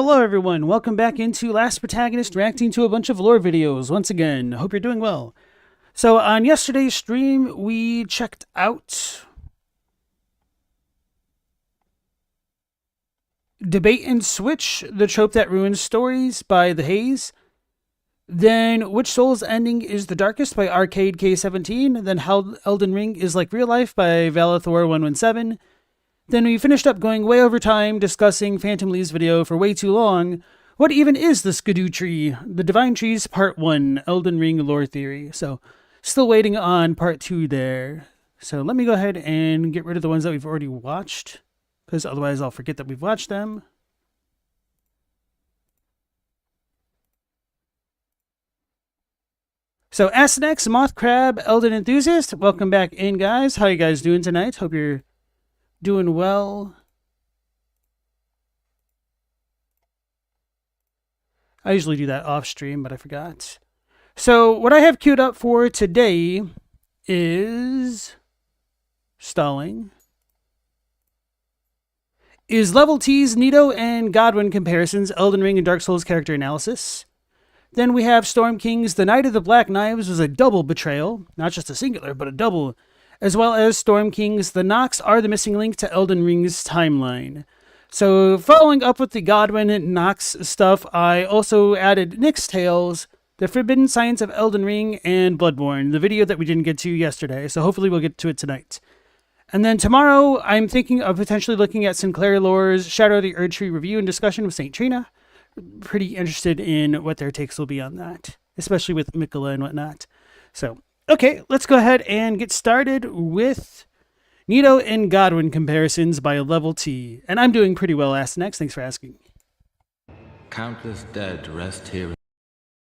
Hello everyone, welcome back into Last Protagonist, reacting to a bunch of lore videos once again. Hope you're doing well. So on yesterday's stream, we checked out Debate and Switch, the trope that ruins stories by The Haze. Then Which Soul's Ending is the Darkest by Arcade K17. Then How Elden Ring is Like Real Life by Valathor117. Then we finished up going way over time, discussing Phantom Lee's video for way too long. What even is the Skidoo Tree? The Divine Trees Part 1, Elden Ring Lore Theory. So, still waiting on Part 2 there. So let me go ahead and get rid of the ones that we've already watched, because otherwise I'll forget that we've watched them. So Asenex, Moth Crab, Elden Enthusiast, welcome back in, guys. How you guys doing tonight? Hope you're doing well. I usually do that off stream, but I forgot. So what I have queued up for today is stalling. Is Level T's Nito and Godwyn comparisons, Elden Ring and Dark Souls character analysis. Then we have Storm King's The Night of the Black Knives was a double betrayal, not just a singular, but a double, as well as Storm King's The Nox are the missing link to Elden Ring's timeline. So following up with the Godwyn Nox stuff, I also added Nyx's Tales, The Forbidden Science of Elden Ring, and Bloodborne, the video that we didn't get to yesterday, so hopefully we'll get to it tonight. And then tomorrow, I'm thinking of potentially looking at Sinclair Lore's Shadow of the Erdtree review and discussion with St. Trina. Pretty interested in what their takes will be on that, especially with Mikola and whatnot. So, okay, let's go ahead and get started with Neato and Godwyn comparisons by Level T. And I'm doing pretty well, Asenex. Thanks for asking. Countless dead rest here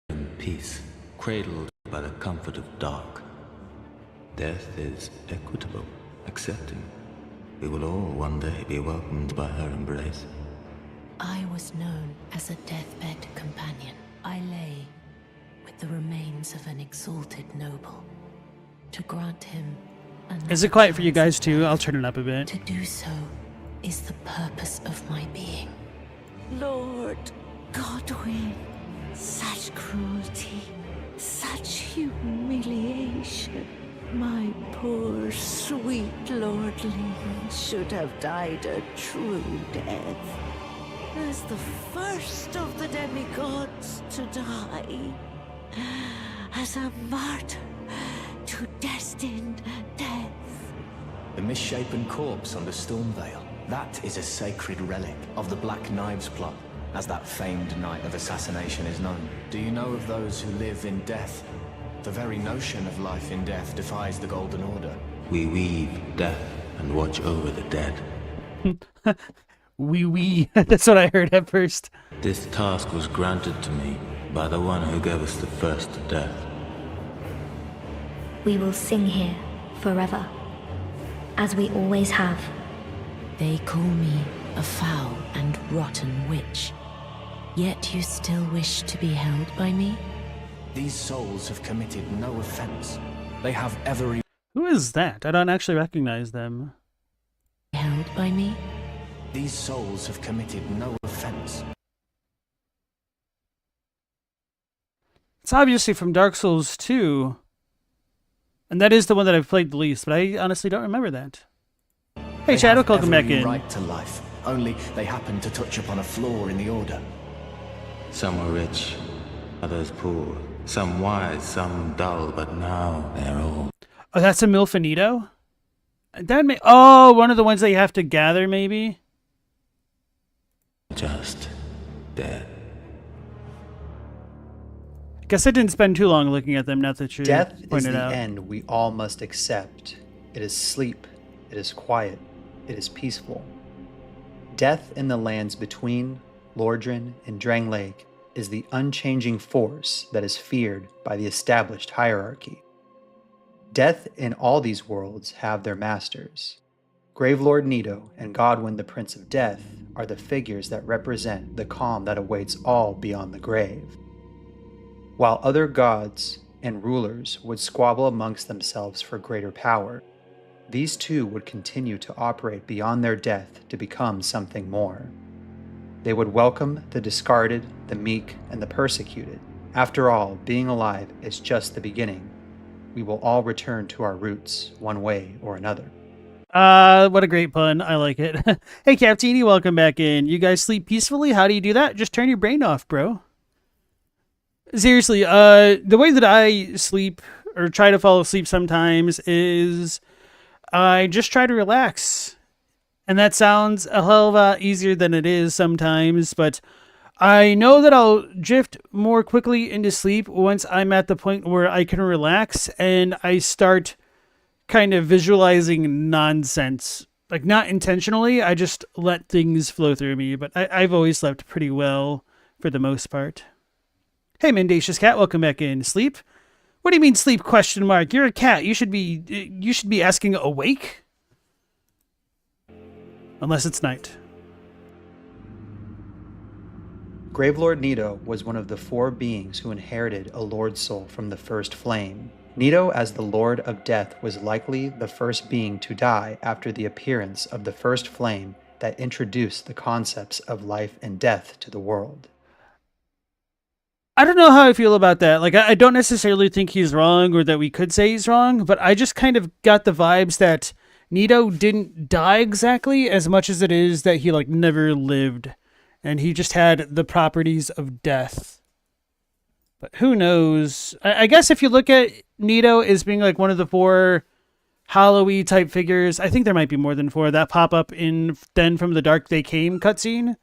in peace, cradled by the comfort of dark. Death is equitable, accepting. We will all one day be welcomed by her embrace. I was known as a deathbed companion. I lay with the remains of an exalted noble. To grant him another Is it quiet for you chance guys too? I'll turn it up a bit. to do so is the purpose of my being. Lord Godwyn, such cruelty, such humiliation. My poor, sweet lordling should have died a true death. As the first of the demigods to die. As a martyr to destined death. The misshapen corpse on the Stormveil. That is a sacred relic of the Black Knives plot, as that famed night of assassination is known. Do you know of those who live in death? The very notion of life in death defies the Golden Order. We weave death and watch over the dead. Wee. That's what I heard at first. This task was granted to me by the one who gave us the first death. We will sing here forever, as we always have. They call me a foul and rotten witch. Yet you still wish to be held by me? These souls have committed no offense. They have every... Who is that? I don't actually recognize them. Held by me? These souls have committed no offense. It's obviously from Dark Souls 2. And that is the one that I've played the least, but I honestly don't remember that. Hey, Shadow, welcome back in. Right to life, only they happen to touch upon a flaw in the order. Some were rich, others poor. Some wise, some dull, but now they're all... Oh, that's a Milfinito? That may... Oh, one of the ones that you have to gather, maybe? just dead. Guess I didn't spend too long looking at them, now that you Death is pointed the out. end we all must accept. It is sleep, it is quiet, it is peaceful. Death in the lands between Lordran and Drang Lake is the unchanging force that is feared by the established hierarchy. Death in all these worlds have their masters. Gravelord Nito and Godwyn the Prince of Death are the figures that represent the calm that awaits all beyond the grave. While other gods and rulers would squabble amongst themselves for greater power, these two would continue to operate beyond their death to become something more. They would welcome the discarded, the meek, and the persecuted. After all, being alive is just the beginning. We will all return to our roots, one way or another. What a great pun. I like it. Hey, Captini, welcome back in. You guys sleep peacefully? How do you do that? Just turn your brain off, bro. Seriously, the way that I sleep or try to fall asleep sometimes is I just try to relax. And that sounds a hell of a lot easier than it is sometimes, but I know that I'll drift more quickly into sleep once I'm at the point where I can relax and I start kind of visualizing nonsense. Like, not intentionally, I just let things flow through me, but I've always slept pretty well for the most part. Hey, Mendacious Cat, welcome back in. Sleep? What do you mean sleep, question mark? You're a cat. You should be asking awake? Unless it's night. Gravelord Nito was one of the 4 beings who inherited a Lord's soul from the first flame. Nito, as the Lord of Death, was likely the first being to die after the appearance of the first flame that introduced the concepts of life and death to the world. I don't know how I feel about that. Like, I don't necessarily think he's wrong or that we could say he's wrong, but I just kind of got the vibes that Nito didn't die exactly as much as it is that he, like, never lived. And he just had the properties of death. But who knows? I guess if you look at Nito as being, like, one of the 4 Hollow-y type figures, I think there might be more than 4 that pop up in Then From the Dark They Came cutscene.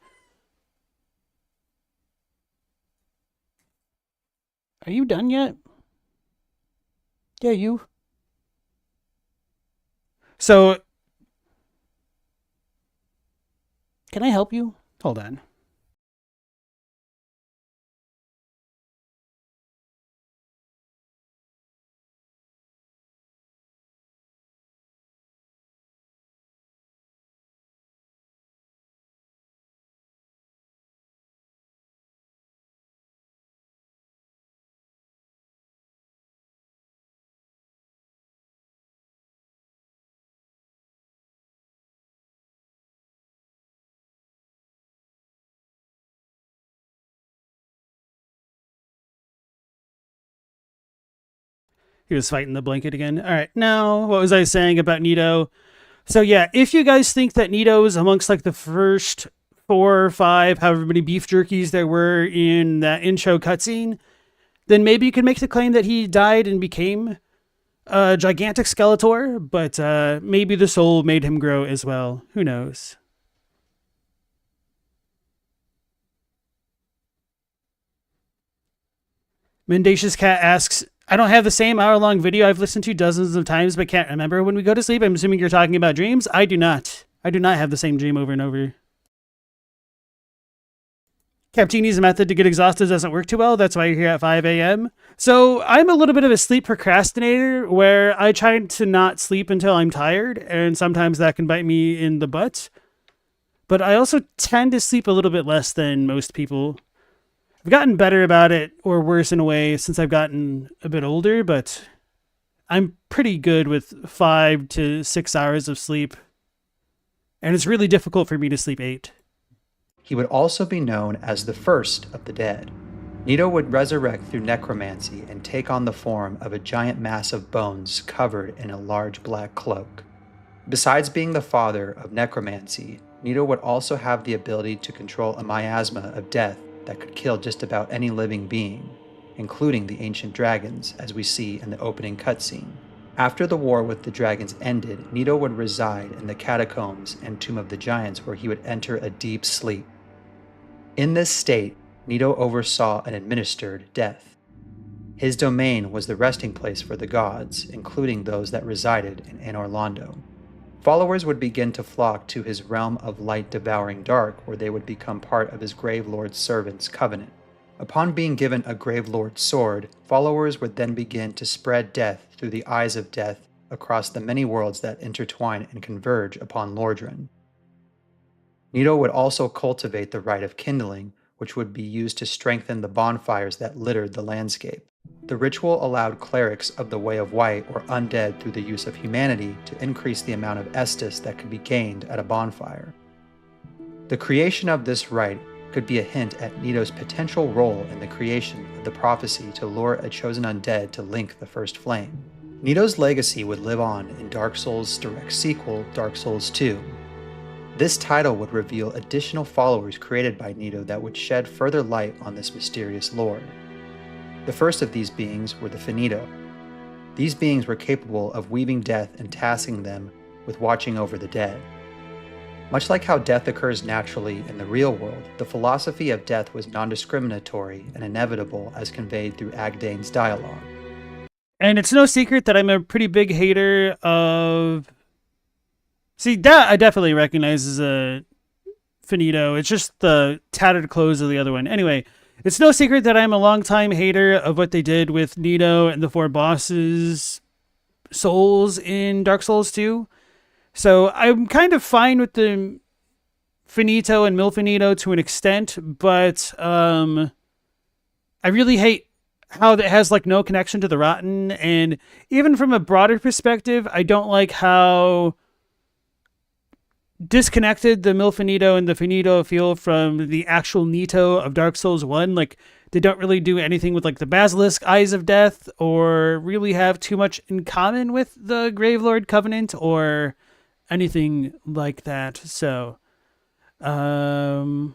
Are you done yet? Yeah, you. So, can I help you? Hold on. He was fighting the blanket again. All right, now, what was I saying about Nito? So yeah, if you guys think that Nito is amongst like the first 4 or 5, however many beef jerkies there were in that intro cutscene, then maybe you could make the claim that he died and became a gigantic Skeletor, but maybe the soul made him grow as well. Who knows? Mendacious Cat asks, I don't have the same hour-long video I've listened to dozens of times but can't remember when we go to sleep. I'm assuming you're talking about dreams. I do not. I do not have the same dream over and over. Captini's method to get exhausted doesn't work too well. That's why you're here at 5 a.m. So I'm a little bit of a sleep procrastinator where I try to not sleep until I'm tired, and sometimes that can bite me in the butt. But I also tend to sleep a little bit less than most people. I've gotten better about it, or worse in a way, since I've gotten a bit older, but I'm pretty good with 5 to 6 hours of sleep. And it's really difficult for me to sleep 8. He would also be known as the first of the dead. Nito would resurrect through necromancy and take on the form of a giant mass of bones covered in a large black cloak. Besides being the father of necromancy, Nito would also have the ability to control a miasma of death that could kill just about any living being, including the ancient dragons, as we see in the opening cutscene. After the war with the dragons ended, Nito would reside in the catacombs and Tomb of the Giants, where he would enter a deep sleep. In this state, Nito oversaw and administered death. His domain was the resting place for the gods, including those that resided in Anor Londo. Followers would begin to flock to his realm of light devouring dark, where they would become part of his Gravelord's servants' covenant. Upon being given a Gravelord's sword, followers would then begin to spread death through the eyes of death across the many worlds that intertwine and converge upon Lordran. Nito would also cultivate the rite of kindling, which would be used to strengthen the bonfires that littered the landscape. The ritual allowed clerics of the Way of White or undead through the use of humanity to increase the amount of Estus that could be gained at a bonfire. The creation of this rite could be a hint at Nito's potential role in the creation of the prophecy to lure a chosen undead to link the first flame. Nito's legacy would live on in Dark Souls' direct sequel, Dark Souls 2. This title would reveal additional followers created by Nito that would shed further light on this mysterious lore. The first of these beings were the Finito. These beings were capable of weaving death and tasking them with watching over the dead. Much like how death occurs naturally in the real world, the philosophy of death was non-discriminatory and inevitable as conveyed through Agdane's dialogue. And it's no secret that I'm a pretty big hater of... See, that I definitely recognize as a Finito. It's just the tattered clothes of the other one. Anyway, it's no secret that I'm a longtime hater of what they did with Nito and the 4 bosses' souls in Dark Souls 2. So I'm kind of fine with the Finito and Milfinito to an extent, but I really hate how that has like no connection to the Rotten. And even from a broader perspective, I don't like how disconnected the Milfinito and the Finito feel from the actual Nito of Dark Souls 1. Like, they don't really do anything with like the Basilisk Eyes of Death or really have too much in common with the Gravelord Covenant or anything like that. So I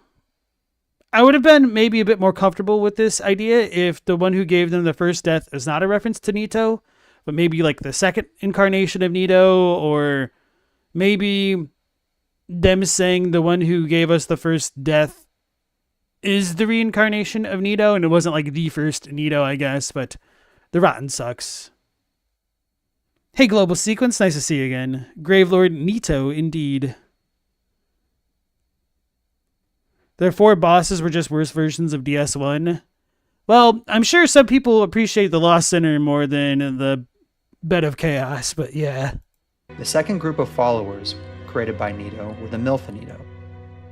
would have been maybe a bit more comfortable with this idea if the one who gave them the first death is not a reference to Nito, but maybe like the second incarnation of Nito, or maybe them saying the one who gave us the first death is the reincarnation of Nito, and it wasn't like the first Nito, I guess, but the Rotten sucks. Hey, Global Sequence, nice to see you again. Gravelord Nito, indeed. Their 4 bosses were just worse versions of DS1. Well, I'm sure some people appreciate the Lost Sinner more than the Bed of Chaos, but yeah. The second group of followers created by Nito were the Milfinito.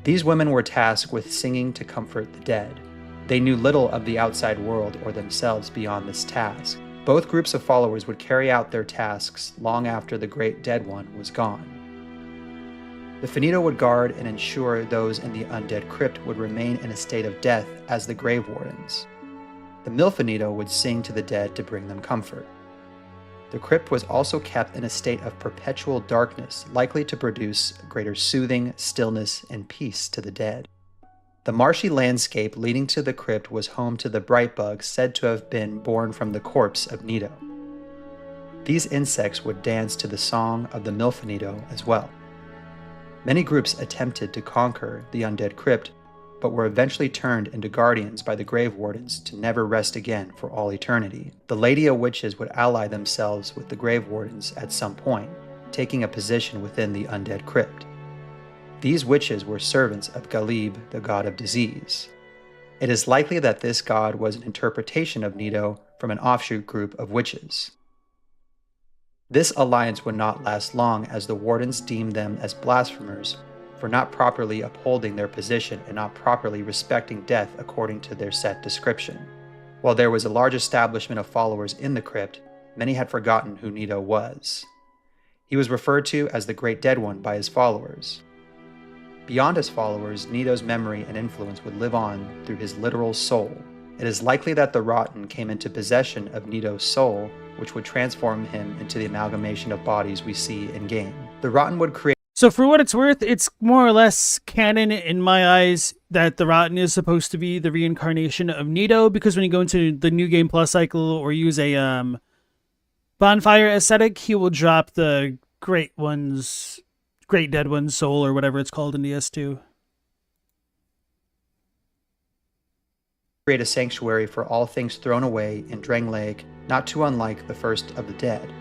These women were tasked with singing to comfort the dead. They knew little of the outside world or themselves beyond this task. Both groups of followers would carry out their tasks long after the great dead one was gone. The Finito would guard and ensure those in the undead crypt would remain in a state of death as the grave wardens. The Milfinito would sing to the dead to bring them comfort. The crypt was also kept in a state of perpetual darkness, likely to produce greater soothing, stillness, and peace to the dead. The marshy landscape leading to the crypt was home to the bright bugs said to have been born from the corpse of Nito. These insects would dance to the song of the Milfinito as well. Many groups attempted to conquer the undead crypt, but were eventually turned into guardians by the grave wardens to never rest again for all eternity. The Ladia witches would ally themselves with the grave wardens at some point, taking a position within the undead crypt. These witches were servants of Galib, the god of disease. It is likely that this god was an interpretation of Nito from an offshoot group of witches. This alliance would not last long, as the wardens deemed them as blasphemers for not properly upholding their position and not properly respecting death according to their set description. While there was a large establishment of followers in the crypt, many had forgotten who Nito was. He was referred to as the Great Dead One by his followers. Beyond his followers, Nito's memory and influence would live on through his literal soul. It is likely that the Rotten came into possession of Nito's soul, which would transform him into the amalgamation of bodies we see in-game. The Rotten would create... So for what it's worth, it's more or less canon in my eyes that the Rotten is supposed to be the reincarnation of Nito, because when you go into the New Game Plus cycle or use a bonfire aesthetic, he will drop the Great Dead One's soul, or whatever it's called in DS2. Create a sanctuary for all things thrown away in Drangleic, not too unlike the first of the dead.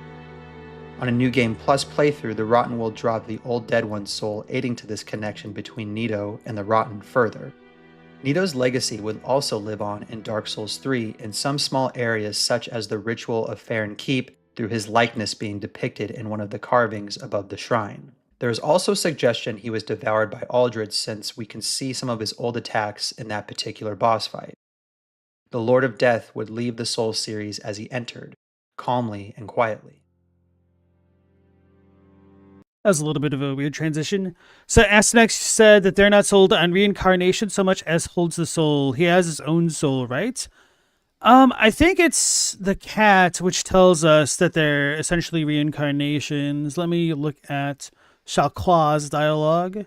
On a New Game Plus playthrough, the Rotten will drop the old Dead One's soul, aiding to this connection between Nito and the Rotten further. Nito's legacy would also live on in Dark Souls 3 in some small areas, such as the Ritual of Farron Keep, through his likeness being depicted in one of the carvings above the shrine. There is also suggestion he was devoured by Aldrich, since we can see some of his old attacks in that particular boss fight. The Lord of Death would leave the Soul series as he entered, calmly and quietly. That was a little bit of a weird transition. So Astynex said that they're not sold on reincarnation so much as holds the soul. He has his own soul, right? I think it's the cat which tells us that they're essentially reincarnations. Let me look at Shalqua's dialogue.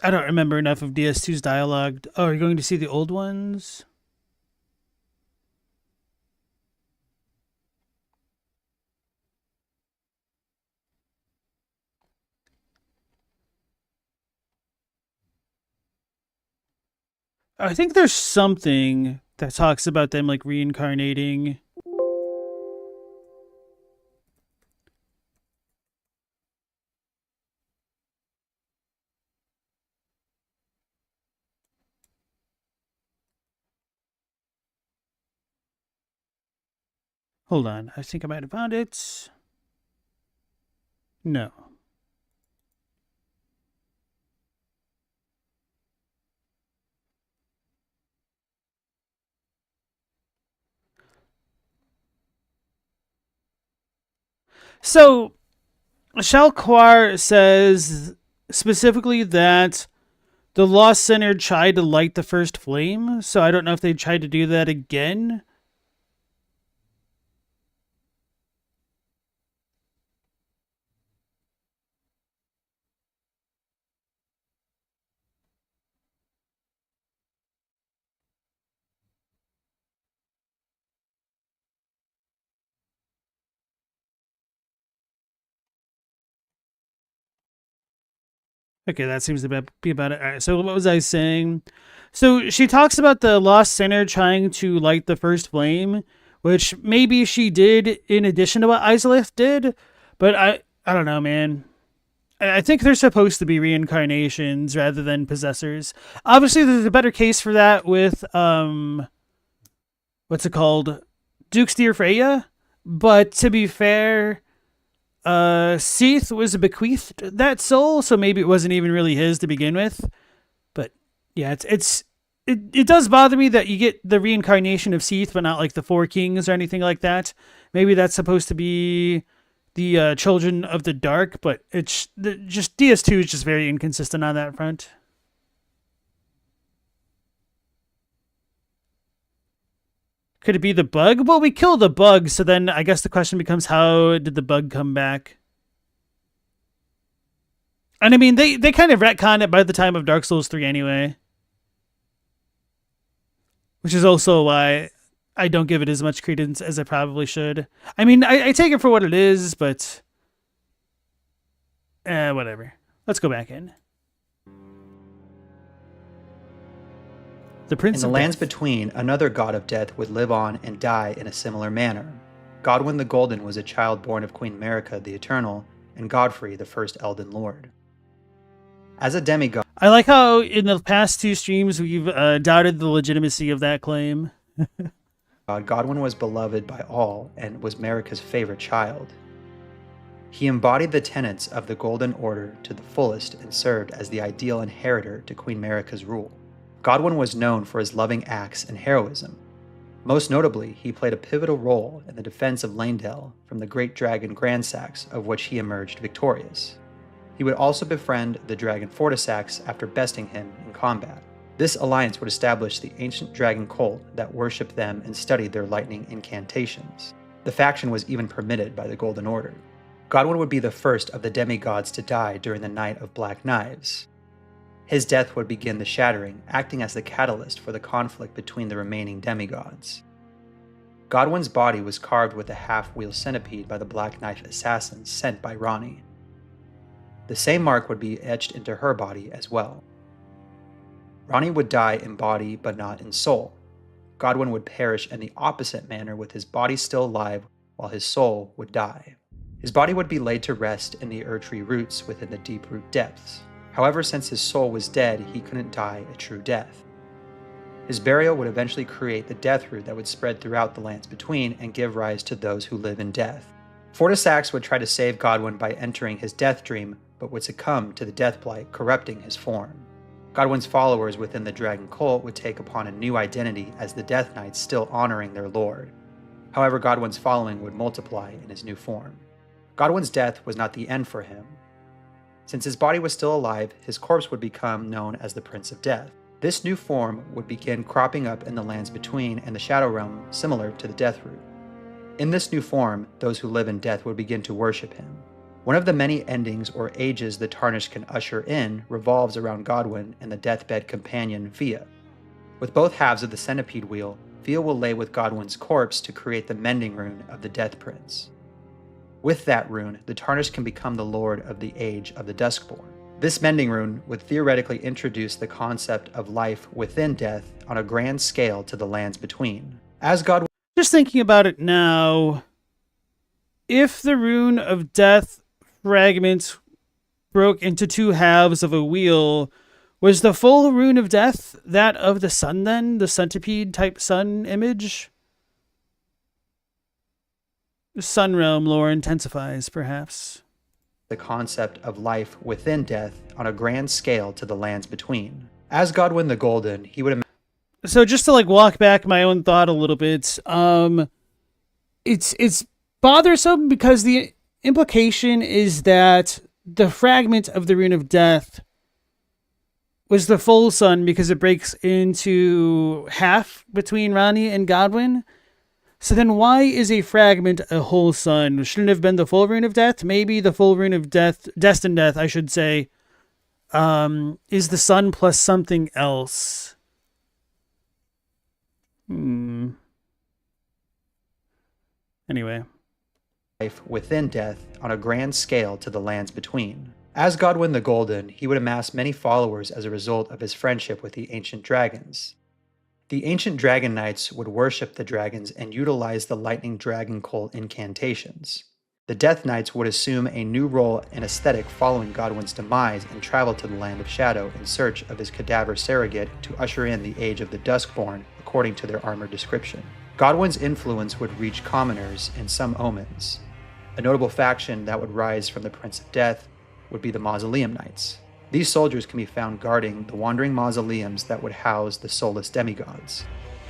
I don't remember enough of DS2's dialogue. Oh, are you going to see the old ones? I think there's something that talks about them like reincarnating. Hold on, I think I might have found it. No. So, Shalquar says specifically that the Lost Sinner tried to light the first flame, so I don't know if they tried to do that again. Okay, that seems to be about it. All right, so what was I saying? So she talks about the Lost Sinner trying to light the first flame, which maybe she did in addition to what Izalith did, but I don't know, man. I think they're supposed to be reincarnations rather than possessors. Obviously, there's a better case for that with what's it called, Duke's Dear Freya. But to be fair, Seath was bequeathed that soul, so maybe it wasn't even really his to begin with. But yeah, it does bother me that you get the reincarnation of Seath, but not like the Four Kings or anything like that. Maybe that's supposed to be the Children of the Dark, but it's just DS2 is just very inconsistent on that front. Could it be the bug? Well, we kill the bug, so then I guess the question becomes, how did the bug come back? And I mean, they kind of retconned it by the time of Dark Souls 3 anyway. Which is also why I don't give it as much credence as I probably should. I mean, I take it for what it is, but whatever. Let's go back in. The Prince In the of lands Death. between, another god of death would live on and die in a similar manner. Godwyn the Golden was a child born of Queen Marika the Eternal, and Godfrey, the first Elden Lord. As a demigod, I like how in the past two streams we've doubted the legitimacy of that claim. Godwyn was beloved by all and was Marika's favorite child. He embodied the tenets of the Golden Order to the fullest and served as the ideal inheritor to Queen Marika's rule. Godwyn was known for his loving acts and heroism. Most notably, he played a pivotal role in the defense of Leyndell from the great dragon Grandsax, of which he emerged victorious. He would also befriend the dragon Fortisax after besting him in combat. This alliance would establish the ancient dragon cult that worshipped them and studied their lightning incantations. The faction was even permitted by the Golden Order. Godwyn would be the first of the demigods to die during the Night of Black Knives. His death would begin the Shattering, acting as the catalyst for the conflict between the remaining demigods. Godwyn's body was carved with a half-wheel centipede by the Black Knife assassins sent by Ranni. The same mark would be etched into her body as well. Ranni would die in body but not in soul. Godwyn would perish in the opposite manner, with his body still alive while his soul would die. His body would be laid to rest in the Erdtree roots within the deep root depths. However, since his soul was dead, he couldn't die a true death. His burial would eventually create the death root that would spread throughout the lands between and give rise to those who live in death. Fortisax would try to save Godwyn by entering his death dream, but would succumb to the death blight, corrupting his form. Godwyn's followers within the dragon cult would take upon a new identity as the Death Knights, still honoring their lord. However, Godwyn's following would multiply in his new form. Godwyn's death was not the end for him. Since his body was still alive, his corpse would become known as the Prince of Death. This new form would begin cropping up in the lands between and the Shadow Realm, similar to the Death Root. In this new form, those who live in death would begin to worship him. One of the many endings or ages the Tarnished can usher in revolves around Godwyn and the deathbed companion Fia. With both halves of the centipede wheel, Fia will lay with Godwyn's corpse to create the mending rune of the Death Prince. With that rune, the Tarnished can become the lord of the age of the Duskborn. This mending rune would theoretically introduce the concept of life within death on a grand scale to the lands between. As Godwyn... Just thinking about it now, if the rune of death fragment broke into two halves of a wheel, was the full rune of death that of the sun then? The centipede type sun image? The sun realm lore intensifies, perhaps. The concept of life within death on a grand scale to the lands between. As Godwyn the Golden, he would... So just to walk back my own thought a little bit, it's bothersome because the implication is that the fragment of the rune of death was the full sun because it breaks into half between Ranni and Godwyn. So then why is a fragment a whole sun? Shouldn't it have been the full rune of death? Maybe the full rune of death, destined death, I should say, is the sun plus something else. Anyway. Life within death on a grand scale to the lands between. As Godwyn the Golden, he would amass many followers as a result of his friendship with the ancient dragons. The ancient dragon knights would worship the dragons and utilize the lightning dragon cult incantations. The Death Knights would assume a new role and aesthetic following Godwyn's demise and travel to the Land of Shadow in search of his cadaver surrogate to usher in the Age of the Duskborn according to their armor description. Godwyn's influence would reach commoners in some omens. A notable faction that would rise from the Prince of Death would be the Mausoleum Knights. These soldiers can be found guarding the wandering mausoleums that would house the soulless demigods.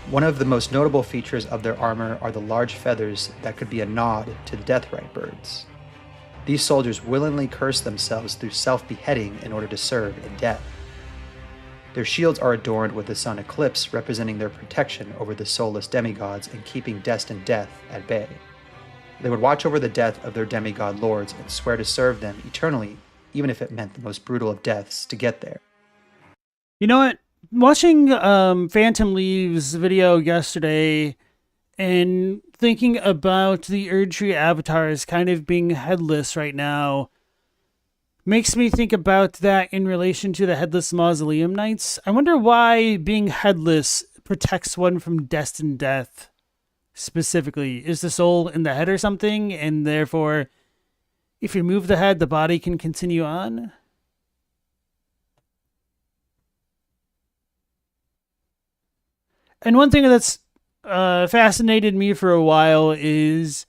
One of the most notable features of their armor are the large feathers that could be a nod to the Deathrite birds. These soldiers willingly curse themselves through self-beheading in order to serve in death. Their shields are adorned with the sun eclipse, representing their protection over the soulless demigods and keeping destined death at bay. They would watch over the death of their demigod lords and swear to serve them eternally, even if it meant the most brutal of deaths to get there. You know what? Watching Phantom Leaves video yesterday and thinking about the Erdtree avatars kind of being headless right now makes me think about that in relation to the Headless Mausoleum Knights. I wonder why being headless protects one from destined death specifically. Is the soul in the head or something, and therefore if you remove the head, the body can continue on? And one thing that's fascinated me for a while is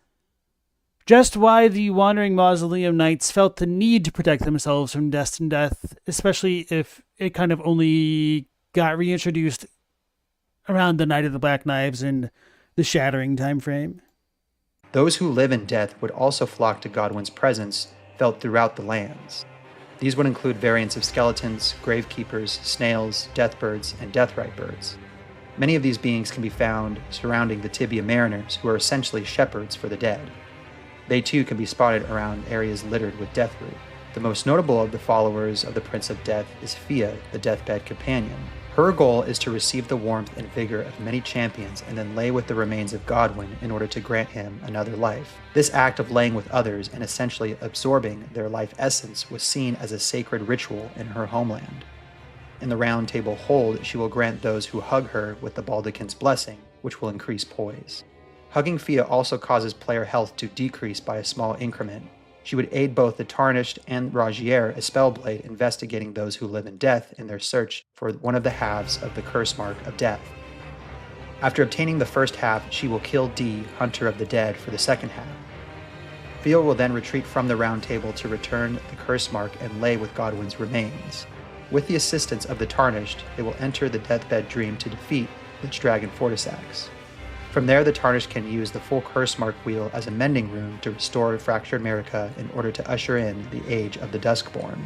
just why the Wandering Mausoleum Knights felt the need to protect themselves from destined death, especially if it kind of only got reintroduced around the Night of the Black Knives and the Shattering time frame. Those who live in death would also flock to Godwyn's presence, felt throughout the lands. These would include variants of skeletons, gravekeepers, snails, deathbirds, and deathrite birds. Many of these beings can be found surrounding the Tibia Mariners, who are essentially shepherds for the dead. They too can be spotted around areas littered with deathroot. The most notable of the followers of the Prince of Death is Fia, the deathbed companion. Her goal is to receive the warmth and vigor of many champions and then lay with the remains of Godwyn in order to grant him another life. This act of laying with others and essentially absorbing their life essence was seen as a sacred ritual in her homeland. In the Round Table Hold, she will grant those who hug her with the Baldaquin's blessing, which will increase poise. Hugging Fia also causes player health to decrease by a small increment. She would aid both the Tarnished and Ragier, a Spellblade, investigating those who live in death in their search for one of the halves of the curse mark of death. After obtaining the first half, she will kill D, Hunter of the Dead, for the second half. Fia will then retreat from the Round Table to return the curse mark and lay with Godwyn's remains. With the assistance of the Tarnished, they will enter the Deathbed Dream to defeat Lich Dragon Fortisax. From there, the Tarnished can use the full curse mark wheel as a mending rune to restore fractured America in order to usher in the age of the Duskborn.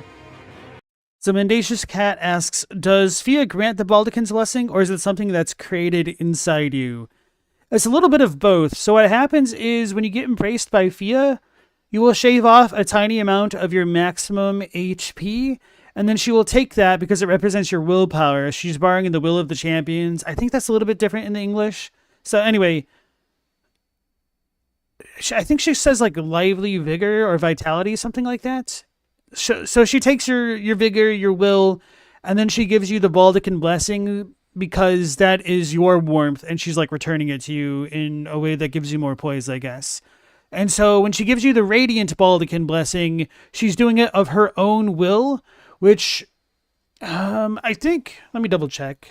So Mendacious Cat asks, does Fia grant the Baldecin's blessing, or is it something that's created inside you? It's a little bit of both. So what happens is when you get embraced by Fia, you will shave off a tiny amount of your maximum HP, and then she will take that because it represents your willpower. She's borrowing the will of the champions. I think that's a little bit different in the English. So anyway, I think she says like lively vigor or vitality, something like that. So she takes your vigor, your will, and then she gives you the Baldicin blessing because that is your warmth, and she's like returning it to you in a way that gives you more poise, I guess. And so when she gives you the Radiant Baldicin blessing, she's doing it of her own will, which I think, let me double check.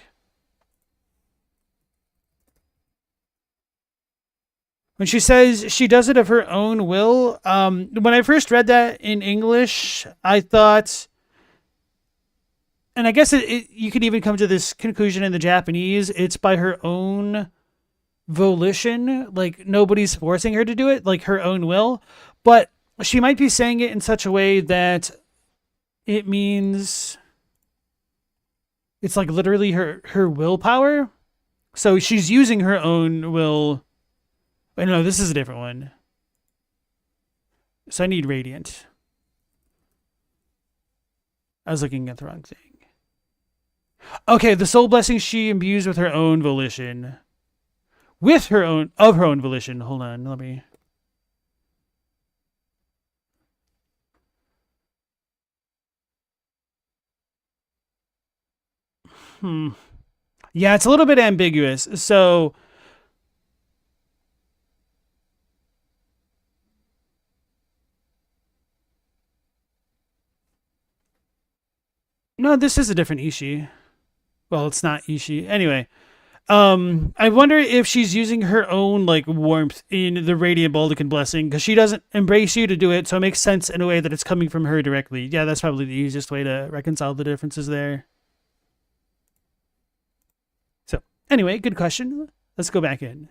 When she says she does it of her own will, when I first read that in English, I thought, and I guess you could even come to this conclusion in the Japanese, it's by her own volition, like nobody's forcing her to do it, like her own will, but she might be saying it in such a way that it means it's like literally her willpower. So she's using her own will. Wait, no, this is a different one. So I need Radiant. I was looking at the wrong thing. Okay, the soul blessing she imbues with her own volition. With her own, of her own volition. Hold on, let me... Yeah, it's a little bit ambiguous. So... No, this is a different Ishii. Well, it's not Ishii. Anyway, I wonder if she's using her own like warmth in the Radiant Baldicin blessing because she doesn't embrace you to do it, so it makes sense in a way that it's coming from her directly. Yeah, that's probably the easiest way to reconcile the differences there. So, anyway, good question. Let's go back in.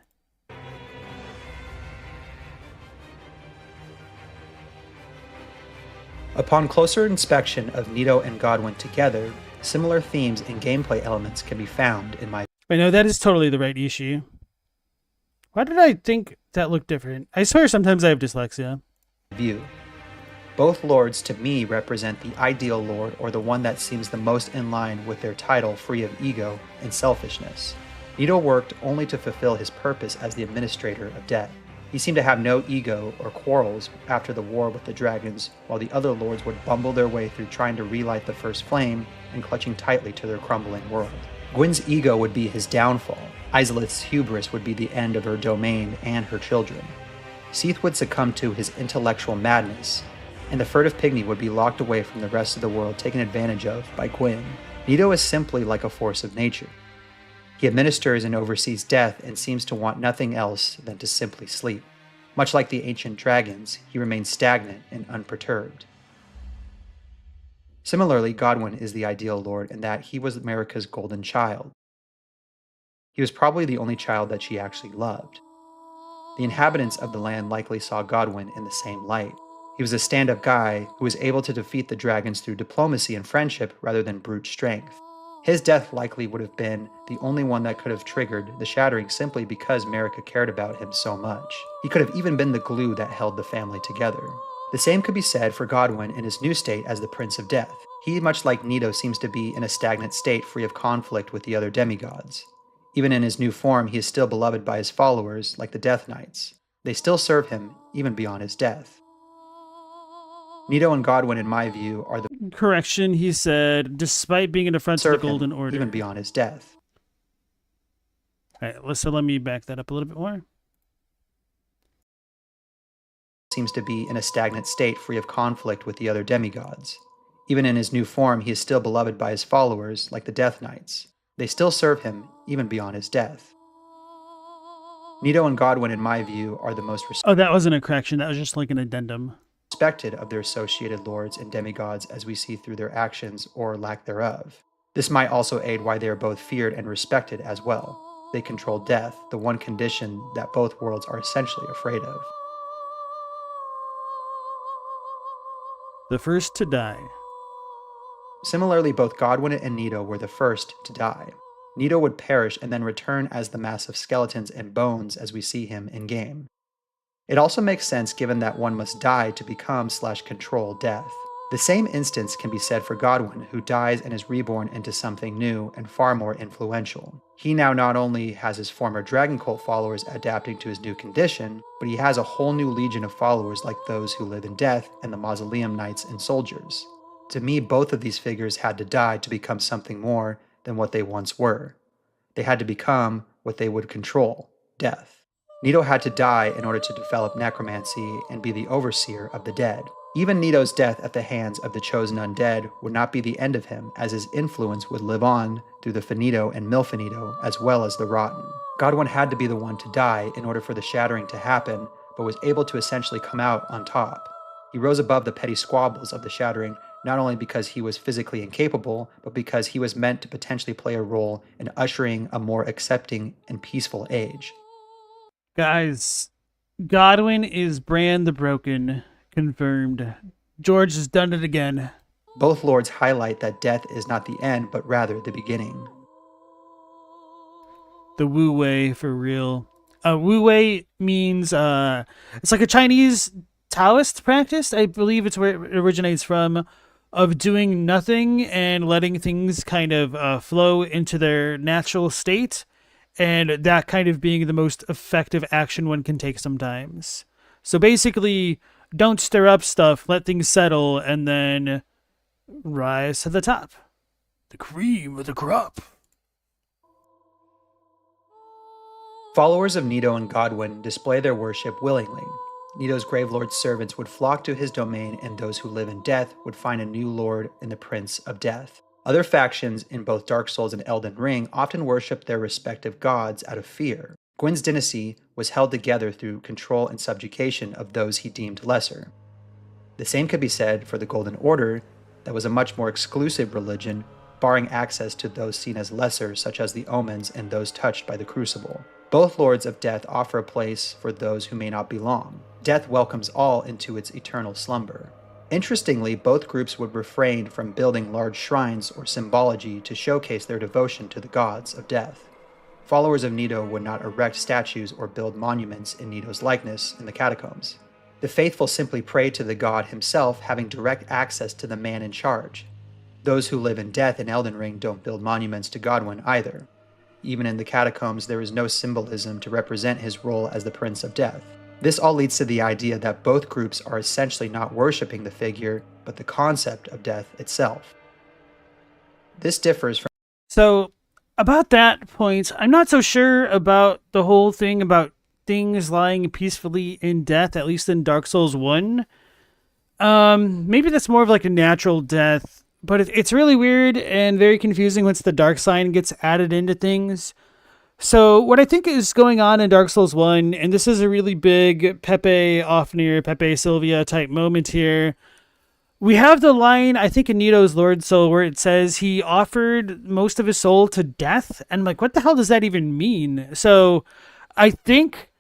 Upon closer inspection of Nito and Godwyn together, similar themes and gameplay elements can be found in my... Wait, no, that is totally the right Ishii. Why did I think that looked different? I swear sometimes I have dyslexia. ...view. Both lords to me represent the ideal lord, or the one that seems the most in line with their title, free of ego and selfishness. Nito worked only to fulfill his purpose as the administrator of death. He seemed to have no ego or quarrels after the war with the dragons, while the other lords would bumble their way through trying to relight the first flame and clutching tightly to their crumbling world. Gwyn's ego would be his downfall. Izalith's hubris would be the end of her domain and her children. Seath would succumb to his intellectual madness, and the furtive pygmy would be locked away from the rest of the world, taken advantage of by Gwyn. Nito is simply like a force of nature. He administers and oversees death and seems to want nothing else than to simply sleep. Much like the ancient dragons, he remains stagnant and unperturbed. Similarly, Godwyn is the ideal lord in that he was America's golden child. He was probably the only child that she actually loved. The inhabitants of the land likely saw Godwyn in the same light. He was a stand-up guy who was able to defeat the dragons through diplomacy and friendship rather than brute strength. His death likely would have been the only one that could have triggered the shattering simply because Marika cared about him so much. He could have even been the glue that held the family together. The same could be said for Godwyn in his new state as the Prince of Death. He, much like Nito, seems to be in a stagnant state free of conflict with the other demigods. Even in his new form, he is still beloved by his followers, like the Death Knights. They still serve him, even beyond his death. Nito and Godwyn, in my view, are the... Correction, he said, despite being an affront to the Golden Order. Even beyond his death. Alright, so let me back that up a little bit more. Seems to be in a stagnant state free of conflict with the other demigods. Even in his new form, he is still beloved by his followers, like the Death Knights. They still serve him, even beyond his death. Nito and Godwyn, in my view, are the most... Oh, that wasn't a correction, that was just like an addendum. ...respected of their associated lords and demigods as we see through their actions or lack thereof. This might also aid why they are both feared and respected as well. They control death, the one condition that both worlds are essentially afraid of. The first to die. Similarly, both Godwyn and Nito were the first to die. Nito would perish and then return as the mass of skeletons and bones as we see him in-game. It also makes sense given that one must die to become/control death. The same instance can be said for Godwyn, who dies and is reborn into something new and far more influential. He now not only has his former Dragon Cult followers adapting to his new condition, but he has a whole new legion of followers like those who live in death and the Mausoleum Knights and Soldiers. To me, both of these figures had to die to become something more than what they once were. They had to become what they would control, death. Nito had to die in order to develop necromancy and be the overseer of the dead. Even Nito's death at the hands of the chosen undead would not be the end of him, as his influence would live on through the finito and milfinito, as well as the rotten. Godwyn had to be the one to die in order for the shattering to happen, but was able to essentially come out on top. He rose above the petty squabbles of the shattering, not only because he was physically incapable, but because he was meant to potentially play a role in ushering a more accepting and peaceful age. Guys, Godwyn is Bran the Broken. Confirmed. George has done it again. Both lords highlight that death is not the end, but rather the beginning. The Wu Wei for real. Wu Wei means it's like a Chinese Taoist practice. I believe it's where it originates from, of doing nothing and letting things kind of flow into their natural state, and that kind of being the most effective action one can take sometimes. So basically, don't stir up stuff, let things settle, and then rise to the top. The cream of the crop. Followers of Nito and Godwyn display their worship willingly. Nito's Gravelord's servants would flock to his domain, and those who live in death would find a new lord in the Prince of Death. Other factions in both Dark Souls and Elden Ring often worship their respective gods out of fear. Gwyn's dynasty was held together through control and subjugation of those he deemed lesser. The same could be said for the Golden Order, that was a much more exclusive religion, barring access to those seen as lesser, such as the Omens and those touched by the Crucible. Both Lords of Death offer a place for those who may not belong. Death welcomes all into its eternal slumber. Interestingly, both groups would refrain from building large shrines or symbology to showcase their devotion to the gods of death. Followers of Nito would not erect statues or build monuments in Nito's likeness in the catacombs. The faithful simply pray to the god himself, having direct access to the man in charge. Those who live in death in Elden Ring don't build monuments to Godwyn either. Even in the catacombs, there is no symbolism to represent his role as the Prince of Death. This all leads to the idea that both groups are essentially not worshipping the figure, but the concept of death itself. This differs from... So, about that point, I'm not so sure about the whole thing about things lying peacefully in death, at least in Dark Souls 1. Maybe that's more of like a natural death, but it's really weird and very confusing once the dark sign gets added into things. So what I think is going on in Dark Souls 1, and this is a really big Pepe Ofnir, Pepe Sylvia type moment here. We have the line, I think in Nito's Lord Soul, where it says he offered most of his soul to death. And I'm like, what the hell does that even mean? So I think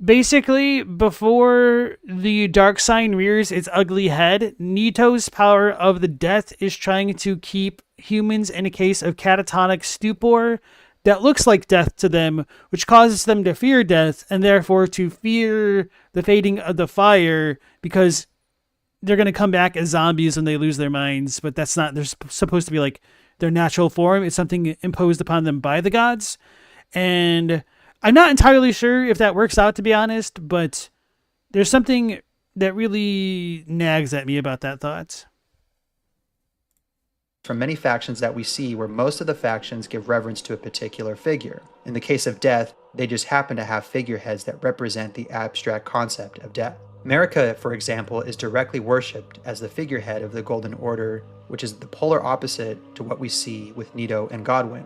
basically before the dark sign rears its ugly head, Nito's power of the death is trying to keep humans in a case of catatonic stupor that looks like death to them, which causes them to fear death and therefore to fear the fading of the fire, because they're going to come back as zombies when they lose their minds. But that's not, they're supposed to be like their natural form. It's something imposed upon them by the gods. And I'm not entirely sure if that works out, to be honest, but there's something that really nags at me about that thought. From many factions that we see, where most of the factions give reverence to a particular figure. In the case of death, they just happen to have figureheads that represent the abstract concept of death. Marika, for example, is directly worshipped as the figurehead of the Golden Order, which is the polar opposite to what we see with Nito and Godwyn.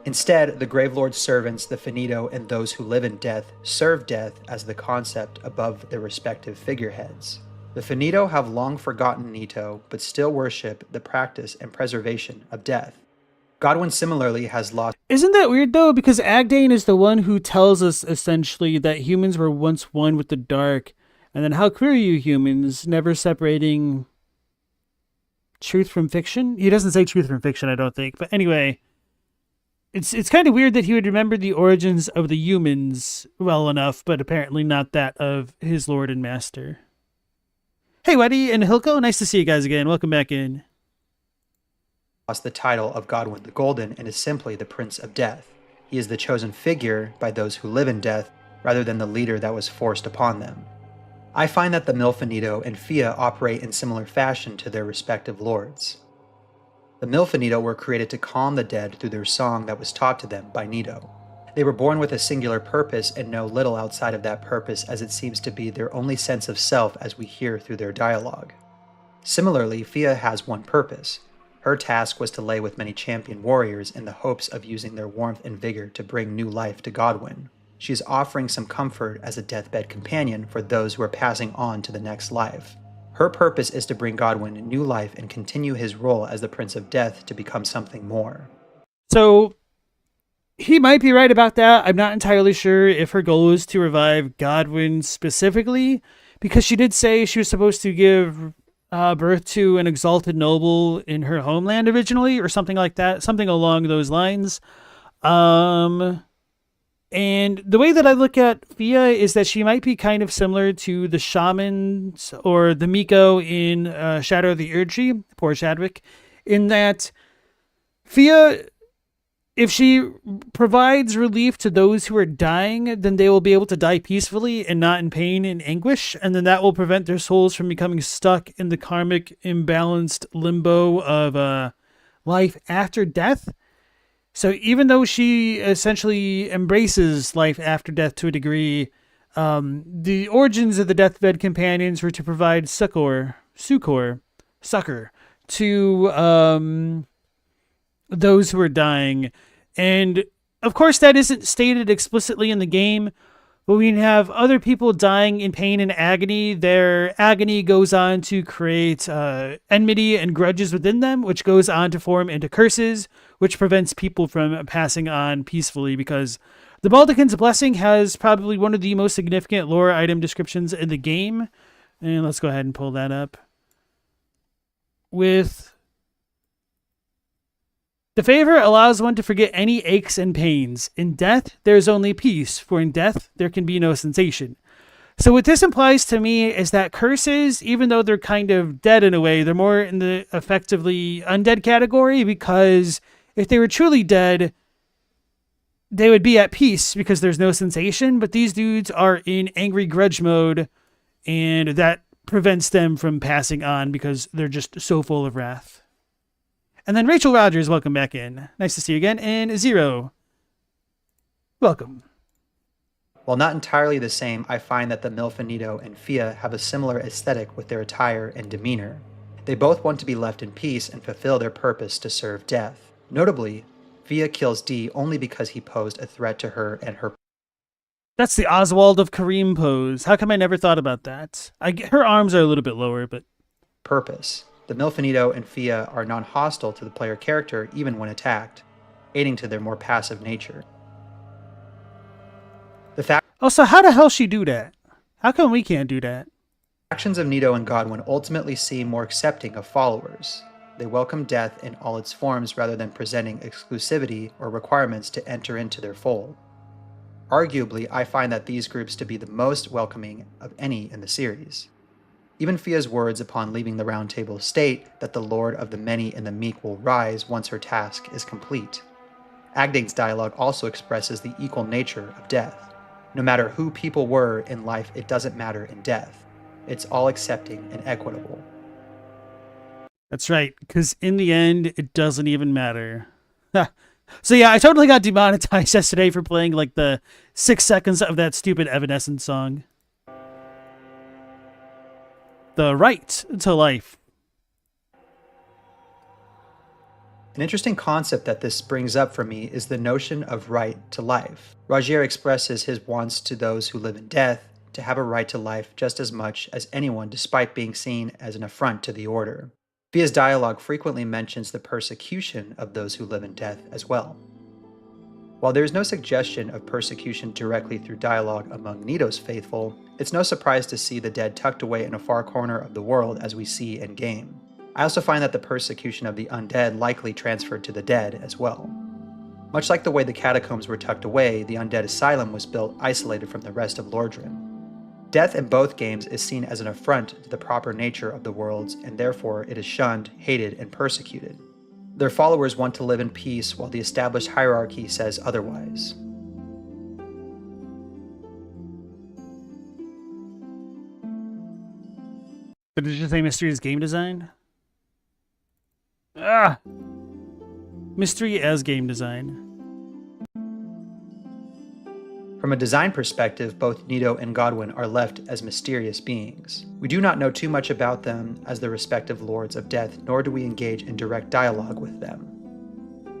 Instead, the Gravelord's servants, the Finito, and those who live in death serve death as the concept above their respective figureheads. The Finito have long forgotten Nito, but still worship the practice and preservation of death. Godwyn similarly has lost... Isn't that weird though? Because Agdane is the one who tells us essentially that humans were once one with the dark, and then how queer are you humans, never separating truth from fiction? He doesn't say truth from fiction, I don't think. But anyway, it's kind of weird that he would remember the origins of the humans well enough, but apparently not that of his lord and master. Hey, Weddy and Hilko, nice to see you guys again. Welcome back in. Lost the title of Godwyn the Golden and is simply the Prince of Death. He is the chosen figure by those who live in death, rather than the leader that was forced upon them. I find that the Nito and Fia operate in similar fashion to their respective lords. The Nito were created to calm the dead through their song that was taught to them by Nito. They were born with a singular purpose and know little outside of that purpose, as it seems to be their only sense of self as we hear through their dialogue. Similarly, Fia has one purpose. Her task was to lay with many champion warriors in the hopes of using their warmth and vigor to bring new life to Godwyn. She is offering some comfort as a deathbed companion for those who are passing on to the next life. Her purpose is to bring Godwyn new life and continue his role as the Prince of Death to become something more. So, he might be right about that. I'm not entirely sure if her goal is to revive Godwyn specifically, because she did say she was supposed to give birth to an exalted noble in her homeland originally, or something like that, something along those lines. And the way that I look at Fia is that she might be kind of similar to the shamans or the Miko in Shadow of the Erdtree, poor Shadwick, in that Fia, if she provides relief to those who are dying, then they will be able to die peacefully and not in pain and anguish, and then that will prevent their souls from becoming stuck in the karmic imbalanced limbo of life after death. So even though she essentially embraces life after death to a degree, the origins of the deathbed companions were to provide succor to those who are dying. And of course that isn't stated explicitly in the game, but we have other people dying in pain and agony. Their agony goes on to create enmity and grudges within them, which goes on to form into curses, which prevents people from passing on peacefully, because the Baldachin's Blessing has probably one of the most significant lore item descriptions in the game. And let's go ahead and pull that up. With the favor allows one to forget any aches and pains. In death, there is only peace, for in death, there can be no sensation. So what this implies to me is that curses, even though they're kind of dead in a way, they're more in the effectively undead category, because if they were truly dead, they would be at peace because there's no sensation, but these dudes are in angry grudge mode, and that prevents them from passing on because they're just so full of wrath. And then Rachel Rogers, welcome back in. Nice to see you again. And Zero, welcome. While not entirely the same, I find that the Nito and Fia have a similar aesthetic with their attire and demeanor. They both want to be left in peace and fulfill their purpose to serve death. Notably, Fia kills Dee only because he posed a threat to her and her. That's the Oswald of Kareem pose. How come I never thought about that? Her arms are a little bit lower, but purpose. The Nito and Fia are non-hostile to the player character even when attacked, aiding to their more passive nature. Also, how the hell she do that? How come we can't do that? Actions of Neato and Godwyn ultimately seem more accepting of followers. They welcome death in all its forms rather than presenting exclusivity or requirements to enter into their fold. Arguably, I find that these groups to be the most welcoming of any in the series. Even Fia's words upon leaving the Round Table state that the Lord of the Many and the Meek will rise once her task is complete. Agdane's dialogue also expresses the equal nature of death. No matter who people were in life, it doesn't matter in death. It's all accepting and equitable. That's right, because in the end, it doesn't even matter. So yeah, I totally got demonetized yesterday for playing like the 6 seconds of that stupid Evanescence song. The right to life. An interesting concept that this brings up for me is the notion of right to life. Rogier expresses his wants to those who live in death to have a right to life just as much as anyone, despite being seen as an affront to the order. Fia's dialogue frequently mentions the persecution of those who live in death as well. While there is no suggestion of persecution directly through dialogue among Nito's faithful, it's no surprise to see the dead tucked away in a far corner of the world as we see in-game. I also find that the persecution of the undead likely transferred to the dead as well. Much like the way the catacombs were tucked away, the undead asylum was built isolated from the rest of Lordran. Death in both games is seen as an affront to the proper nature of the worlds, and therefore it is shunned, hated, and persecuted. Their followers want to live in peace, while the established hierarchy says otherwise. But did you say mystery is game design? Ah! Mystery as game design. From a design perspective, both Nito and Godwyn are left as mysterious beings. We do not know too much about them as the respective lords of death, nor do we engage in direct dialogue with them.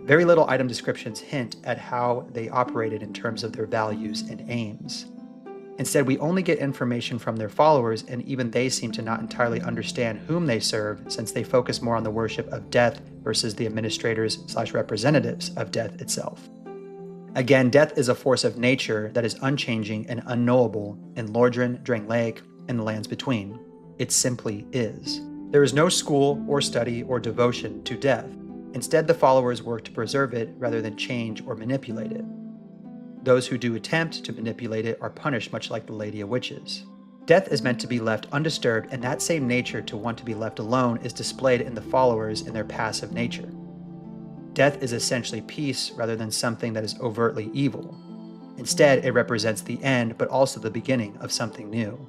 Very little item descriptions hint at how they operated in terms of their values and aims. Instead, we only get information from their followers, and even they seem to not entirely understand whom they serve, since they focus more on the worship of death versus the administrators/representatives of death itself. Again, death is a force of nature that is unchanging and unknowable in Lordran, Drangleic, and the lands between. It simply is. There is no school or study or devotion to death. Instead, the followers work to preserve it rather than change or manipulate it. Those who do attempt to manipulate it are punished much like the Lady of Witches. Death is meant to be left undisturbed, and that same nature to want to be left alone is displayed in the followers in their passive nature. Death is essentially peace rather than something that is overtly evil. Instead, it represents the end, but also the beginning of something new.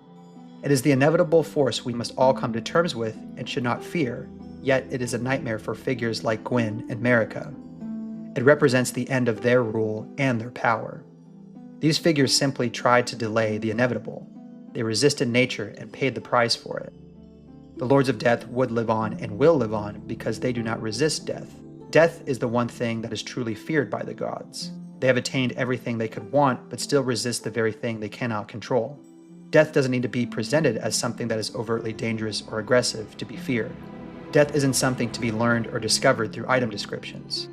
It is the inevitable force we must all come to terms with and should not fear, yet it is a nightmare for figures like Gwyn and Marika. It represents the end of their rule and their power. These figures simply tried to delay the inevitable. They resisted nature and paid the price for it. The Lords of Death would live on and will live on because they do not resist death. Death is the one thing that is truly feared by the gods. They have attained everything they could want, but still resist the very thing they cannot control. Death doesn't need to be presented as something that is overtly dangerous or aggressive to be feared. Death isn't something to be learned or discovered through item descriptions.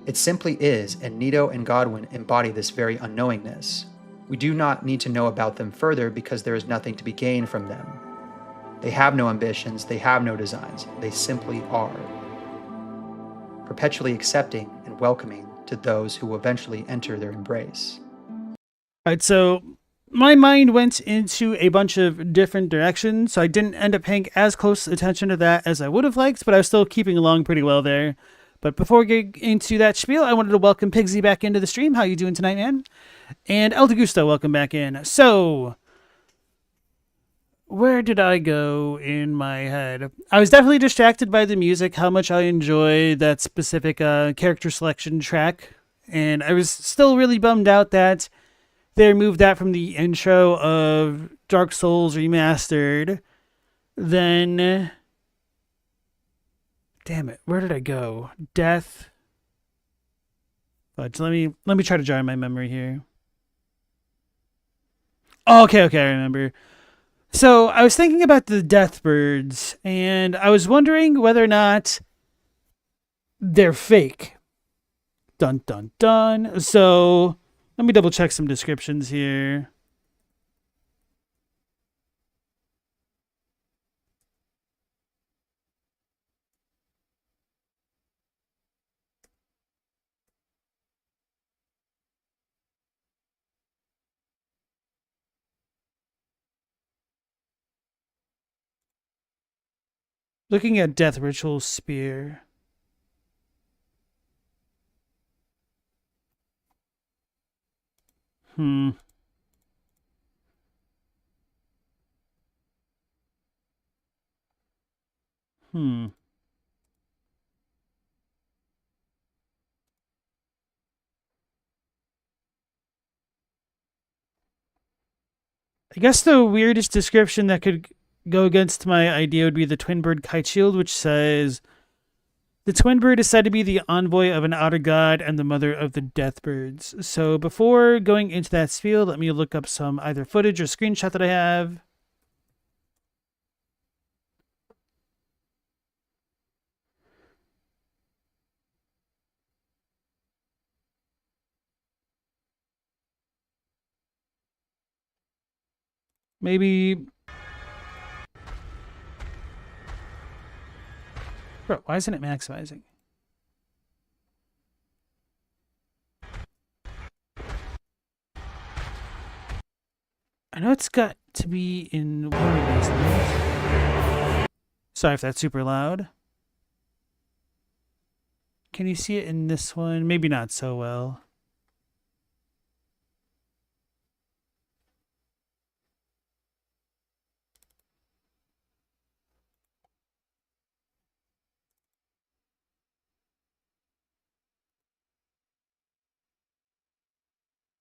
It simply is, and Nito and Godwyn embody this very unknowingness. We do not need to know about them further because there is nothing to be gained from them. They have no ambitions, they have no designs, they simply are. Perpetually accepting and welcoming to those who will eventually enter their embrace. Alright, so my mind went into a bunch of different directions, so I didn't end up paying as close attention to that as I would have liked, but I was still keeping along pretty well there. But before we get into that spiel, I wanted to welcome Pigsy back into the stream. How you doing tonight, man? And El Degusto, welcome back in. So, where did I go in my head? I was definitely distracted by the music, how much I enjoy that specific character selection track. And I was still really bummed out that they removed that from the intro of Dark Souls Remastered. Then, damn it, where did I go? Death. But let me try to jog my memory here. Oh, okay, I remember. So I was thinking about the Deathbirds, and I was wondering whether or not they're fake. Dun dun dun. So let me double check some descriptions here. Looking at Death Ritual Spear. Hmm. I guess the weirdest description that could go against my idea would be the Twin Bird Kite Shield, which says, the Twin Bird is said to be the envoy of an outer god and the mother of the Deathbirds. So before going into that spiel, let me look up some either footage or screenshot that I have. Maybe... Bro, why isn't it maximizing? I know it's got to be in one of these things. Sorry if that's super loud. Can you see it in this one? Maybe not so well.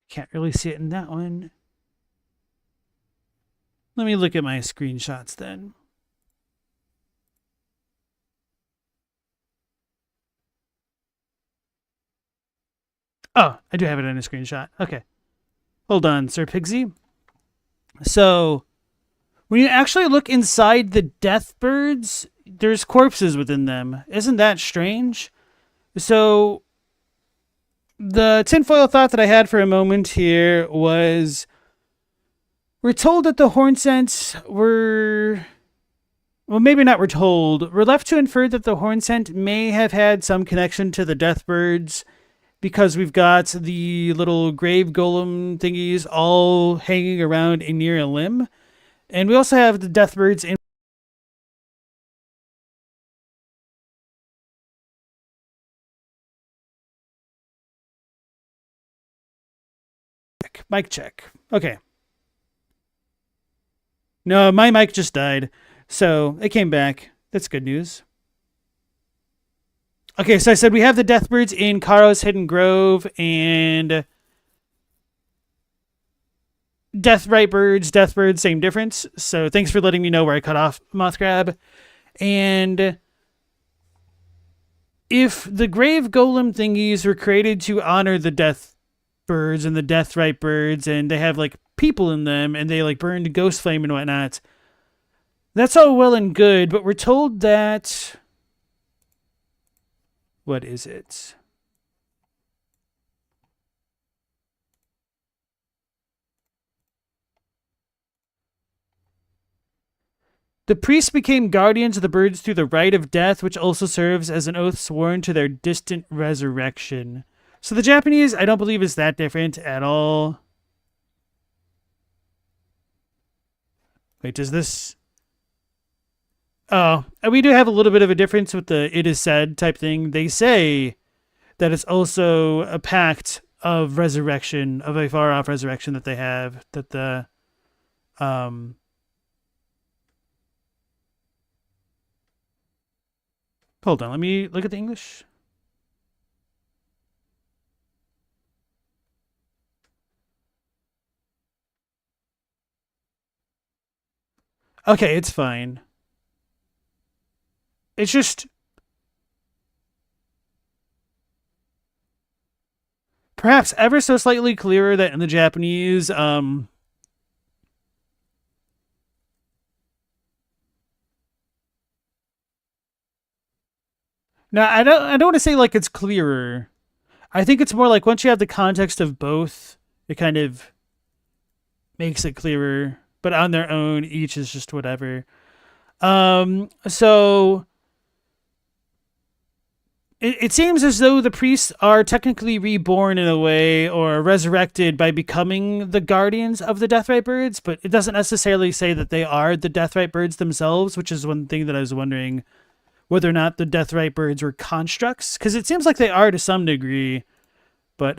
Can't really see it in that one. Let me look at my screenshots then. Oh, I do have it in a screenshot. Okay. Hold on, Sir Pigsy. So, when you actually look inside the Deathbirds, there's corpses within them. Isn't that strange? So, the tinfoil thought that I had for a moment here was, we're told that the Hornsent were... Well, maybe not we're told. We're left to infer that the Hornsent may have had some connection to the Deathbirds, because we've got the little grave golem thingies all hanging around near a limb. And we also have the Deathbirds in... Mic check. Okay. No, my mic just died. So, it came back. That's good news. Okay, so I said we have the Deathbirds in Karo's Hidden Grove and Deathbirds, same difference. So thanks for letting me know where I cut off, Mothcrab. And if the grave golem thingies were created to honor the Deathbirds and the Deathrite birds, and they have like people in them, and they like burned ghost flame and whatnot, that's all well and good, but we're told that... What is it? The priests became guardians of the birds through the rite of death, which also serves as an oath sworn to their distant resurrection. So the Japanese, I don't believe, is that different at all. Wait, does this... Oh, we do have a little bit of a difference with the "it is said" type thing. They say that it's also a pact of resurrection, of a far-off resurrection that they have, that the... Hold on, let me look at the English. Okay, it's fine. It's just... Perhaps ever so slightly clearer that in the Japanese, no, I don't want to say like it's clearer. I think it's more like once you have the context of both, it kind of makes it clearer. But on their own, each is just whatever. So it seems as though the priests are technically reborn in a way, or resurrected by becoming the guardians of the Deathrite birds, but it doesn't necessarily say that they are the Deathrite birds themselves, which is one thing that I was wondering, whether or not the Deathrite birds were constructs, because it seems like they are to some degree, but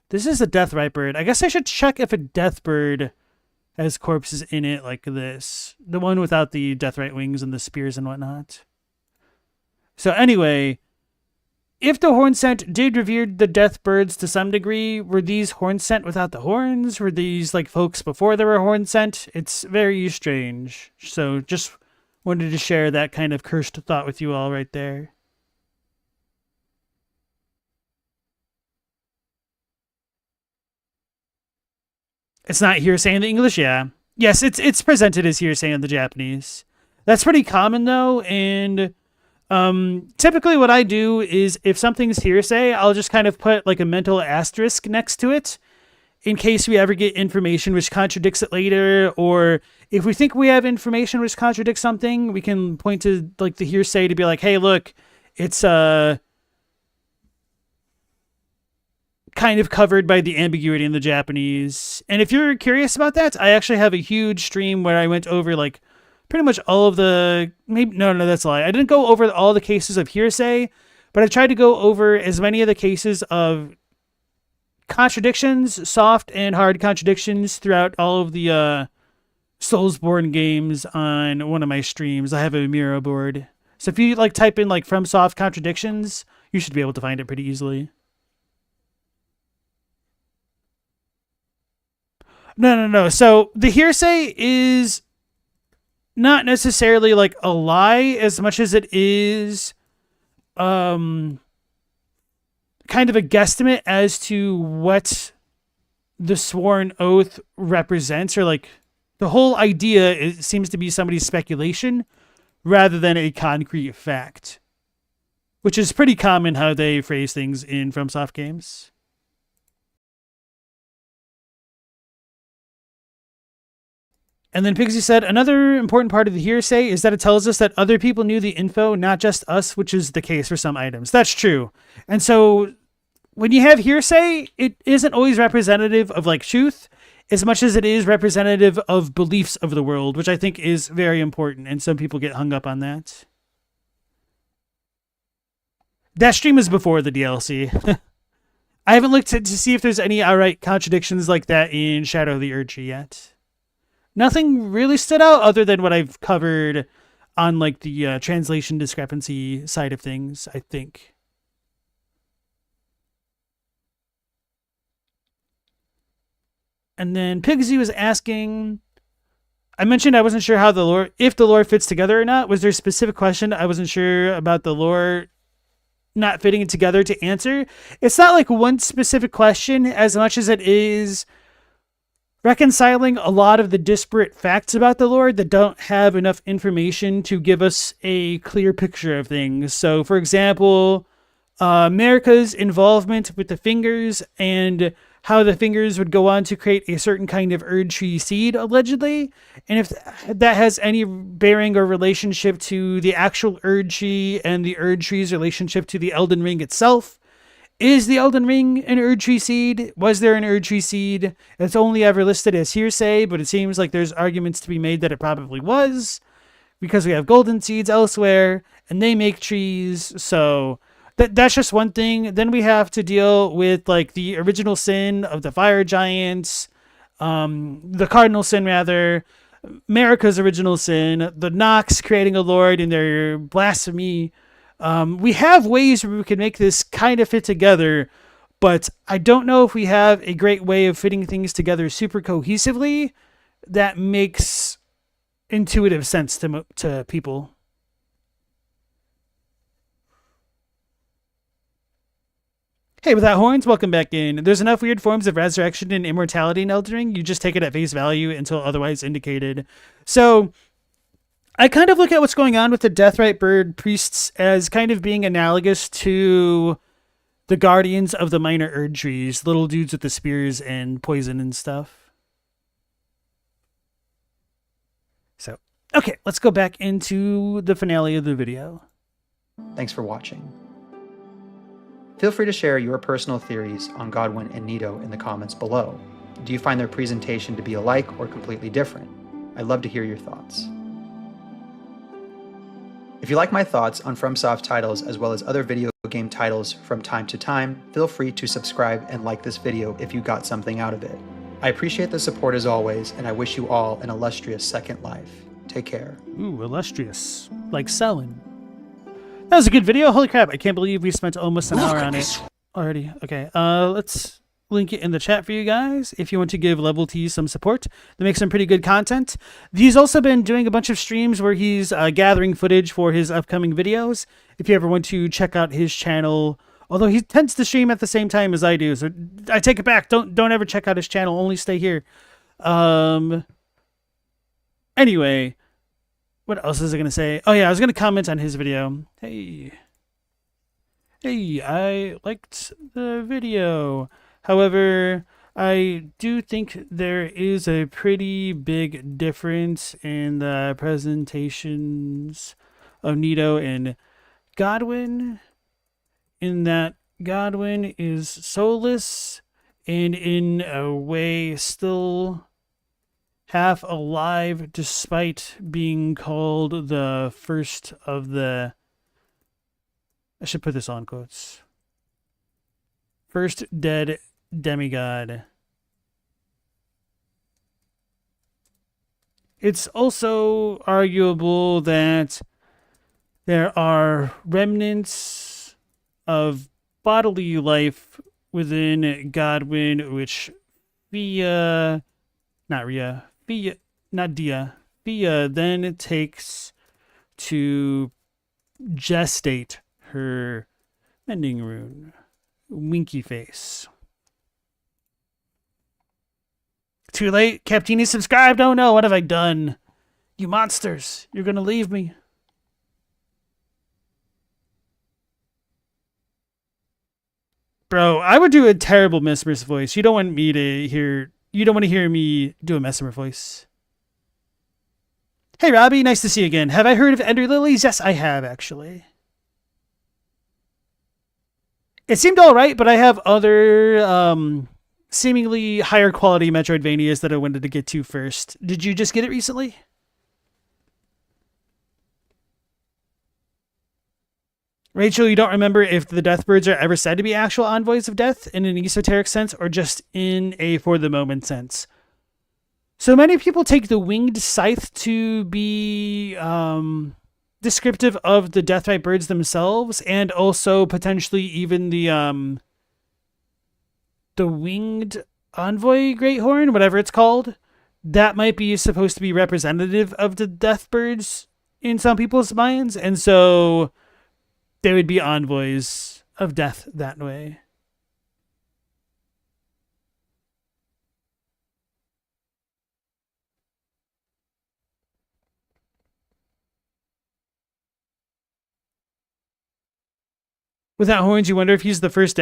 this is a Deathrite bird. I guess I should check if a Deathbird has corpses in it like this. The one without the Deathrite wings and the spears and whatnot. So anyway, if the Hornsent did revere the Deathbirds to some degree, were these Hornsent without the horns? Were these like folks before there were Hornsent? It's very strange. So just wanted to share that kind of cursed thought with you all right there. It's not hearsay in the English, yeah. Yes, it's presented as hearsay in the Japanese. That's pretty common though, and typically what I do is if something's hearsay, I'll just kind of put like a mental asterisk next to it, in case we ever get information which contradicts it later, or if we think we have information which contradicts something, we can point to like the hearsay to be like, hey, look, it's kind of covered by the ambiguity in the Japanese. And if you're curious about that, I actually have a huge stream where I went over like pretty much all of the, maybe, no, that's a lie. I didn't go over all the cases of hearsay, but I tried to go over as many of the cases of contradictions, soft and hard contradictions throughout all of the Soulsborne games on one of my streams. I have a Miro board. So if you like type in like FromSoft contradictions, you should be able to find it pretty easily. No. So the hearsay is not necessarily like a lie as much as it is kind of a guesstimate as to what the sworn oath represents, or like the whole idea seems to be somebody's speculation rather than a concrete fact, which is pretty common how they phrase things in FromSoft games. And then Pigsy said, another important part of the hearsay is that it tells us that other people knew the info, not just us, which is the case for some items. That's true. And so when you have hearsay, it isn't always representative of like truth as much as it is representative of beliefs of the world, which I think is very important. And some people get hung up on that. That stream is before the DLC. I haven't looked to see if there's any outright contradictions like that in Shadow of the Erdtree yet. Nothing really stood out other than what I've covered on like the translation discrepancy side of things, I think. And then Pigsy was asking, I mentioned I wasn't sure how the lore, if the lore fits together or not. Was there a specific question I wasn't sure about the lore not fitting it together to answer? It's not like one specific question as much as it is reconciling a lot of the disparate facts about the Lord that don't have enough information to give us a clear picture of things. So, for example, America's involvement with the fingers and how the fingers would go on to create a certain kind of Erdtree seed, allegedly. And if that has any bearing or relationship to the actual Erdtree and the Erdtree's relationship to the Elden Ring itself. Is the Elden Ring an Erdtree seed? Was there an Erdtree seed? It's only ever listed as hearsay, but it seems like there's arguments to be made that it probably was, because we have golden seeds elsewhere, and they make trees, so that's just one thing. Then we have to deal with like the original sin of the fire giants, the cardinal sin rather, America's original sin, the Nox creating a lord in their blasphemy. We have ways where we can make this kind of fit together, but I don't know if we have a great way of fitting things together super cohesively that makes intuitive sense to people. Hey, without horns, welcome back in. There's enough weird forms of resurrection and immortality in Elden Ring. You just take it at face value until otherwise indicated. So I kind of look at what's going on with the Deathrite Bird priests as kind of being analogous to the guardians of the minor Erdtrees, little dudes with the spears and poison and stuff. So, okay, let's go back into the finale of the video. Thanks for watching. Feel free to share your personal theories on Godwyn and Nito in the comments below. Do you find their presentation to be alike or completely different? I'd love to hear your thoughts. If you like my thoughts on FromSoft titles as well as other video game titles from time to time, feel free to subscribe and like this video if you got something out of it. I appreciate the support as always, and I wish you all an illustrious second life. Take care. Ooh, illustrious. Like Selin. That was a good video. Holy crap, I can't believe we spent almost an hour on it already. Okay, let's link it in the chat for you guys if you want to give Level T some support. They make some pretty good content. He's also been doing a bunch of streams where he's gathering footage for his upcoming videos. If you ever want to check out his channel, although he tends to stream at the same time as I do, so I take it back. Don't ever check out his channel. Only stay here. Anyway, what else was I going to say? Oh yeah, I was going to comment on his video. Hey, I liked the video. However, I do think there is a pretty big difference in the presentations of Nito and Godwyn, in that Godwyn is soulless and in a way still half alive despite being called the first of the... I should put this on quotes. First dead demigod. It's also arguable that there are remnants of bodily life within Godwyn, which Fia then takes to gestate her mending rune. Winky face. Too late. Captini subscribed. Oh no, what have I done? You monsters. You're gonna leave me. Bro, I would do a terrible Mesmer's voice. You don't want to hear me do a Mesmer voice. Hey Robbie, nice to see you again. Have I heard of Ender Lilies? Yes, I have actually. It seemed alright, but I have other seemingly higher quality Metroidvanias that I wanted to get to first. Did you just get it recently? Rachel, you don't remember if the Deathbirds are ever said to be actual envoys of death in an esoteric sense or just in a for the moment sense. So many people take the winged scythe to be descriptive of the Deathrite birds themselves, and also potentially even the winged envoy Greathorn, whatever it's called. That might be supposed to be representative of the Deathbirds in some people's minds, and so they would be envoys of death that way. Without horns, you wonder if he's the first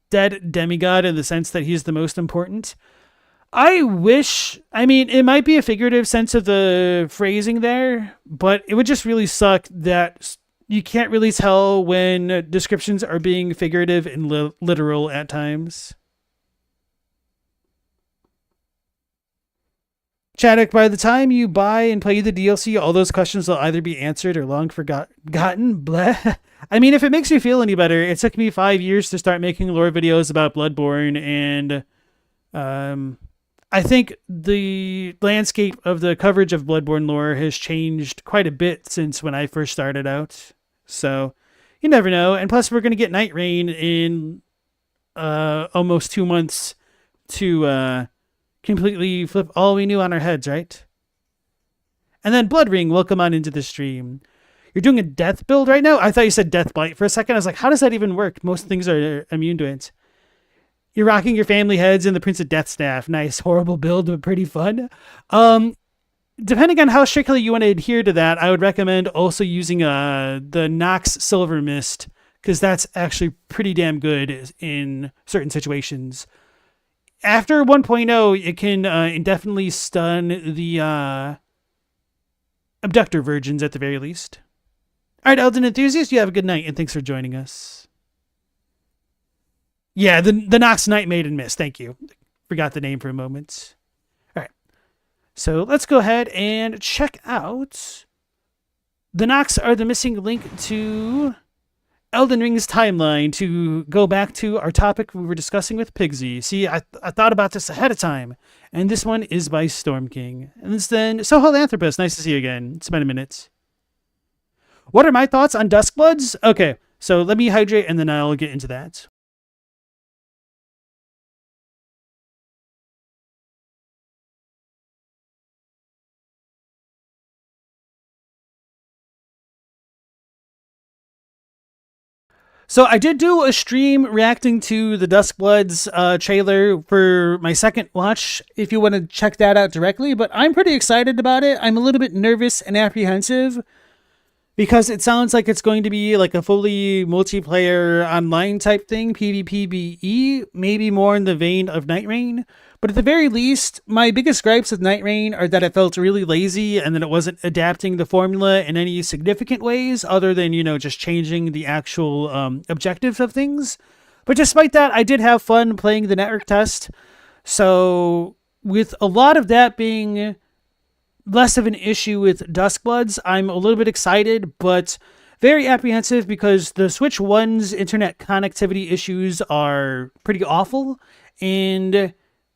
dead demigod in the sense that he's the most important. I wish, it might be a figurative sense of the phrasing there, but it would just really suck that you can't really tell when descriptions are being figurative and literal at times. Chaddock, by the time you buy and play the DLC, all those questions will either be answered or long forgotten. Bleh. If it makes you feel any better, it took me 5 years to start making lore videos about Bloodborne, and I think the landscape of the coverage of Bloodborne lore has changed quite a bit since when I first started out. So, you never know. And plus, we're going to get Night Rain in almost 2 months to completely flip all we knew on our heads, right? And then Blood Ring, welcome on into the stream. You're doing a death build right now? I thought you said death blight for a second. I was like, how does that even work? Most things are immune to it. You're rocking your family heads and the Prince of Death staff. Nice, horrible build, but pretty fun. Depending on how strictly you want to adhere to that, I would recommend also using the Nox Silver Mist, because that's actually pretty damn good in certain situations. After 1.0, it can indefinitely stun the Abductor Virgins at the very least. All right, Elden Enthusiast, you have a good night, and thanks for joining us. Yeah, the Nox Night Maiden Mist, thank you. Forgot the name for a moment. All right, so let's go ahead and check out... The Nox are the missing link to Elden Ring's timeline to go back to our topic we were discussing with Pigsy. See, I thought about this ahead of time, and this one is by Storm King. And then Soholanthropus, nice to see you again. It's been a minute. What are my thoughts on Duskbloods? Okay, so let me hydrate and then I'll get into that. So I did do a stream reacting to the Duskbloods trailer for my second watch, if you want to check that out directly, but I'm pretty excited about it. I'm a little bit nervous and apprehensive because it sounds like it's going to be like a fully multiplayer online type thing, PvPvE, maybe more in the vein of Night Rain. But at the very least, my biggest gripes with Night Rain are that it felt really lazy and that it wasn't adapting the formula in any significant ways other than, just changing the actual objectives of things. But despite that, I did have fun playing the network test. So with a lot of that being less of an issue with Duskbloods, I'm a little bit excited, but very apprehensive because the Switch 1's internet connectivity issues are pretty awful. And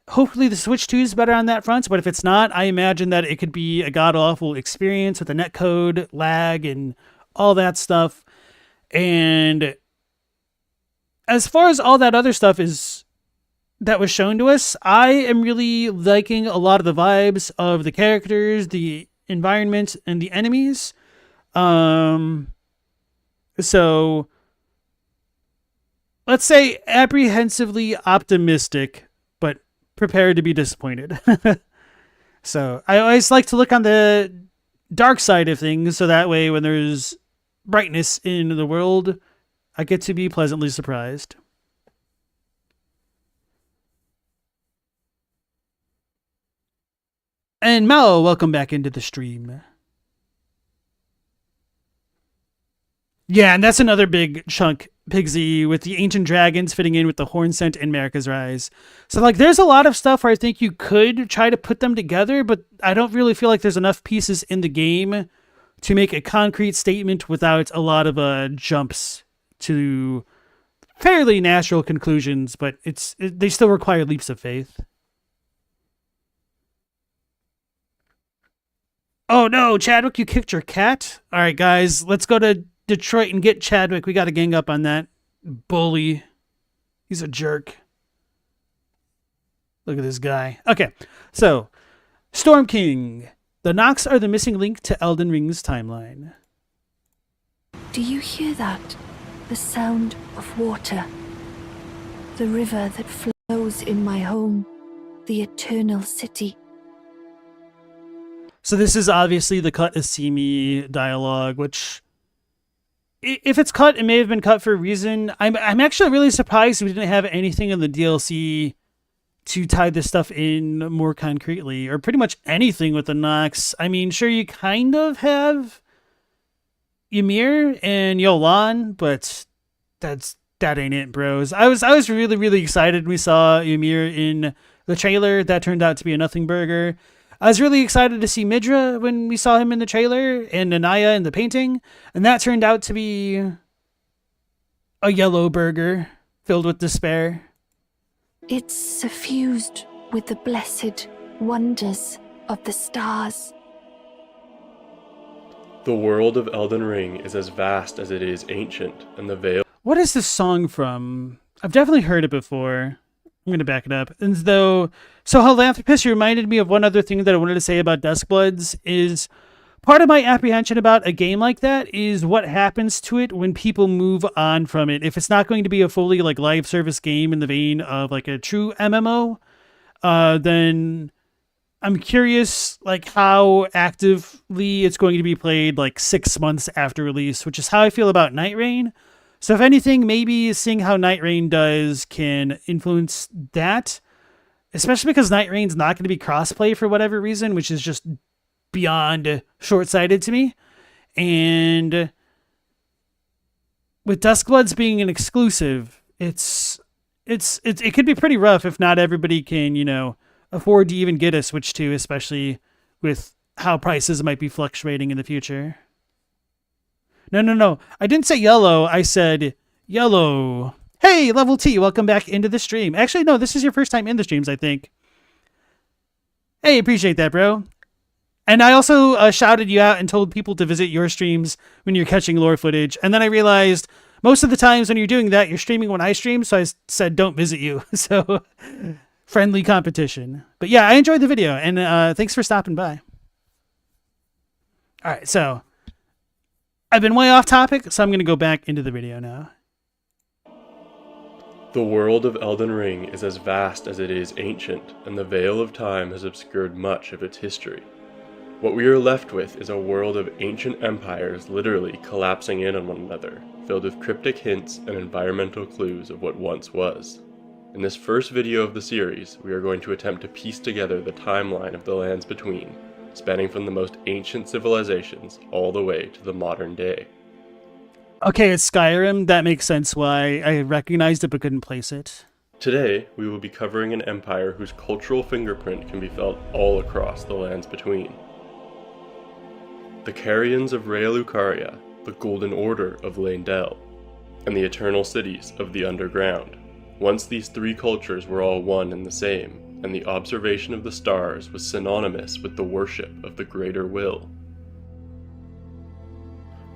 hopefully the Switch 2 is better on that front, but if it's not, I imagine that it could be a god-awful experience with the netcode, lag, and all that stuff. And as far as all that other stuff that was shown to us, I am really liking a lot of the vibes of the characters, the environment, and the enemies. So let's say apprehensively optimistic, but prepared to be disappointed. So I always like to look on the dark side of things, so that way when there's brightness in the world, I get to be pleasantly surprised. And Mao, welcome back into the stream. Yeah, and that's another big chunk, Pigsy, with the Ancient Dragons fitting in with the Horn Scent and Marika's Rise. So, there's a lot of stuff where I think you could try to put them together, but I don't really feel like there's enough pieces in the game to make a concrete statement without a lot of jumps to fairly natural conclusions, but they still require leaps of faith. Oh no, Chadwick, you kicked your cat? All right, guys, let's go to Detroit and get Chadwick. We got to gang up on that bully. He's a jerk. Look at this guy. Okay, so Storm King. The Nox are the missing link to Elden Ring's timeline. Do you hear that? The sound of water. The river that flows in my home. The eternal city. So this is obviously the cut as see me dialogue, which, if it's cut, it may have been cut for a reason. I'm actually really surprised we didn't have anything in the DLC to tie this stuff in more concretely, or pretty much anything with the Nox. I mean, sure, you kind of have Ymir and Yolan, but that ain't it, bros. I was really, really excited when we saw Ymir in the trailer. That turned out to be a nothing burger. I was really excited to see Midra when we saw him in the trailer, and Anaya in the painting, and that turned out to be a yellow burger filled with despair. It's suffused with the blessed wonders of the stars. The world of Elden Ring is as vast as it is ancient, and the veil... What is this song from? I've definitely heard it before. I'm going to back it up. And so Philanthropist, you reminded me of one other thing that I wanted to say about Duskbloods is part of my apprehension about a game like that is what happens to it when people move on from it. If it's not going to be a fully live service game in the vein of a true MMO, then I'm curious how actively it's going to be played 6 months after release, which is how I feel about Night Rain. So if anything, maybe seeing how Night Rain does can influence that, especially because Night Rain's not going to be crossplay for whatever reason, which is just beyond short-sighted to me. And with Duskbloods being an exclusive, it could be pretty rough if not everybody can, afford to even get a Switch 2, especially with how prices might be fluctuating in the future. No. I didn't say yellow. I said yellow. Hey, Level T, welcome back into the stream. Actually, no, this is your first time in the streams, I think. Hey, appreciate that, bro. And I also shouted you out and told people to visit your streams when you're catching lore footage. And then I realized most of the times when you're doing that, you're streaming when I stream. So I said, don't visit you. So friendly competition. But yeah, I enjoyed the video. And thanks for stopping by. All right, so I've been way off topic, so I'm going to go back into the video now. The world of Elden Ring is as vast as it is ancient, and the veil of time has obscured much of its history. What we are left with is a world of ancient empires literally collapsing in on one another, filled with cryptic hints and environmental clues of what once was. In this first video of the series, we are going to attempt to piece together the timeline of the lands between, spanning from the most ancient civilizations all the way to the modern day. Okay, it's Skyrim. That makes sense why I recognized it but couldn't place it. Today, we will be covering an empire whose cultural fingerprint can be felt all across the lands between. The Carians of Rhea Lucaria, the Golden Order of Leyndell, and the Eternal Cities of the Underground. Once these three cultures were all one and the same, and the observation of the stars was synonymous with the worship of the Greater Will.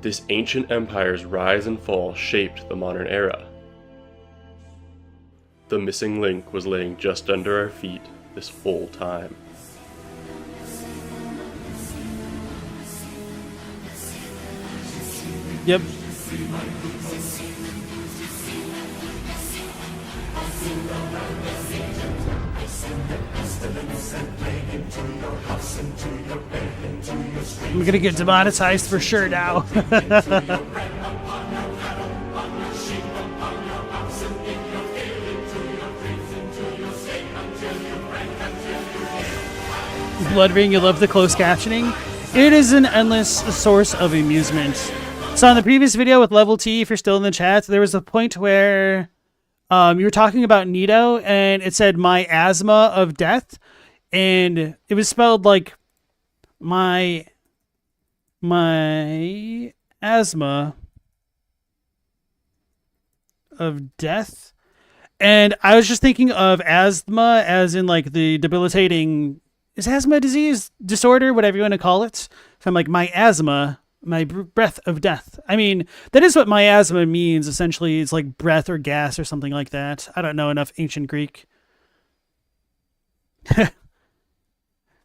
This ancient empire's rise and fall shaped the modern era. The missing link was laying just under our feet this whole time. Yep. I'm gonna get demonetized for sure now. Blood Ring, you love the closed captioning. It is an endless source of amusement. So on the previous video with Level T, if you're still in the chat, there was a point where you were talking about Nito, and it said my asthma of death, and it was spelled like my asthma of death. And I was just thinking of asthma as in like the debilitating, is asthma a disease, disorder, whatever you want to call it. So I'm like, my asthma, my breath of death. I mean, that is what miasma means, essentially. It's like breath or gas or something like that. I don't know enough ancient Greek.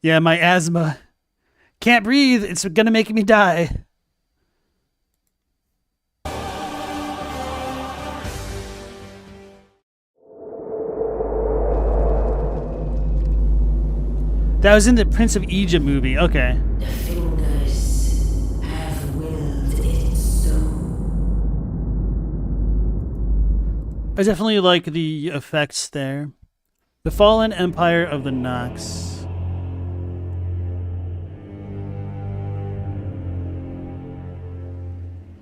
Yeah, my asthma. Can't breathe. It's gonna make me die. That was in the Prince of Egypt movie. Okay. The fingers have willed it so. I definitely like the effects there. The Fallen Empire of the Nox.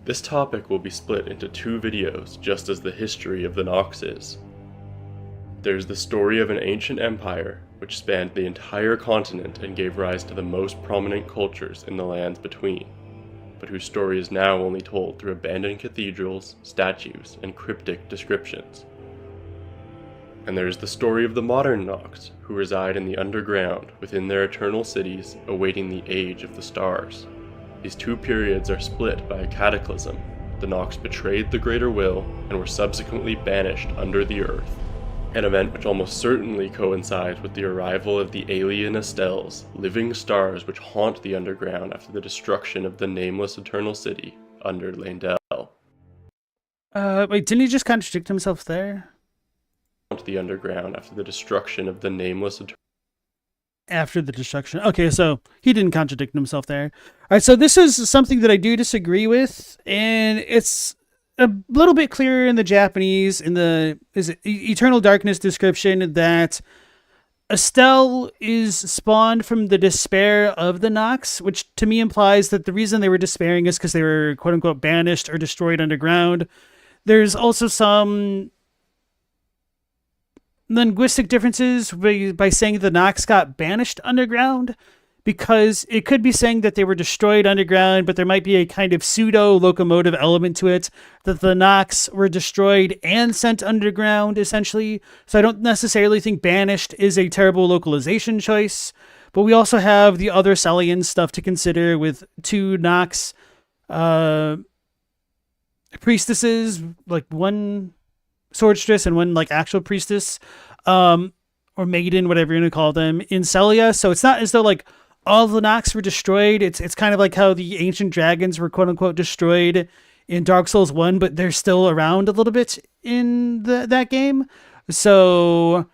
This topic will be split into two videos, just as the history of the Nox is. There's the story of an ancient empire, which spanned the entire continent and gave rise to the most prominent cultures in the lands between, but whose story is now only told through abandoned cathedrals, statues, and cryptic descriptions. And there's the story of the modern Nox, who reside in the underground within their eternal cities, awaiting the age of the stars. These two periods are split by a cataclysm. The Nox betrayed the Greater Will and were subsequently banished under the earth, an event which almost certainly coincides with the arrival of the alien Estelles, living stars which haunt the underground after the destruction of the nameless eternal city under Leyndell. Wait, didn't he just contradict himself there? Haunt the underground after the destruction of the nameless After the destruction. Okay, so he didn't contradict himself there. All right, so this is something that I do disagree with, and it's a little bit clearer in the Japanese, in the Eternal Darkness description, that Estelle is spawned from the despair of the Nox, which to me implies that the reason they were despairing is because they were quote-unquote banished or destroyed underground. There's also some linguistic differences by saying the Nox got banished underground, because it could be saying that they were destroyed underground, but there might be a kind of pseudo-locomotive element to it, that the Nox were destroyed and sent underground, essentially. So I don't necessarily think banished is a terrible localization choice, but we also have the other Celian stuff to consider with two Nox priestesses, like one swordstress and one like actual priestess, or maiden, whatever you're going to call them, in Celia. So it's not as though like all the Nox were destroyed. It's kind of like how the ancient dragons were quote unquote destroyed in Dark Souls 1, but they're still around a little bit in that game. So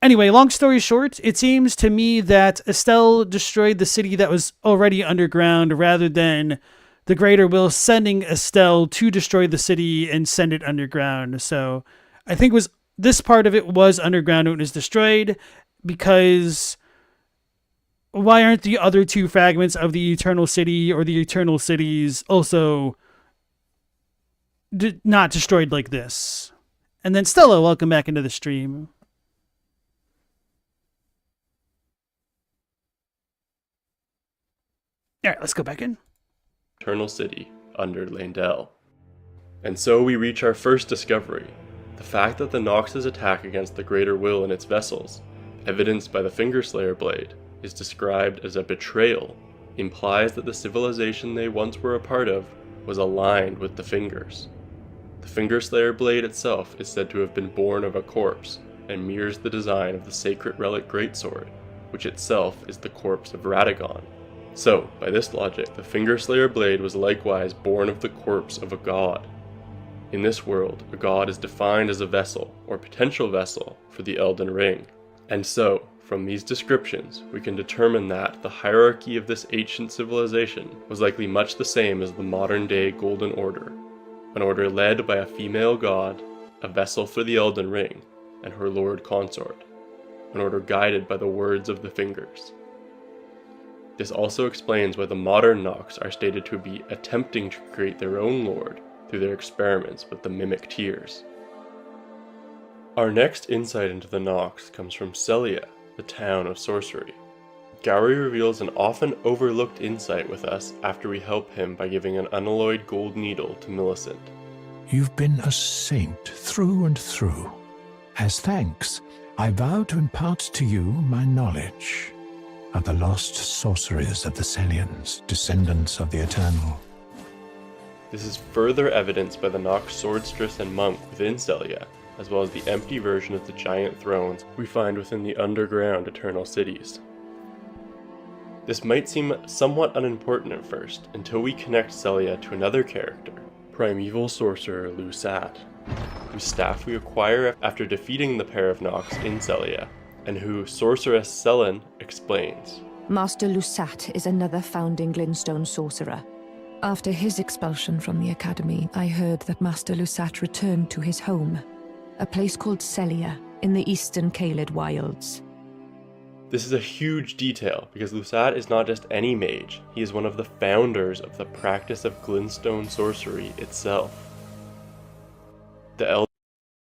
Anyway, long story short, it seems to me that Estelle destroyed the city that was already underground rather than the Greater Will sending Estelle to destroy the city and send it underground. So I think this part of it was underground when it was destroyed, because why aren't the other two fragments of the Eternal City or the Eternal Cities also not destroyed like this? And then Stella, welcome back into the stream. All right, let's go back in. Eternal City under Landell. And so we reach our first discovery. The fact that the Nox's attack against the Greater Will and its vessels, evidenced by the Fingerslayer blade, is described as a betrayal, implies that the civilization they once were a part of was aligned with the Fingers. The Fingerslayer blade itself is said to have been born of a corpse, and mirrors the design of the sacred relic greatsword, which itself is the corpse of Radagon. So, by this logic, the Fingerslayer blade was likewise born of the corpse of a god. In this world, a god is defined as a vessel, or potential vessel, for the Elden Ring. And so, from these descriptions, we can determine that the hierarchy of this ancient civilization was likely much the same as the modern-day Golden Order, an order led by a female god, a vessel for the Elden Ring, and her lord consort, an order guided by the words of the Fingers. This also explains why the modern Nox are stated to be attempting to create their own lord through their experiments with the mimic tears. Our next insight into the Nox comes from Celia, the town of sorcery. Gowry reveals an often overlooked insight with us after we help him by giving an unalloyed gold needle to Millicent. You've been a saint through and through. As thanks, I vow to impart to you my knowledge of the lost sorceries of the Celians, descendants of the Eternal. This is further evidenced by the Nox swordstress and monk within Celia, as well as the empty version of the giant thrones we find within the underground Eternal Cities. This might seem somewhat unimportant at first, until we connect Celia to another character, primeval sorcerer Lusat, whose staff we acquire after defeating the pair of Nox in Celia, and who Sorceress Selen explains. Master Lusat is another founding Glintstone sorcerer. After his expulsion from the Academy, I heard that Master Lusat returned to his home, a place called Celia, in the eastern Caelid wilds. This is a huge detail, because Lusat is not just any mage, he is one of the founders of the practice of Glintstone sorcery itself.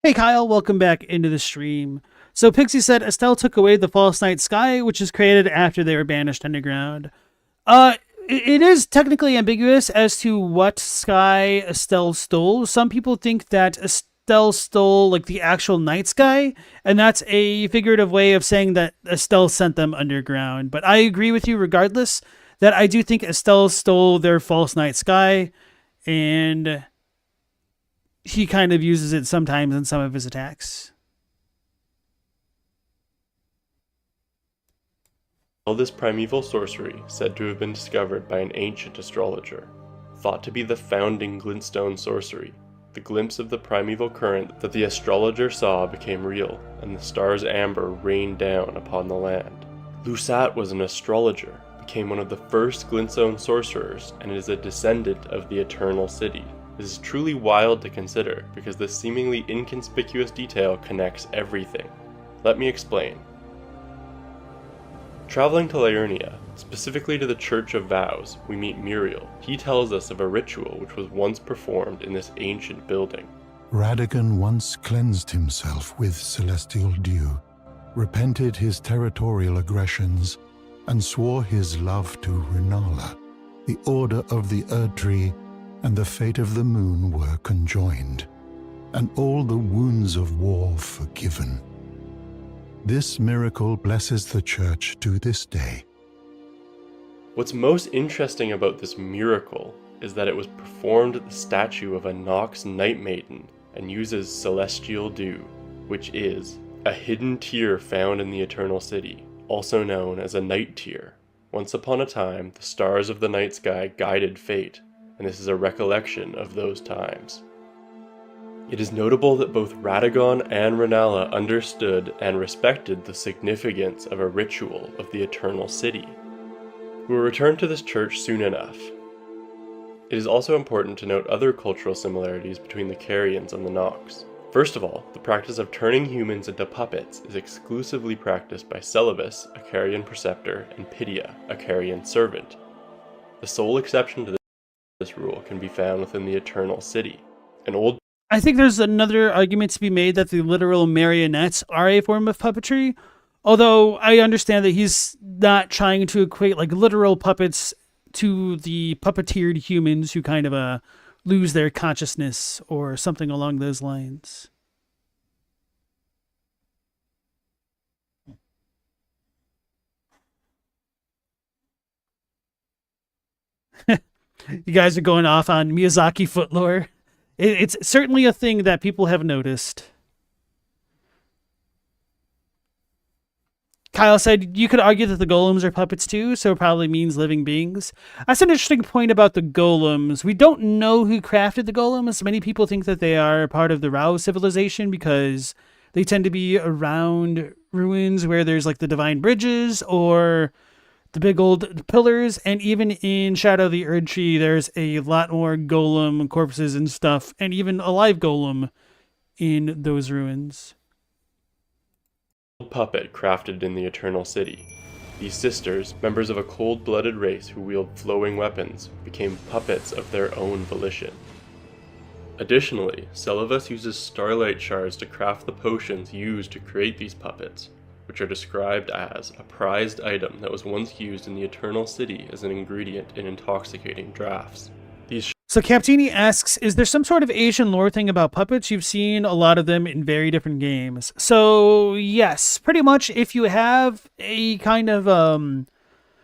Hey Kyle, welcome back into the stream. So Pixie said Estelle took away the false night sky, which was created after they were banished underground. It is technically ambiguous as to what sky Estelle stole. Some people think that Estelle stole like the actual night sky, and that's a figurative way of saying that Estelle sent them underground. But I agree with you regardless that I do think Estelle stole their false night sky, and he kind of uses it sometimes in some of his attacks. All this primeval sorcery, said to have been discovered by an ancient astrologer, thought to be the founding glintstone sorcery. The glimpse of the primeval current that the astrologer saw became real, and the star's amber rained down upon the land. Lusat was an astrologer, became one of the first glintstone sorcerers, and is a descendant of the Eternal City. This is truly wild to consider, because this seemingly inconspicuous detail connects everything. Let me explain. Traveling to Liurnia, specifically to the Church of Vows, we meet Muriel. He tells us of a ritual which was once performed in this ancient building. Radagon once cleansed himself with celestial dew, repented his territorial aggressions, and swore his love to Runala. The order of the Erdtree and the fate of the moon were conjoined, and all the wounds of war forgiven. This miracle blesses the Church to this day. What's most interesting about this miracle is that it was performed at the statue of a Nox Night Maiden and uses celestial dew, which is a hidden tear found in the Eternal City, also known as a night tear. Once upon a time, the stars of the night sky guided fate, and this is a recollection of those times. It is notable that both Radagon and Renala understood and respected the significance of a ritual of the Eternal City. We will return to this church soon enough. It is also important to note other cultural similarities between the Carians and the Nox. First of all, the practice of turning humans into puppets is exclusively practiced by Celebus, a Carian preceptor, and Pydia, a Carian servant. The sole exception to this rule can be found within the Eternal City. I think there's another argument to be made that the literal marionettes are a form of puppetry, although I understand that he's not trying to equate like literal puppets to the puppeteered humans who kind of lose their consciousness or something along those lines. You guys are going off on Miyazaki foot lore. It's certainly a thing that people have noticed. Kyle said, you could argue that the golems are puppets too, so it probably means living beings. That's an interesting point about the golems. We don't know who crafted the golems. Many people think that they are part of the Rao civilization because they tend to be around ruins where there's like the divine bridges or the big old pillars, and even in Shadow of the Erdtree, there's a lot more golem corpses and stuff, and even a live golem in those ruins. Puppet crafted in the Eternal City. These sisters, members of a cold-blooded race who wield flowing weapons, became puppets of their own volition. Additionally, Celebus uses starlight shards to craft the potions used to create these puppets, which are described as a prized item that was once used in the Eternal City as an ingredient in intoxicating draughts. So Captini asks, is there some sort of Asian lore thing about puppets? You've seen a lot of them in very different games. So yes, pretty much if you have a kind of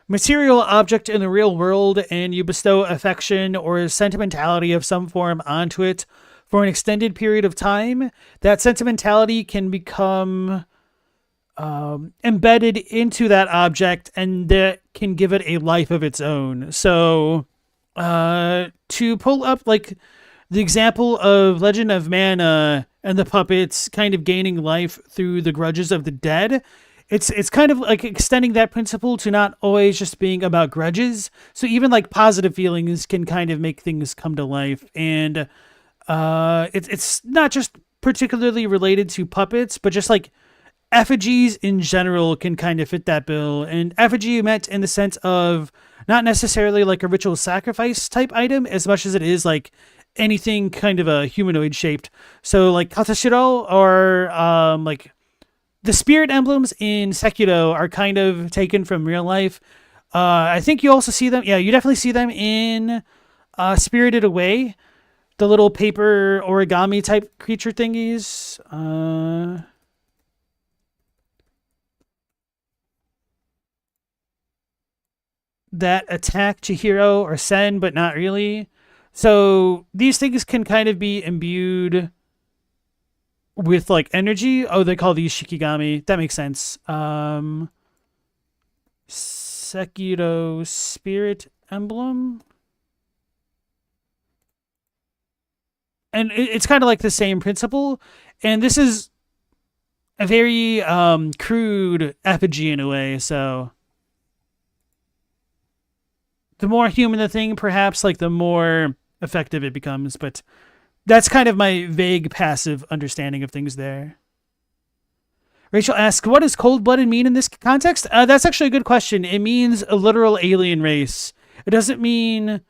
material object in the real world and you bestow affection or sentimentality of some form onto it for an extended period of time, that sentimentality can become embedded into that object, and that can give it a life of its own. So to pull up like the example of Legend of Mana and the puppets kind of gaining life through the grudges of the dead, it's kind of like extending that principle to not always just being about grudges. So even like positive feelings can kind of make things come to life, and it's not just particularly related to puppets, but just like effigies in general can kind of fit that bill. And effigy meant in the sense of not necessarily like a ritual sacrifice type item as much as it is like anything kind of a humanoid shaped. So like Katashiro or like the spirit emblems in Sekiro are kind of taken from real life. I think you also see them. Yeah, you definitely see them in Spirited Away, the little paper origami type creature thingies. That attack Chihiro or Sen, but not really. So these things can kind of be imbued with like energy. Oh, they call these Shikigami. That makes sense. Sekiro Spirit Emblem. And it's kind of like the same principle. And this is a very crude effigy in a way, so the more human the thing, perhaps, like the more effective it becomes. But that's kind of my vague, passive understanding of things there. Rachel asks, what does cold-blooded mean in this context? That's actually a good question. It means a literal alien race. It doesn't mean...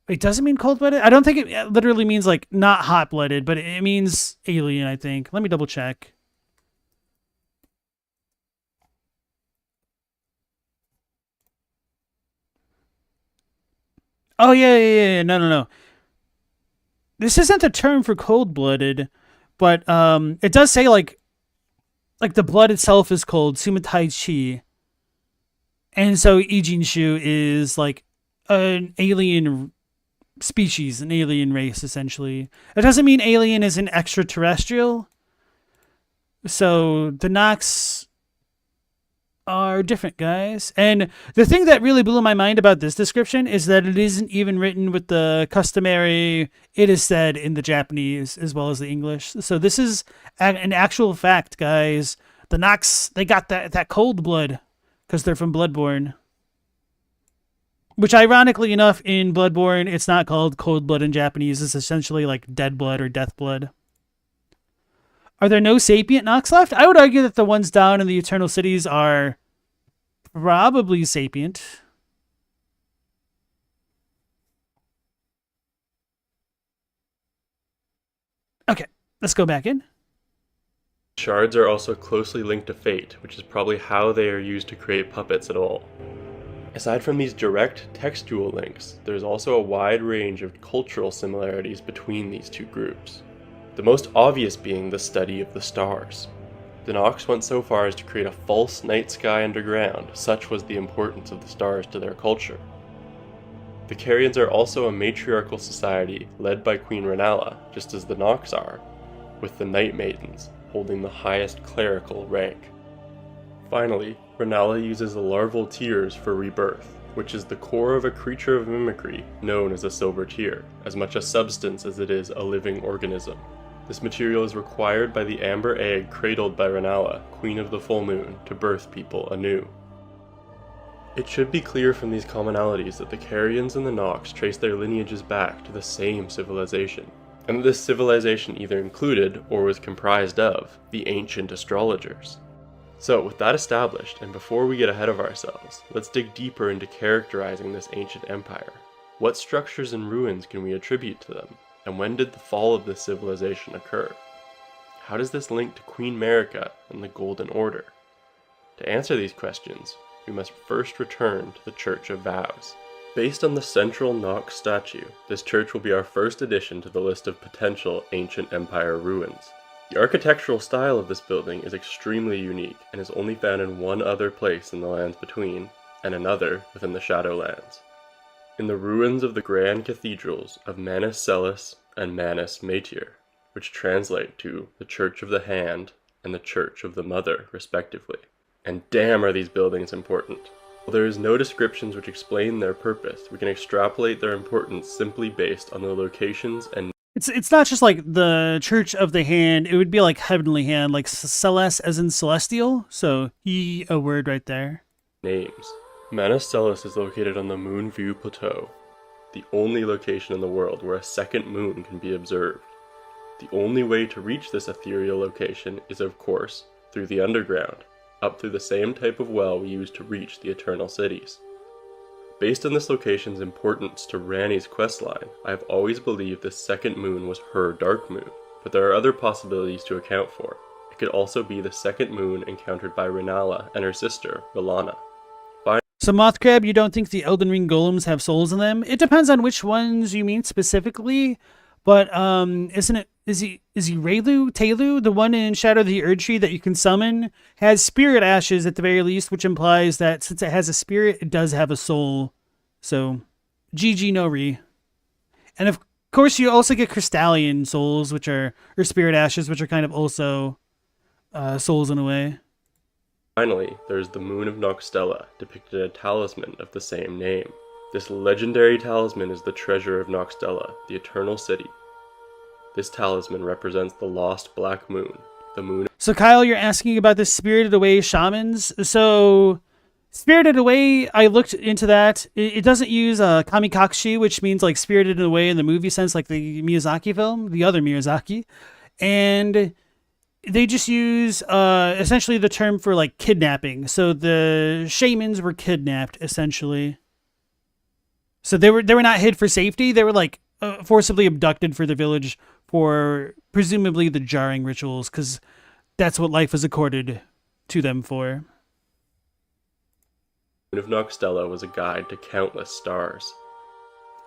Wait, does it mean cold-blooded? I don't think it literally means, like, not hot-blooded, but it means alien, I think. Let me double-check. Oh, yeah. No. This isn't the term for cold-blooded, but it does say, like the blood itself is cold, Sumatai Chi. And so Ijinshu is, like, an alien species, an alien race, essentially. It doesn't mean alien is an extraterrestrial. So the Nox are different, guys. And the thing that really blew my mind about this description is that it isn't even written with the customary "it is said" in the Japanese as well as the English. So this is an actual fact, guys. The Nox, they got that cold blood because they're from Bloodborne. Which, ironically enough, in Bloodborne, it's not called cold blood in Japanese. It's essentially like dead blood or death blood. Are there no sapient Nox left? I would argue that the ones down in the Eternal Cities are probably sapient. Okay, let's go back in. Shards are also closely linked to fate, which is probably how they are used to create puppets at all. Aside from these direct textual links, there's also a wide range of cultural similarities between these two groups. The most obvious being the study of the stars. The Nox went so far as to create a false night sky underground, such was the importance of the stars to their culture. The Carians are also a matriarchal society led by Queen Rennala, just as the Nox are, with the Night Maidens holding the highest clerical rank. Finally, Rennala uses the larval tears for rebirth, which is the core of a creature of mimicry known as a silver tear, as much a substance as it is a living organism. This material is required by the amber egg cradled by Rennala, Queen of the Full Moon, to birth people anew. It should be clear from these commonalities that the Carians and the Nox trace their lineages back to the same civilization, and that this civilization either included, or was comprised of, the ancient astrologers. So, with that established, and before we get ahead of ourselves, let's dig deeper into characterizing this ancient empire. What structures and ruins can we attribute to them, and when did the fall of this civilization occur? How does this link to Queen Marika and the Golden Order? To answer these questions, we must first return to the Church of Vows. Based on the central Nox statue, this church will be our first addition to the list of potential ancient empire ruins. The architectural style of this building is extremely unique and is only found in one other place in the Lands Between, and another within the Shadowlands. In the ruins of the grand cathedrals of Manus Celis and Manus Matir, which translate to the Church of the Hand and the Church of the Mother, respectively. And damn are these buildings important. While there is no descriptions which explain their purpose, we can extrapolate their importance simply based on the locations and It's not just like the Church of the Hand. It would be like Heavenly Hand, like Celes as in celestial. So a word right there. names. Manus Celis is located on the Moonview Plateau, the only location in the world where a second moon can be observed. The only way to reach this ethereal location is, of course, through the underground, up through the same type of well we use to reach the Eternal Cities. Based on this location's importance to Ranni's questline, I have always believed this second moon was her dark moon, but there are other possibilities to account for. It could also be the second moon encountered by Rennala and her sister, Rellana. So Mothcrab, you don't think the Elden Ring golems have souls in them? It depends on which ones you mean specifically, but is he Raylu, Taylu, the one in Shadow of the Erdtree that you can summon, has spirit ashes at the very least, which implies that since it has a spirit, it does have a soul. So, GG no re. And of course, you also get crystalline souls, or spirit ashes, which are kind of also souls in a way. Finally, there is the Moon of Noxtella, depicted in a talisman of the same name. This legendary talisman is the treasure of Noxtella, the Eternal City. This talisman represents the lost Black Moon, the moon. So Kyle, you're asking about the Spirited Away shamans. So Spirited Away, I looked into that. It doesn't use Kamikakushi, which means like Spirited Away in the movie sense, like the Miyazaki film, the other Miyazaki. And they just use essentially the term for like kidnapping. So the shamans were kidnapped essentially. So they were not hid for safety. They were like forcibly abducted for the village for presumably the jarring rituals, because that's what life was accorded to them for. The Moon of Noxtella was a guide to countless stars.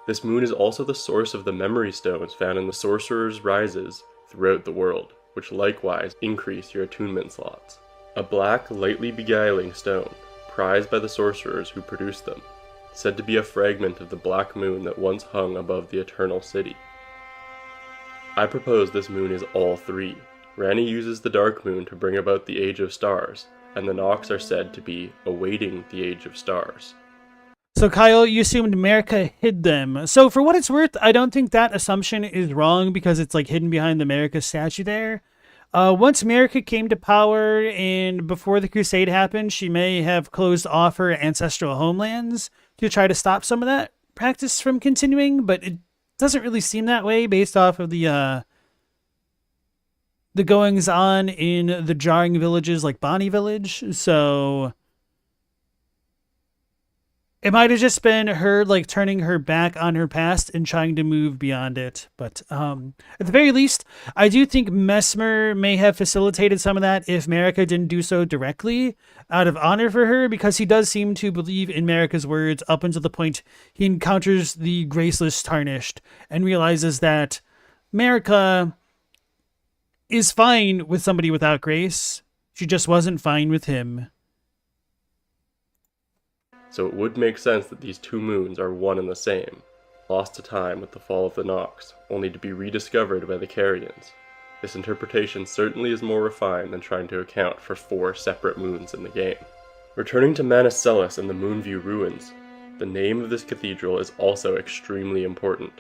This moon is also the source of the memory stones found in the Sorcerer's Rises throughout the world, which likewise increase your attunement slots. A black, lightly beguiling stone, prized by the sorcerers who produced them, said to be a fragment of the Black Moon that once hung above the Eternal City. I propose this moon is all three. Ranni uses the Dark Moon to bring about the Age of Stars, and the Nox are said to be awaiting the Age of Stars. So Kyle, you assumed America hid them. So for what it's worth, I don't think that assumption is wrong because it's like hidden behind the America statue there. Once America came to power and before the Crusade happened, she may have closed off her ancestral homelands to try to stop some of that practice from continuing, but it doesn't really seem that way based off of the goings on in the jarring villages like Bonnie Village. So it might have just been her like turning her back on her past and trying to move beyond it. But at the very least, I do think Mesmer may have facilitated some of that if Marika didn't do so directly out of honor for her, because he does seem to believe in Marika's words up until the point he encounters the Graceless Tarnished and realizes that Marika is fine with somebody without grace. She just wasn't fine with him. So it would make sense that these two moons are one and the same, lost to time with the fall of the Nox, only to be rediscovered by the Carians. This interpretation certainly is more refined than trying to account for 4 separate moons in the game. Returning to Manus Celis and the Moonview ruins, the name of this cathedral is also extremely important.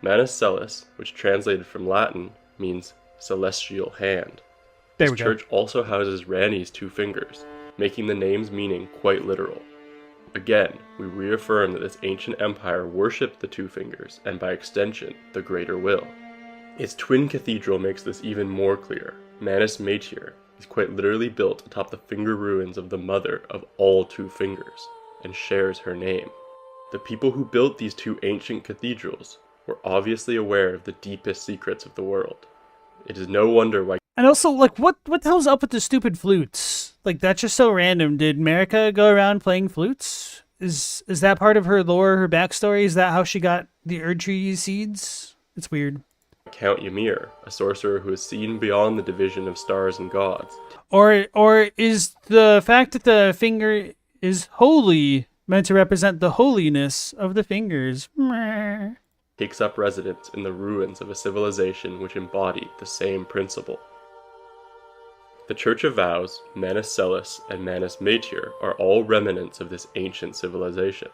Manus Celis, which translated from Latin, means celestial hand. This church also houses Rani's 2 fingers, making the name's meaning quite literal. Again, we reaffirm that this ancient empire worshipped the 2 fingers, and by extension, the greater will. Its twin cathedral makes this even more clear. Manus Meteor is quite literally built atop the finger ruins of the mother of all 2 fingers, and shares her name. The people who built these 2 ancient cathedrals were obviously aware of the deepest secrets of the world. It is no wonder why. And also, like, what the hell's up with the stupid flutes? Like, that's just so random. Did Marika go around playing flutes? Is that part of her lore, her backstory? Is that how she got the Erdtree seeds? It's weird. Count Ymir, a sorcerer who has seen beyond the division of stars and gods. Or is the fact that the finger is holy meant to represent the holiness of the fingers? Takes up residence in the ruins of a civilization which embodied the same principle. The Church of Vows, Manus Celis, and Manus Meteor are all remnants of this ancient civilization.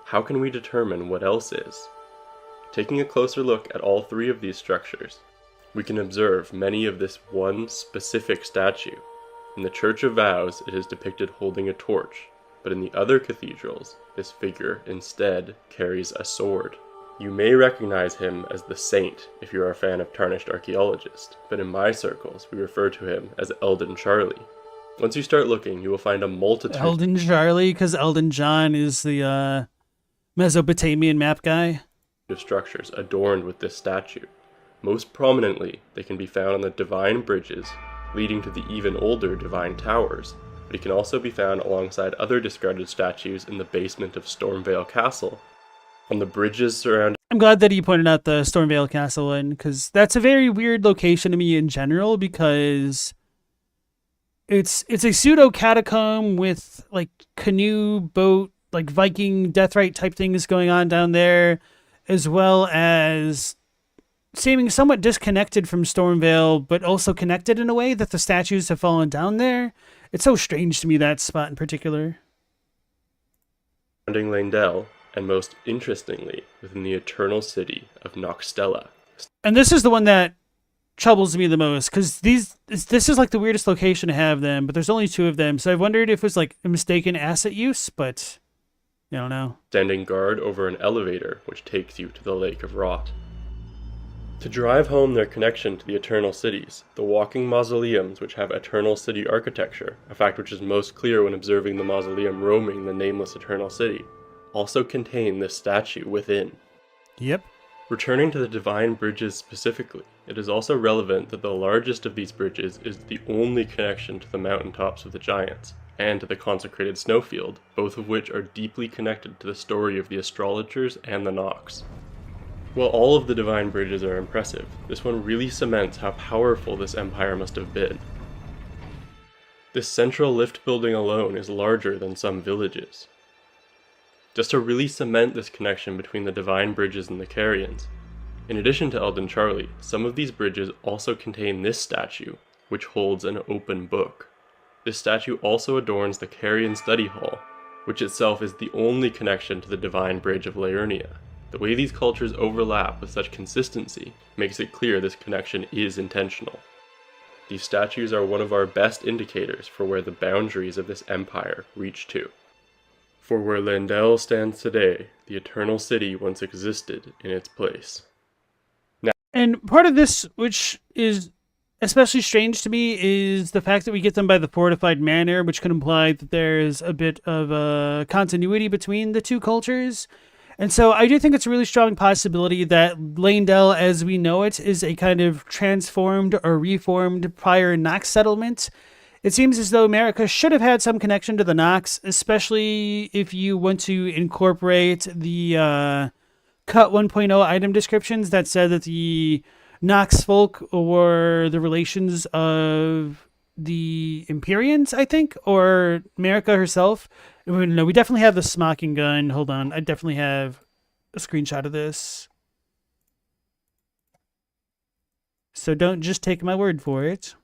How can we determine what else is? Taking a closer look at all 3 of these structures, we can observe many of this one specific statue. In the Church of Vows, it is depicted holding a torch, but in the other cathedrals, this figure instead carries a sword. You may recognize him as the Saint if you are a fan of Tarnished Archaeologist, but in my circles we refer to him as Elden Charlie. Once you start looking, you will find a multitude. Elden Charlie, because Elden John is the Mesopotamian map guy. Of structures adorned with this statue. Most prominently, they can be found on the Divine Bridges, leading to the even older Divine Towers, but it can also be found alongside other discarded statues in the basement of Stormvale Castle, on the bridges surrounding. I'm glad that he pointed out the Stormvale Castle one, because that's a very weird location to me in general, because it's a pseudo catacomb with like canoe, boat, like Viking deathrite type things going on down there, as well as seeming somewhat disconnected from Stormvale, but also connected in a way that the statues have fallen down there. It's so strange to me, that spot in particular. Surrounding Leyndell, and most interestingly, within the eternal city of Noxtella. And this is the one that troubles me the most, because this is like the weirdest location to have them, but there's only 2 of them, so I've wondered if it was like a mistaken asset use, but I don't know. Standing guard over an elevator which takes you to the Lake of Rot. To drive home their connection to the Eternal Cities, the walking mausoleums which have Eternal City architecture, a fact which is most clear when observing the mausoleum roaming the nameless Eternal City, also contain this statue within. Yep. Returning to the Divine Bridges specifically, it is also relevant that the largest of these bridges is the only connection to the mountaintops of the Giants, and to the consecrated snowfield, both of which are deeply connected to the story of the astrologers and the Nox. While all of the Divine Bridges are impressive, this one really cements how powerful this empire must have been. This central lift building alone is larger than some villages. Just to really cement this connection between the Divine Bridges and the Carians, in addition to Elden Charlie, some of these bridges also contain this statue, which holds an open book. This statue also adorns the Carian Study Hall, which itself is the only connection to the Divine Bridge of Liurnia. The way these cultures overlap with such consistency makes it clear this connection is intentional. These statues are one of our best indicators for where the boundaries of this empire reach to. For where Leyndell stands today, the Eternal City once existed in its place. And part of this, which is especially strange to me, is the fact that we get them by the fortified manor, which could imply that there's a bit of a continuity between the two cultures. And so I do think it's a really strong possibility that Leyndell, as we know it, is a kind of transformed or reformed prior Nox settlement. It seems as though America should have had some connection to the Nox, especially if you want to incorporate the Cut 1.0 item descriptions that said that the Nox folk were the relations of the Imperians, I think, or America herself. No, we definitely have the smocking gun. Hold on, I definitely have a screenshot of this. So don't just take my word for it.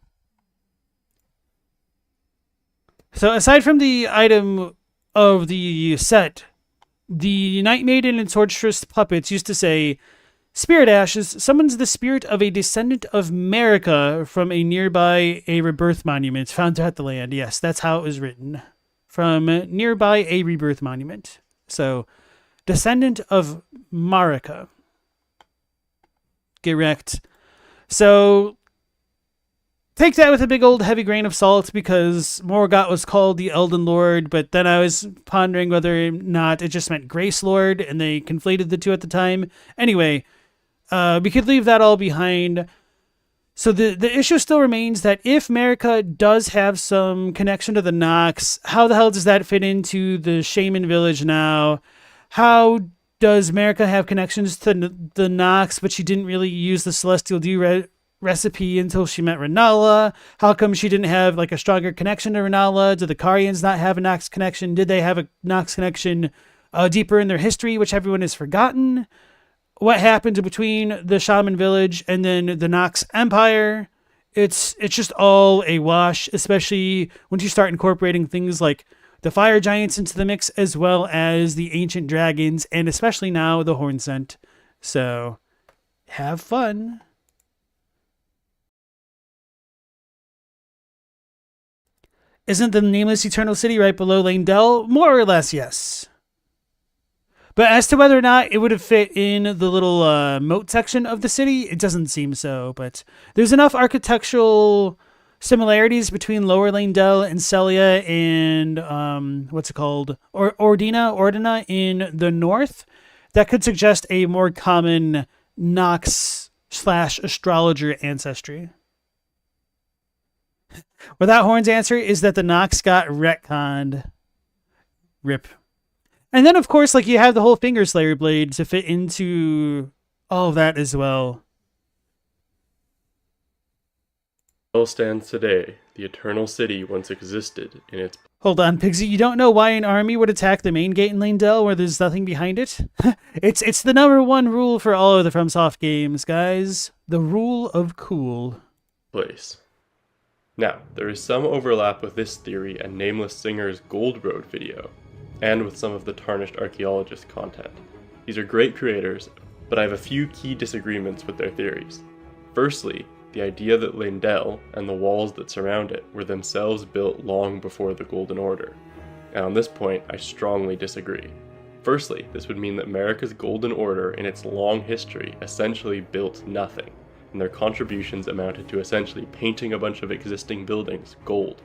So aside from the item of the set, the Night Maiden and Swordstress puppets used to say, "Spirit Ashes summons the spirit of a descendant of America from a nearby a rebirth monument found throughout the land." Yes, that's how it was written. From nearby a rebirth monument. So, descendant of Marika. Correct. So, take that with a big old heavy grain of salt, because Morgott was called the Elden Lord, but then I was pondering whether or not it just meant Grace Lord, and they conflated the two at the time. Anyway, we could leave that all behind. So the issue still remains that if America does have some connection to the Nox, how the hell does that fit into the Shaman village now? How does America have connections to the Nox, but she didn't really use the Celestial Dew recipe until she met Rennala? How come she didn't have like a stronger connection to Rennala? Do the Carians not have a Nox connection? Did they have a Nox connection deeper in their history, which everyone has forgotten? What happened between the Shaman village and then the Nox Empire? It's just all a wash, especially once you start incorporating things like the fire giants into the mix, as well as the ancient dragons, and especially now the horn scent. So, have fun. Isn't the nameless Eternal City right below Leyndell? More or less, yes. But as to whether or not it would have fit in the little moat section of the city, it doesn't seem so. But there's enough architectural similarities between Lower Leyndell and Celia and what's it called? Ordina in the north that could suggest a more common Nox/astrologer ancestry. Without Horn's answer is that the Nox got retconned. Rip. And then, of course, like you have the whole Finger Slayer blade to fit into all of that as well. Still stands today. The Eternal City once existed in its... Hold on, Pigsy. You don't know why an army would attack the main gate in Leyndell where there's nothing behind it? It's the number one rule for all of the FromSoft games, guys. The rule of cool. Place. Now, there is some overlap with this theory and Nameless Singer's Gold Road video, and with some of the Tarnished Archaeologist content. These are great creators, but I have a few key disagreements with their theories. Firstly, the idea that Leyndell and the walls that surround it were themselves built long before the Golden Order. And on this point, I strongly disagree. Firstly, this would mean that America's Golden Order in its long history essentially built nothing, and their contributions amounted to essentially painting a bunch of existing buildings gold.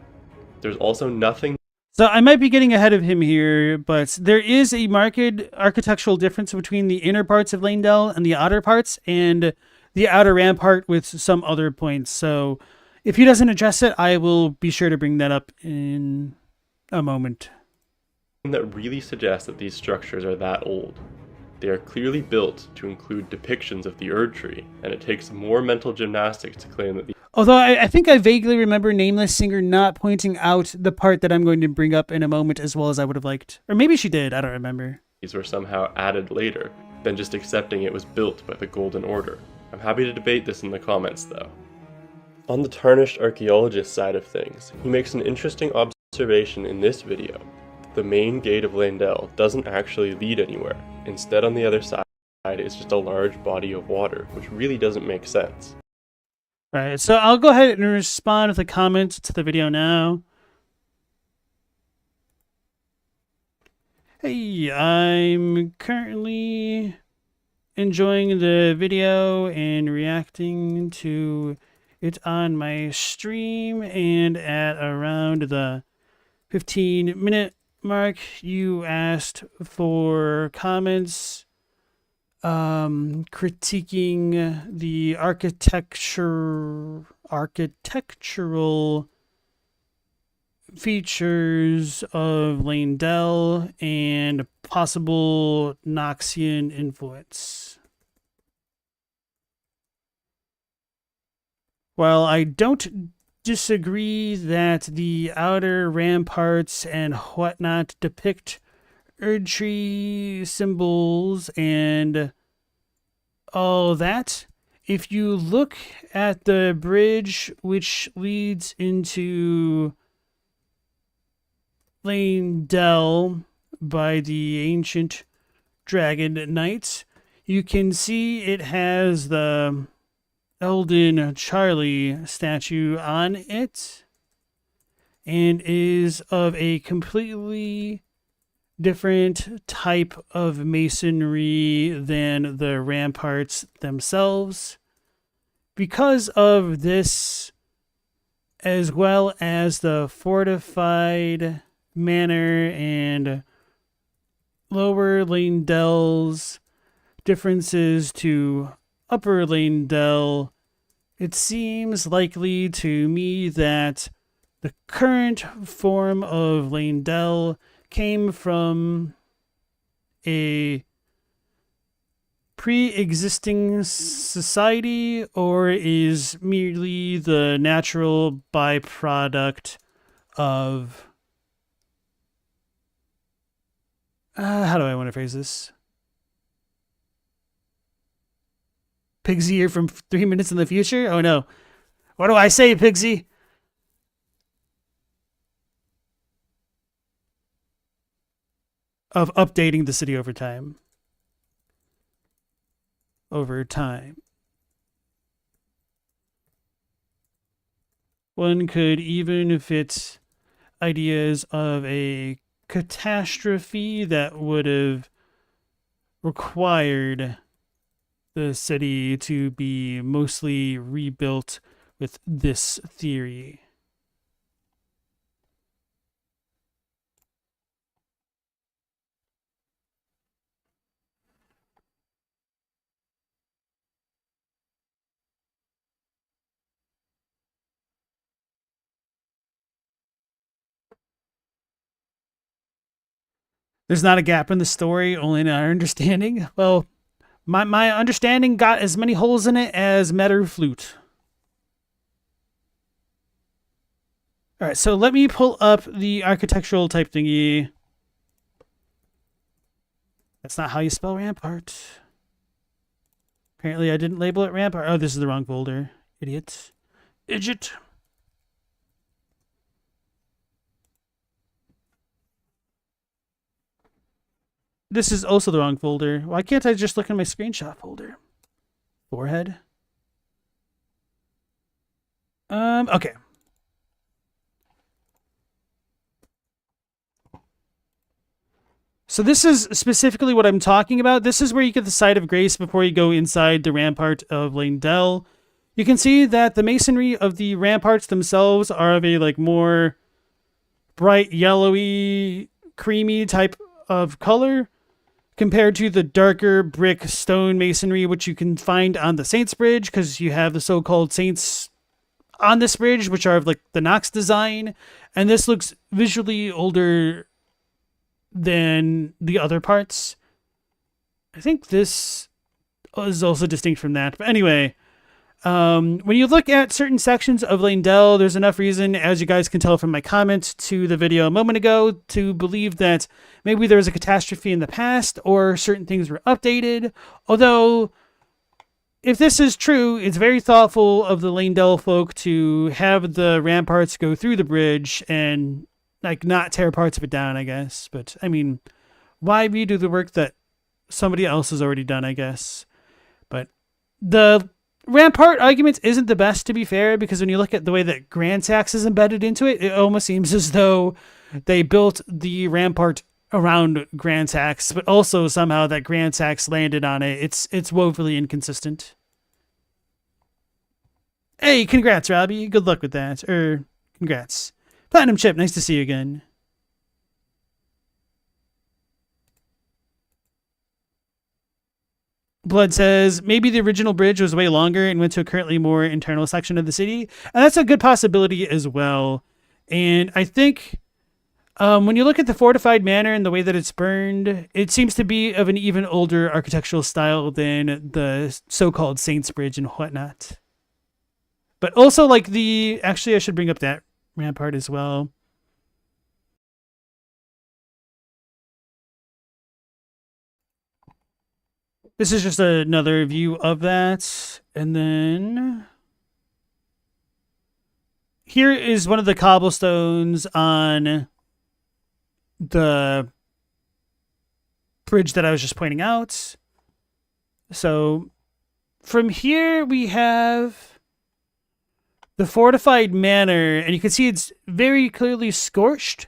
There's also nothing... So I might be getting ahead of him here, but there is a marked architectural difference between the inner parts of Leyndell and the outer parts, and the outer rampart with some other points. So if he doesn't address it, I will be sure to bring that up in a moment. That really suggests that these structures are that old. They are clearly built to include depictions of the Erd Tree, and it takes more mental gymnastics to claim that Although I think I vaguely remember Nameless Singer not pointing out the part that I'm going to bring up in a moment as well as I would have liked. Or maybe she did, I don't remember. These were somehow added later, than just accepting it was built by the Golden Order. I'm happy to debate this in the comments though. On the tarnished archaeologist side of things, he makes an interesting observation in this video. The main gate of Leyndell doesn't actually lead anywhere. Instead, on the other side is just a large body of water, which really doesn't make sense. Right, so I'll go ahead and respond with a comment to the video now. Hey, I'm currently enjoying the video and reacting to it on my stream, and at around the 15-minute mark, you asked for comments critiquing the architectural features of Leyndell and possible Noxian influence. While I don't disagree that the outer ramparts and whatnot depict Erdtree symbols and all that, if you look at the bridge which leads into Leyndell by the ancient dragon knights, you can see it has the Elden Charlie statue on it and is of a completely different type of masonry than the ramparts themselves. Because of this, as well as the fortified manor and lower Leyndell's differences to upper Leyndell, it seems likely to me that the current form of Leyndell came from a pre-existing society or is merely the natural byproduct of how do I want to phrase this? Pigsy, you're from 3 minutes in the future? Oh no. What do I say, Pigsy? Of updating the city over time. One could even fit ideas of a catastrophe that would have required the city to be mostly rebuilt with this theory. There's not a gap in the story, only in our understanding. Well, my understanding got as many holes in it as Metter Flute. All right, so let me pull up the architectural type thingy. That's not how you spell rampart. Apparently I didn't label it rampart. Oh, this is the wrong folder. Idiot. Idiot. This is also the wrong folder. Why can't I just look in my screenshot folder? Forehead. Okay. So this is specifically what I'm talking about. This is where you get the site of grace before you go inside the rampart of Leyndell. You can see that the masonry of the ramparts themselves are of a more bright yellowy, creamy type of color, compared to the darker brick stone masonry, which you can find on the Saints Bridge, because you have the so-called Saints on this bridge, which are of the Nox design. And this looks visually older than the other parts. I think this is also distinct from that. But anyway, when you look at certain sections of Leyndell, there's enough reason, as you guys can tell from my comment to the video a moment ago, to believe that maybe there was a catastrophe in the past or certain things were updated. Although if this is true, it's very thoughtful of the Leyndell folk to have the ramparts go through the bridge and like not tear parts of it down, I guess. But I mean, why redo the work that somebody else has already done, I guess. But the rampart argument isn't the best, to be fair, because when you look at the way that Grand Axe is embedded into it, it almost seems as though they built the rampart around Grand Axe, but also somehow that Grand Axe landed on it. It's woefully inconsistent. Hey, congrats, Robbie. Good luck with that. Congrats. Platinum Chip, nice to see you again. Blood says, maybe the original bridge was way longer and went to a currently more internal section of the city. And that's a good possibility as well. And I think when you look at the fortified manor and the way that it's burned, it seems to be of an even older architectural style than the so-called Saints Bridge and whatnot. But also like actually I should bring up that rampart as well. This is just another view of that. And then here is one of the cobblestones on the bridge that I was just pointing out. So from here we have the fortified manor, and you can see it's very clearly scorched.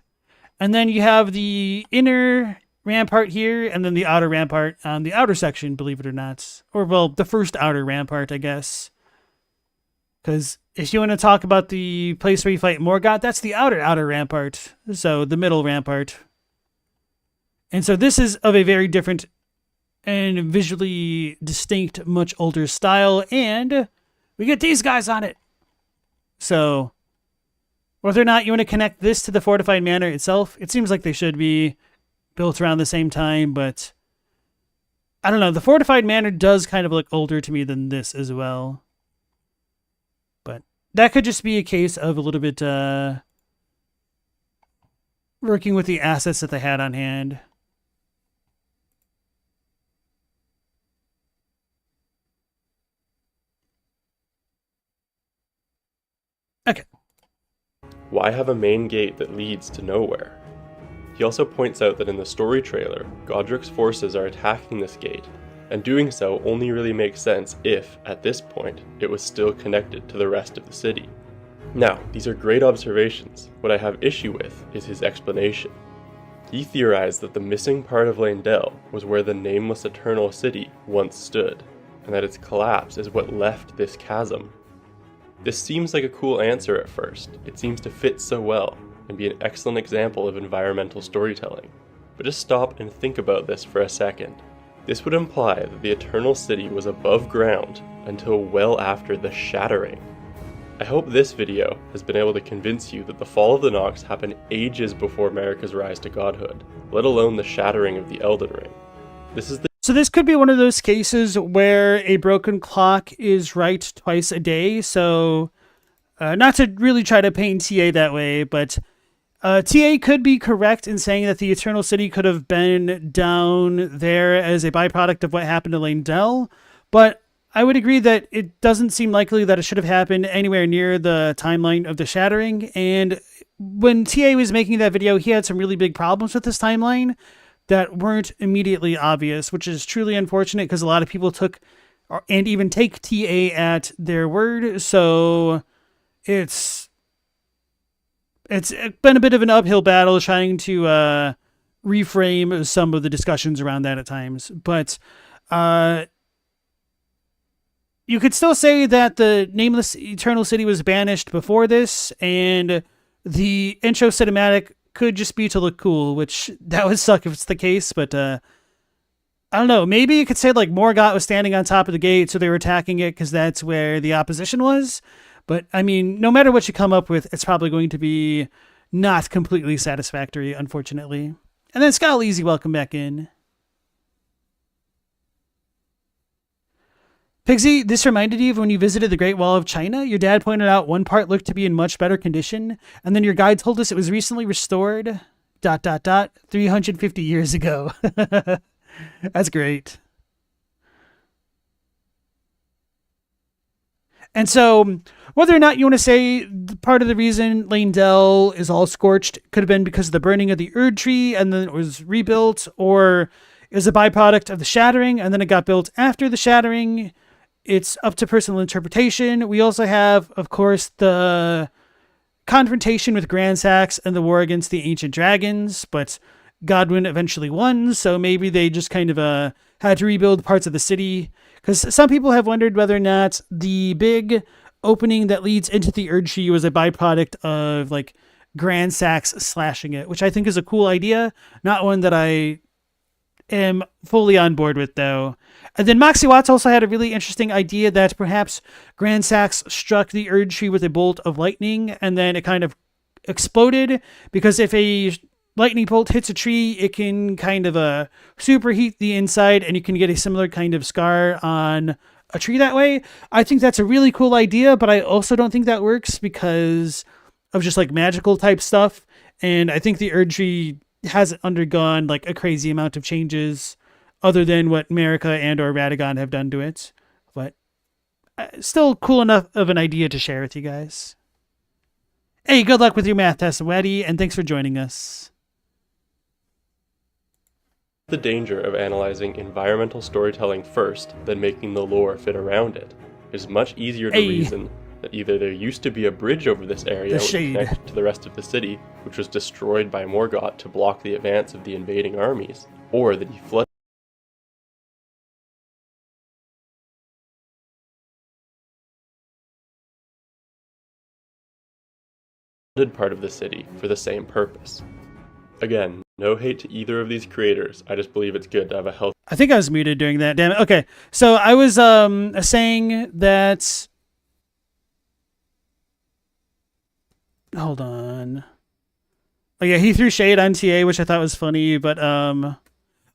And then you have the inner rampart here, and then the outer rampart on the outer section, believe it or not. Or, well, the first outer rampart, I guess. Because if you want to talk about the place where you fight Morgoth, that's the outer rampart. So, the middle rampart. And so this is of a very different and visually distinct, much older style. And we get these guys on it. So, whether or not you want to connect this to the fortified manor itself, it seems like they should be built around the same time, but I don't know. The fortified manor does kind of look older to me than this as well. But that could just be a case of a little bit working with the assets that they had on hand. Okay. Why have a main gate that leads to nowhere? He also points out that in the story trailer, Godric's forces are attacking this gate, and doing so only really makes sense if, at this point, it was still connected to the rest of the city. Now, these are great observations. What I have issue with is his explanation. He theorized that the missing part of Leyndell was where the nameless Eternal City once stood, and that its collapse is what left this chasm. This seems like a cool answer at first. It seems to fit so well, and be an excellent example of environmental storytelling. But just stop and think about this for a second. This would imply that the Eternal City was above ground until well after the Shattering. I hope this video has been able to convince you that the fall of the Nox happened ages before Marika's rise to godhood, let alone the shattering of the Elden Ring. So this could be one of those cases where a broken clock is right twice a day. So not to really try to paint TA that way, but TA could be correct in saying that the Eternal City could have been down there as a byproduct of what happened to Leyndell, but I would agree that it doesn't seem likely that it should have happened anywhere near the timeline of the Shattering. And when TA was making that video, he had some really big problems with this timeline that weren't immediately obvious, which is truly unfortunate because a lot of people took and even take TA at their word. So it's been a bit of an uphill battle trying to reframe some of the discussions around that at times. But you could still say that the nameless Eternal City was banished before this, and the intro cinematic could just be to look cool, which that would suck if it's the case, but I don't know. Maybe you could say like Morgoth was standing on top of the gate, so they were attacking it because that's where the opposition was. But, I mean, no matter what you come up with, it's probably going to be not completely satisfactory, unfortunately. And then Scott Easy, welcome back in. Pigsy, this reminded you of when you visited the Great Wall of China. Your dad pointed out one part looked to be in much better condition, and then your guide told us it was recently restored, ... 350 years ago. That's great. And so, whether or not you want to say part of the reason Leyndell is all scorched could have been because of the burning of the Erd tree and then it was rebuilt, or it was a byproduct of the shattering and then it got built after the shattering. It's up to personal interpretation. We also have, of course, the confrontation with Grandsax and the war against the ancient dragons, but Godwyn eventually won, so maybe they just kind of had to rebuild parts of the city. Because some people have wondered whether or not the big opening that leads into the Erd tree was a byproduct of like Grandsax slashing it, which I think is a cool idea. Not one that I am fully on board with, though. And then Moxie Watts also had a really interesting idea that perhaps Grandsax struck the Erd tree with a bolt of lightning, and then it kind of exploded, because if a lightning bolt hits a tree, it can kind of superheat the inside, and you can get a similar kind of scar on a tree that way. I think that's a really cool idea, but I also don't think that works because of just like magical type stuff. And I think the Erd tree hasn't undergone like a crazy amount of changes other than what Marika and or Radagon have done to it. But still cool enough of an idea to share with you guys. Hey, good luck with your math test, Waddy, and thanks for joining us. The danger of analyzing environmental storytelling first, then making the lore fit around it. It is much easier to reason that either there used to be a bridge over this area which connected to the rest of the city, which was destroyed by Morgoth to block the advance of the invading armies, or that he flooded part of the city for the same purpose. Again, no hate to either of these creators. I just believe it's good to have a healthy... I think I was muted during that. Damn it. Okay, so I was saying that... Hold on. Oh yeah, he threw shade on TA, which I thought was funny, but oh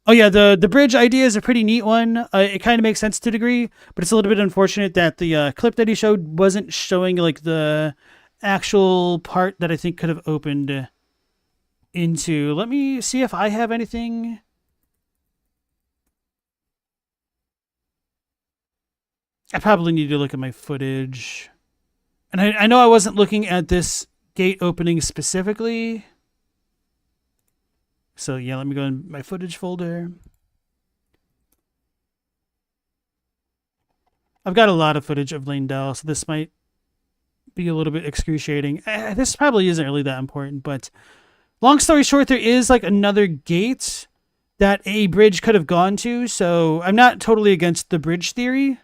yeah, the bridge idea is a pretty neat one. It kind of makes sense to a degree, but it's a little bit unfortunate that the clip that he showed wasn't showing like the actual part that I think could have opened into. Let me see if I have anything. I probably need to look at my footage. And I know I wasn't looking at this gate opening specifically. So yeah, let me go in my footage folder. I've got a lot of footage of Leyndell, so this might be a little bit excruciating. This probably isn't really that important, but long story short, there is like another gate that a bridge could have gone to, so I'm not totally against the bridge theory.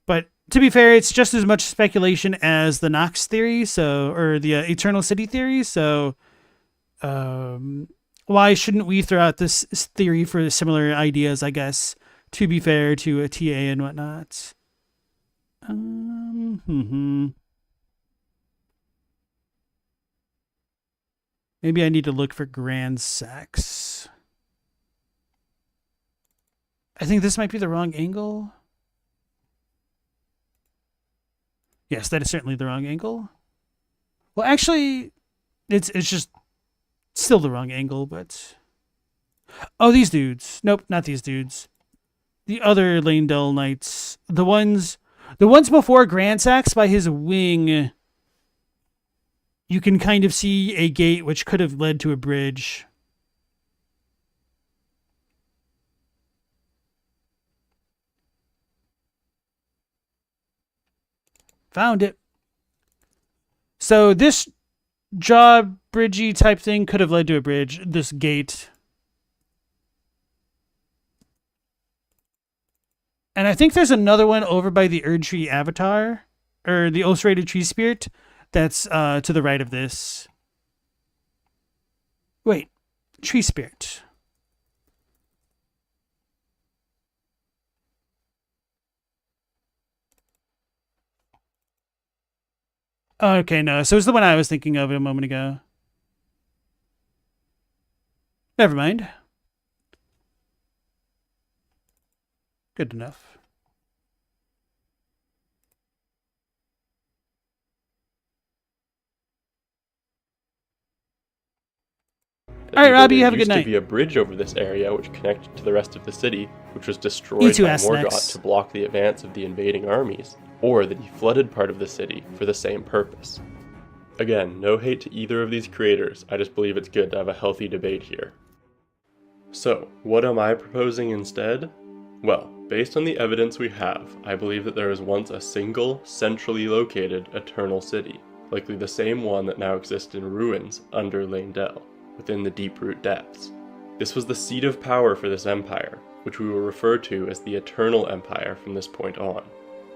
But to be fair, it's just as much speculation as the Nox theory, or the Eternal City theory, so why shouldn't we throw out this theory for similar ideas, I guess, to be fair to a TA and whatnot. Maybe I need to look for Grandsax. I think this might be the wrong angle. Yes, that is certainly the wrong angle. Well, actually, it's just still the wrong angle, but... Oh, these dudes. Nope, not these dudes. The other Leyndell Knights. The ones before Grandsax by his wing. You can kind of see a gate which could have led to a bridge. Found it. So this drawbridgey type thing could have led to a bridge. This gate. And I think there's another one over by the Erd Tree Avatar, or the Ulcerated Tree Spirit, that's to the right of this. Wait, Tree Spirit. Okay, no, so it's the one I was thinking of a moment ago. Never mind. Good enough. All right, Robbie, you have a There good used night. to be a bridge over this area which connected to the rest of the city, which was destroyed You two by ask Morgoth next. to block the advance of the invading armies, or that he flooded part of the city for the same purpose. Again, no hate to either of these creators, I just believe it's good to have a healthy debate here. So, what am I proposing instead? Well, based on the evidence we have, I believe that there was once a single, centrally located Eternal City, likely the same one that now exists in ruins under Leyndell, within the Deeproot Depths. This was the seat of power for this empire, which we will refer to as the Eternal Empire from this point on.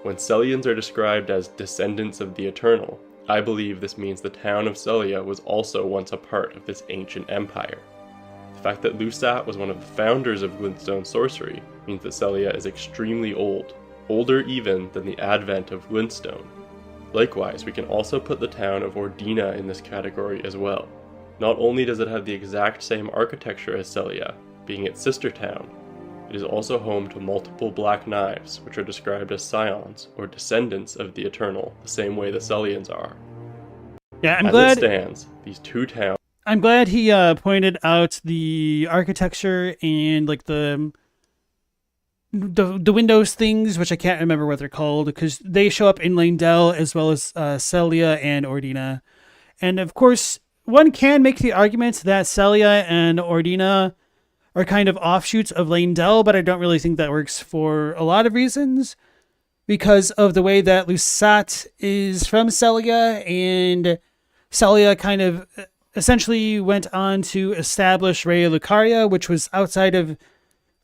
When Sellians are described as descendants of the Eternal, I believe this means the town of Sellia was also once a part of this ancient empire. The fact that Lusat was one of the founders of Glintstone sorcery means that Sellia is extremely old, older even than the advent of Glintstone. Likewise, we can also put the town of Ordina in this category as well. Not only does it have the exact same architecture as Sellia, being its sister town, it is also home to multiple Black Knives, which are described as scions, or descendants of the Eternal, the same way the Sellians are. Yeah, As it stands, these two towns... I'm glad he pointed out the architecture and like the Windows things, which I can't remember what they're called, because they show up in Leyndell as well as Sellia and Ordina. And of course, one can make the argument that Sellia and Ordina are kind of offshoots of Leyndell, but I don't really think that works for a lot of reasons, because of the way that Lusat is from Sellia, and Sellia kind of essentially went on to establish Raya Lucaria, which was outside of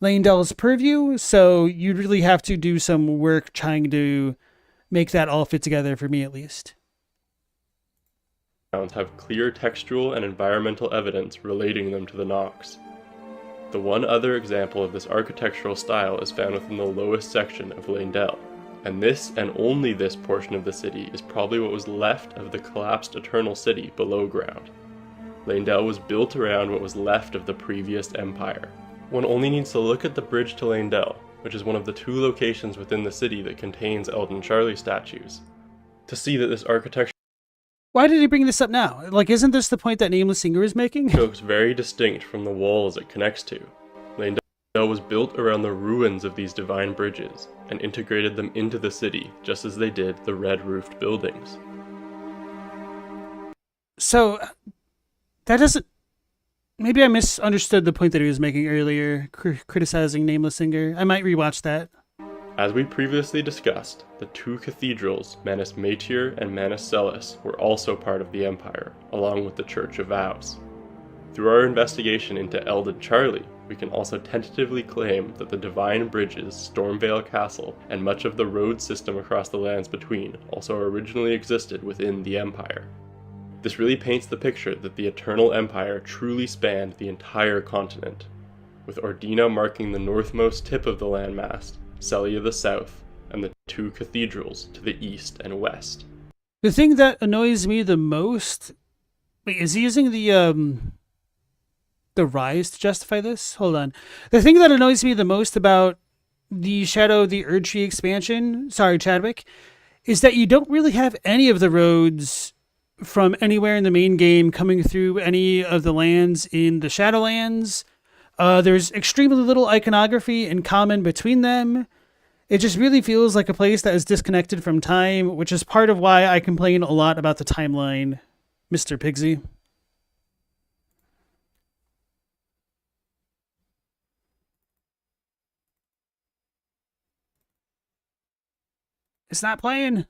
Leyndell's purview, so you'd really have to do some work trying to make that all fit together, for me at least. Have clear textual and environmental evidence relating them to the Nox. The one other example of this architectural style is found within the lowest section of Leyndell, and this and only this portion of the city is probably what was left of the collapsed Eternal City below ground. Leyndell was built around what was left of the previous empire. One only needs to look at the bridge to Leyndell, which is one of the two locations within the city that contains Elden Charlie statues, to see that this architecture Why did he bring this up now? Like, isn't this the point that Nameless Singer is making? looks very distinct from the walls it connects to. Leyndell was built around the ruins of these divine bridges, and integrated them into the city, just as they did the red-roofed buildings. So, that doesn't... Maybe I misunderstood the point that he was making earlier, criticizing Nameless Singer. I might rewatch that. As we previously discussed, the two cathedrals, Manus Matir and Manus Celis, were also part of the Empire, along with the Church of Vows. Through our investigation into Elden Charlie, we can also tentatively claim that the Divine Bridges, Stormvale Castle, and much of the road system across the lands between also originally existed within the Empire. This really paints the picture that the Eternal Empire truly spanned the entire continent, with Ordina marking the northmost tip of the landmass, Sellia the south, and the two cathedrals to the east and west. The thing that annoys me the most... Wait, is he using the rise to justify this? Hold on. The thing that annoys me the most about the Shadow of the Erdtree expansion, sorry, Chadwick, is that you don't really have any of the roads from anywhere in the main game coming through any of the lands in the Shadowlands. There's extremely little iconography in common between them. It just really feels like a place that is disconnected from time, which is part of why I complain a lot about the timeline, Mr. Pigsy. It's not playing.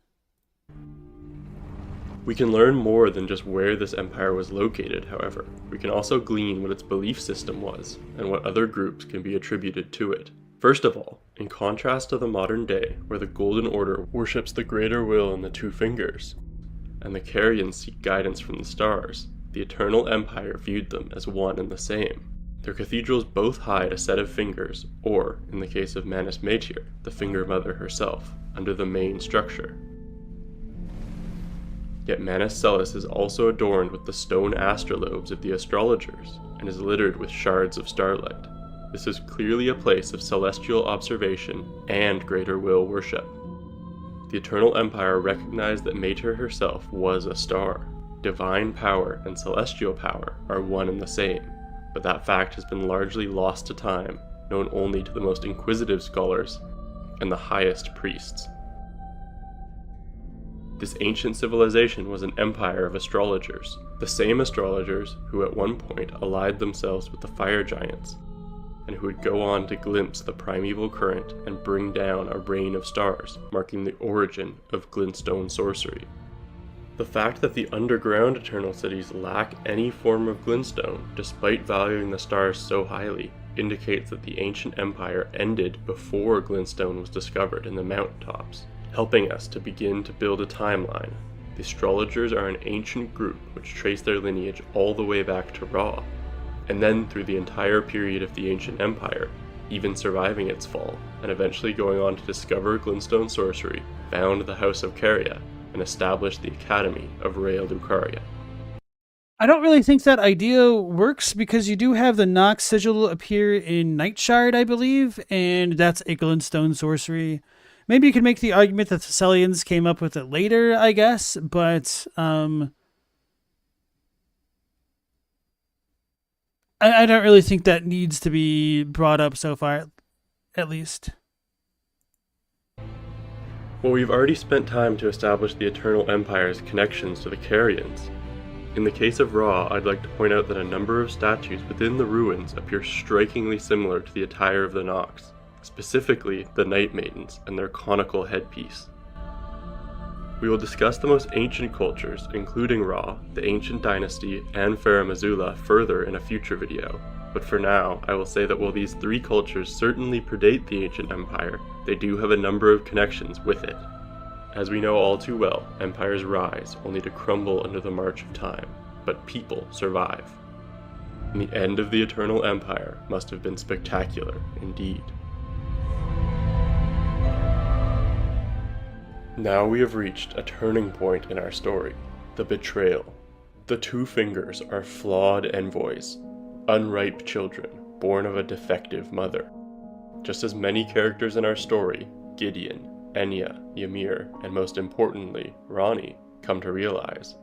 We can learn more than just where this empire was located, however. We can also glean what its belief system was, and what other groups can be attributed to it. First of all, in contrast to the modern day, where the Golden Order worships the Greater Will and the Two Fingers, and the Carians seek guidance from the stars, the Eternal Empire viewed them as one and the same. Their cathedrals both hide a set of fingers, or, in the case of Manus Matir, the Finger Mother herself, under the main structure. Yet Manus Celis is also adorned with the stone astrolobes of the astrologers, and is littered with shards of starlight. This is clearly a place of celestial observation and greater will worship. The Eternal Empire recognized that Mater herself was a star. Divine power and celestial power are one and the same. but that fact has been largely lost to time, known only to the most inquisitive scholars and the highest priests. This ancient civilization was an empire of astrologers, the same astrologers who at one point allied themselves with the fire giants, and who would go on to glimpse the primeval current and bring down a rain of stars, marking the origin of glintstone sorcery. The fact that the underground Eternal Cities lack any form of glintstone, despite valuing the stars so highly, indicates that the ancient empire ended before glintstone was discovered in the mountaintops, helping us to begin to build a timeline. The astrologers are an ancient group which trace their lineage all the way back to Ra, and then through the entire period of the ancient empire, even surviving its fall, and eventually going on to discover glintstone sorcery, found the House of Caria, and established the Academy of Rael Lucaria. I don't really think that idea works because you do have the Nox sigil appear in Nightshard, I believe, and that's a glintstone sorcery. Maybe you could make the argument that the Thessalians came up with it later, I guess, but I don't really think that needs to be brought up so far, at least. Well, we've already spent time to establish the Eternal Empire's connections to the Carians. In the case of Ra, I'd like to point out that a number of statues within the ruins appear strikingly similar to the attire of the Nox, specifically the Night Maidens and their conical headpiece. We will discuss the most ancient cultures, including Ra, the Ancient Dynasty, and Farum Azula further in a future video, but for now, I will say that while these three cultures certainly predate the Ancient Empire, they do have a number of connections with it. As we know all too well, empires rise only to crumble under the march of time, but people survive. And the end of the Eternal Empire must have been spectacular indeed. Now we have reached a turning point in our story, the betrayal. The Two Fingers are flawed envoys, unripe children born of a defective mother. Just as many characters in our story, Gideon, Enya, Ymir, and most importantly, Ranni, come to realize.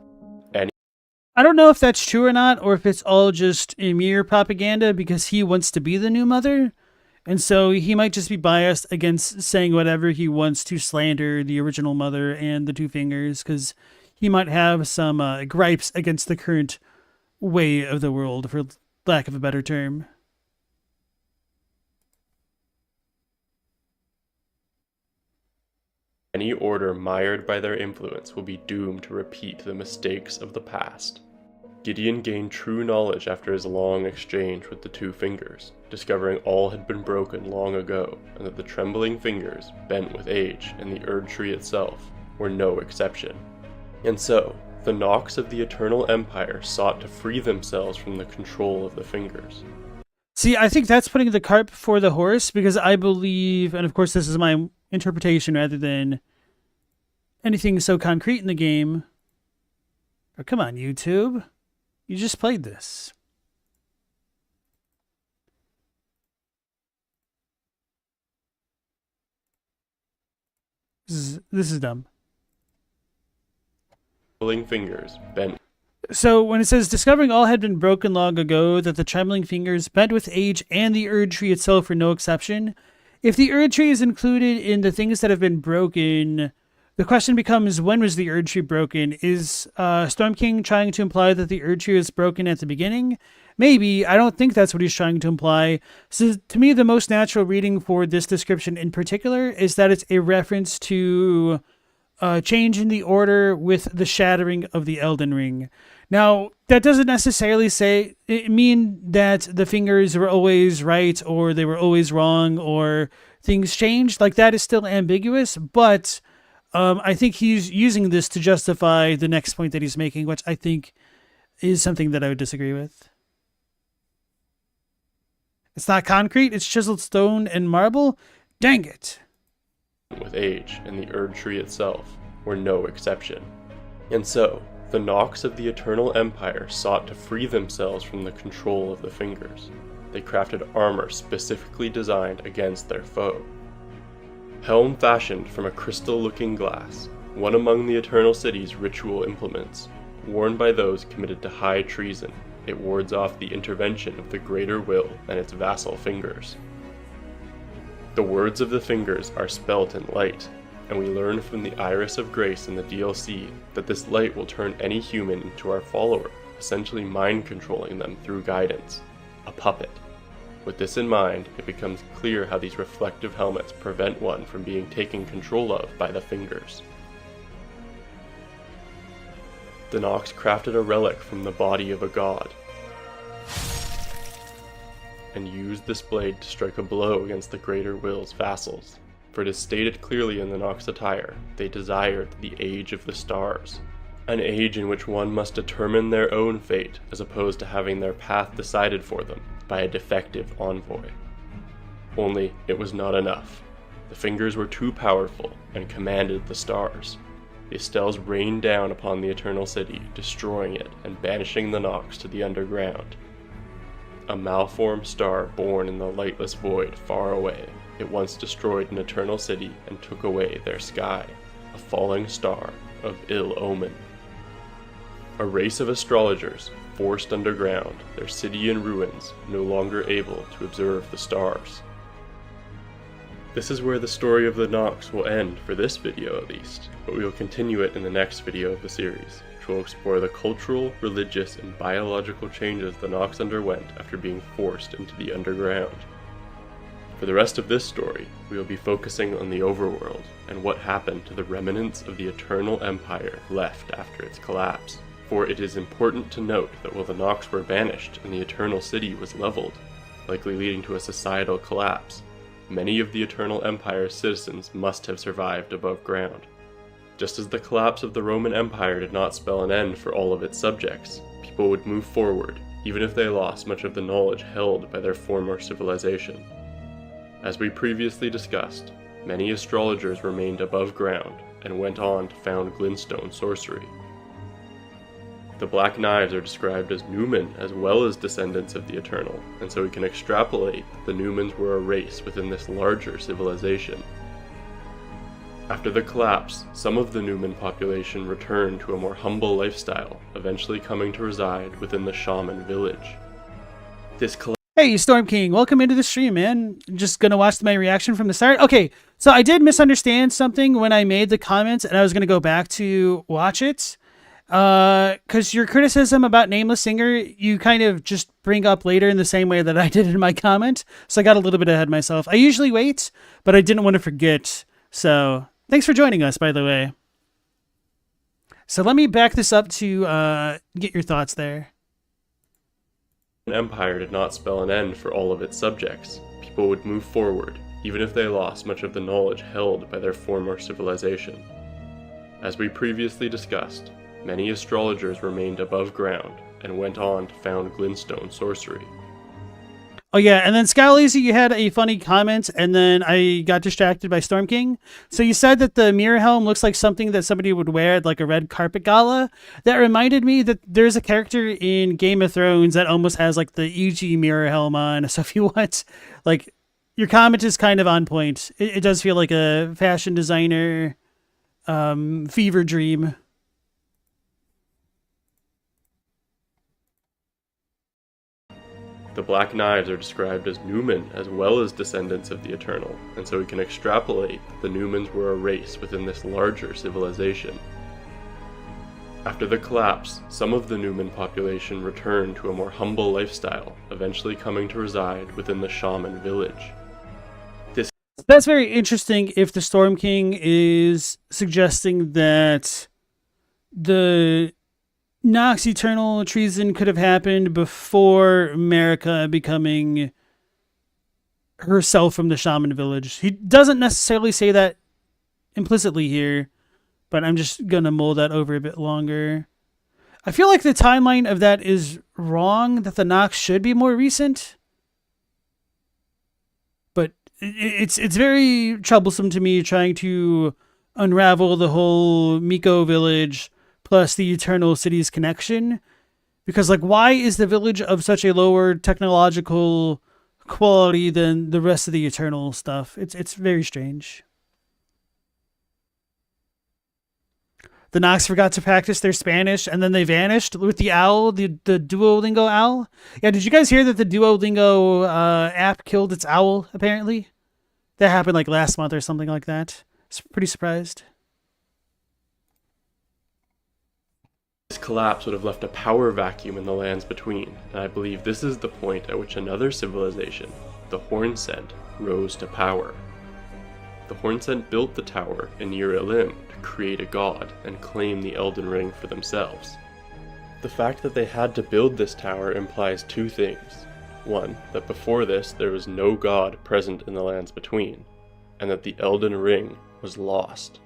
I don't know if that's true or not, or if it's all just Ymir propaganda because he wants to be the new mother. And so he might just be biased against saying whatever he wants to slander the original mother and the Two Fingers, because he might have some gripes against the current way of the world, for lack of a better term. Any order mired by their influence will be doomed to repeat the mistakes of the past. Gideon gained true knowledge after his long exchange with the Two Fingers, discovering all had been broken long ago, and that the trembling fingers, bent with age, and the Erd Tree itself, were no exception. And so, the Nox of the Eternal Empire sought to free themselves from the control of the Fingers. See, I think that's putting the cart before the horse, because I believe, and of course this is my interpretation rather than anything so concrete in the game. Oh, come on, YouTube. You just played this. This is dumb. Fingers bent. So when it says discovering all had been broken long ago, that the trembling fingers, bent with age, and the Erd Tree itself were no exception, if the Erd Tree is included in the things that have been broken, the question becomes, when was the Erd Tree broken? Is Storm King trying to imply that the Erd Tree was broken at the beginning? Maybe. I don't think that's what he's trying to imply. So to me, the most natural reading for this description in particular is that it's a reference to change in the order with the shattering of the Elden Ring. Now, that doesn't necessarily mean that the fingers were always right or they were always wrong or things changed. Like, that is still ambiguous, but I think he's using this to justify the next point that he's making, which I think is something that I would disagree with. It's not concrete, it's chiseled stone and marble. Dang it. With age, and the Erd Tree itself were no exception. And so, the Nox of the Eternal Empire sought to free themselves from the control of the Fingers. They crafted armor specifically designed against their foe. Helm fashioned from a crystal-looking glass, one among the Eternal City's ritual implements, worn by those committed to high treason, It wards off the intervention of the greater will and its vassal fingers. The words of the fingers are spelt in light, and we learn from the Iris of Grace in the DLC that this light will turn any human into our follower, essentially mind controlling them through guidance, a puppet. With this in mind, it becomes clear how these reflective helmets prevent one from being taken control of by the fingers. The Nox crafted a relic from the body of a god, and used this blade to strike a blow against the Greater Will's vassals. For it is stated clearly in the Nox attire, they desired the Age of the Stars, an age in which one must determine their own fate as opposed to having their path decided for them by a defective envoy. Only it was not enough. The fingers were too powerful and commanded the stars. The Estelles rained down upon the Eternal City, destroying it and banishing the Nox to the underground. A malformed star born in the lightless void far away, it once destroyed an Eternal City and took away their sky, a falling star of ill omen. A race of astrologers, forced underground, their city in ruins, no longer able to observe the stars. This is where the story of the Nox will end for this video at least, but we will continue it in the next video of the series, which will explore the cultural, religious, and biological changes the Nox underwent after being forced into the underground. For the rest of this story, we will be focusing on the overworld and what happened to the remnants of the Eternal Empire left after its collapse. For it is important to note that while the Nox were banished and the Eternal City was leveled, likely leading to a societal collapse, many of the Eternal Empire's citizens must have survived above ground. Just as the collapse of the Roman Empire did not spell an end for all of its subjects, people would move forward, even if they lost much of the knowledge held by their former civilization. As we previously discussed, many astrologers remained above ground and went on to found glintstone sorcery. The Black Knives are described as Numen as well as descendants of the Eternal, and so we can extrapolate that the Numens were a race within this larger civilization. After the collapse, some of the Numen population returned to a more humble lifestyle, eventually coming to reside within the Shaman village. Hey, Storm King, welcome into the stream, man. Just gonna watch my reaction from the start. Okay, so I did misunderstand something when I made the comments, and I was gonna go back to watch it. Because your criticism about Nameless Singer, you kind of just bring up later in the same way that I did in my comment. So I got a little bit ahead of myself. I usually wait, but I didn't want to forget. So thanks for joining us, by the way. So let me back this up to get your thoughts there. An empire did not spell an end for all of its subjects. People would move forward, even if they lost much of the knowledge held by their former civilization. As we previously discussed, many astrologers remained above ground and went on to found glintstone sorcery. Oh yeah, and then Scowlazy, you had a funny comment, and then I got distracted by Storm King. So you said that the mirror helm looks like something that somebody would wear at like a red carpet gala. That reminded me that there's a character in Game of Thrones that almost has like the EG mirror helm on. So if you want, like, your comment is kind of on point. It does feel like a fashion designer fever dream. The Black Knives are described as Numen as well as descendants of the Eternal, and so we can extrapolate that the Numens were a race within this larger civilization. After the collapse, some of the Numen population returned to a more humble lifestyle, eventually coming to reside within the Shaman village. That's very interesting if the Storm King is suggesting that the Nox Eternal treason could have happened before America becoming herself from the Shaman village. He doesn't necessarily say that implicitly here, but I'm just going to mull that over a bit longer. I feel like the timeline of that is wrong, that the Nox should be more recent. But it's very troublesome to me trying to unravel the whole Miko village plus the Eternal City's connection. Because, like, why is the village of such a lower technological quality than the rest of the Eternal stuff? It's very strange. the Nox forgot to practice their Spanish, and then they vanished with the owl, the Duolingo owl. Yeah, did you guys hear that the Duolingo app killed its owl, apparently? That happened like last month or something like that. Pretty surprised. This collapse would have left a power vacuum in the lands between, and I believe this is the point at which another civilization, the Hornsent, rose to power. The Hornsent built the tower in Ur Elim to create a god and claim the Elden Ring for themselves. The fact that they had to build this tower implies two things. One, that before this there was no god present in the lands between, and that the Elden Ring was lost.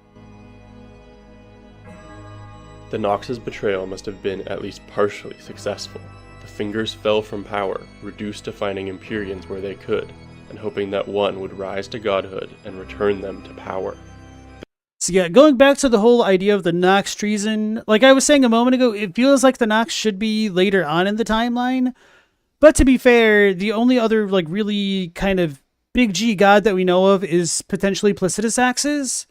The Nox's betrayal must have been at least partially successful. The fingers fell from power, reduced to finding Empyreans where they could, and hoping that one would rise to godhood and return them to power. So yeah, going back to the whole idea of the Nox treason, like I was saying a moment ago, it feels like the Nox should be later on in the timeline. But to be fair, the only other like really kind of big G god that we know of is potentially Placidus Axes.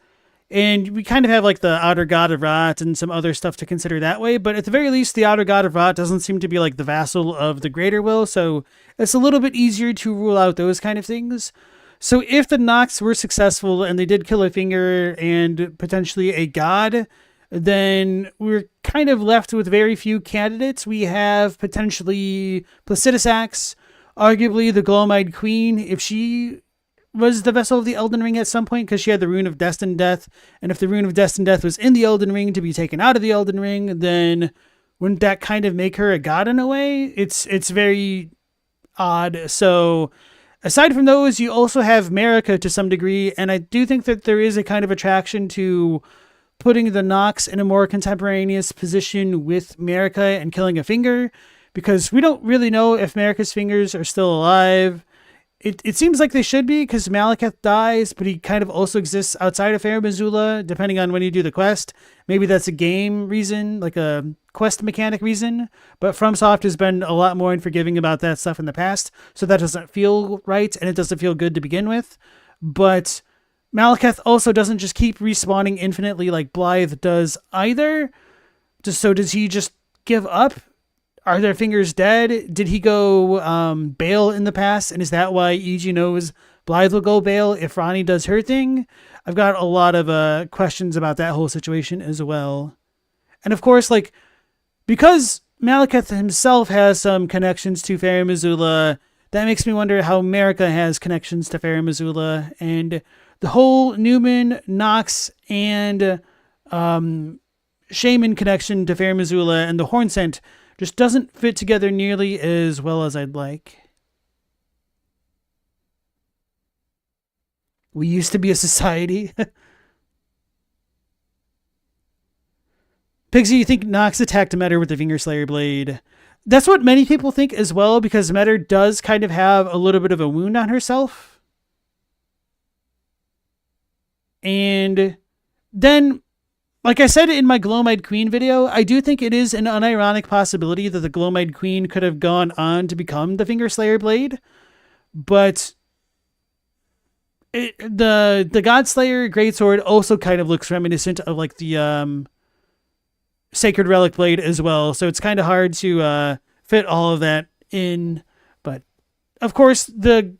And we kind of have like the outer god of Rot and some other stuff to consider that way. But at the very least, the outer god of Rot doesn't seem to be like the vassal of the greater will. So it's a little bit easier to rule out those kind of things. So if the Nox were successful and they did kill a finger and potentially a god, then we're kind of left with very few candidates. We have potentially Placidus Axe, arguably the Glowmide Queen, if she was the vessel of the Elden Ring at some point, because she had the Rune of Destined Death, and if the Rune of Destined Death was in the Elden Ring to be taken out of the Elden Ring, then wouldn't that kind of make her a god in a way? It's very odd. So aside from those, you also have Marika to some degree, and I do think that there is a kind of attraction to putting the Nox in a more contemporaneous position with Marika and killing a finger, because we don't really know if Marika's fingers are still alive. It seems like they should be, because Malekith dies, but he kind of also exists outside of Fair Missoula, depending on when you do the quest. Maybe that's a game reason, like a quest mechanic reason, but FromSoft has been a lot more unforgiving about that stuff in the past, so that doesn't feel right, and it doesn't feel good to begin with. But Malekith also doesn't just keep respawning infinitely like Blythe does either. So does he just give up? Are their fingers dead? Did he go Bale in the past? And is that why EG knows Blythe will go Bale if Ronnie does her thing? I've got a lot of questions about that whole situation as well. And of course, like, because Malekith himself has some connections to Fair Missoula, that makes me wonder how Marika has connections to Fair Missoula. And the whole Newman, Nox, and Shaman connection to Fair Missoula and the Hornsent just doesn't fit together nearly as well as I'd like. We used to be a society. Pigsy, you think Nox attacked Metter with the Fingerslayer blade? That's what many people think as well, because Metter does kind of have a little bit of a wound on herself. And then, like I said in my Glowmide Queen video, I do think it is an unironic possibility that the Glowmide Queen could have gone on to become the Fingerslayer blade. But the Godslayer Greatsword also kind of looks reminiscent of like the Sacred Relic blade as well. So it's kind of hard to fit all of that in. But of course, the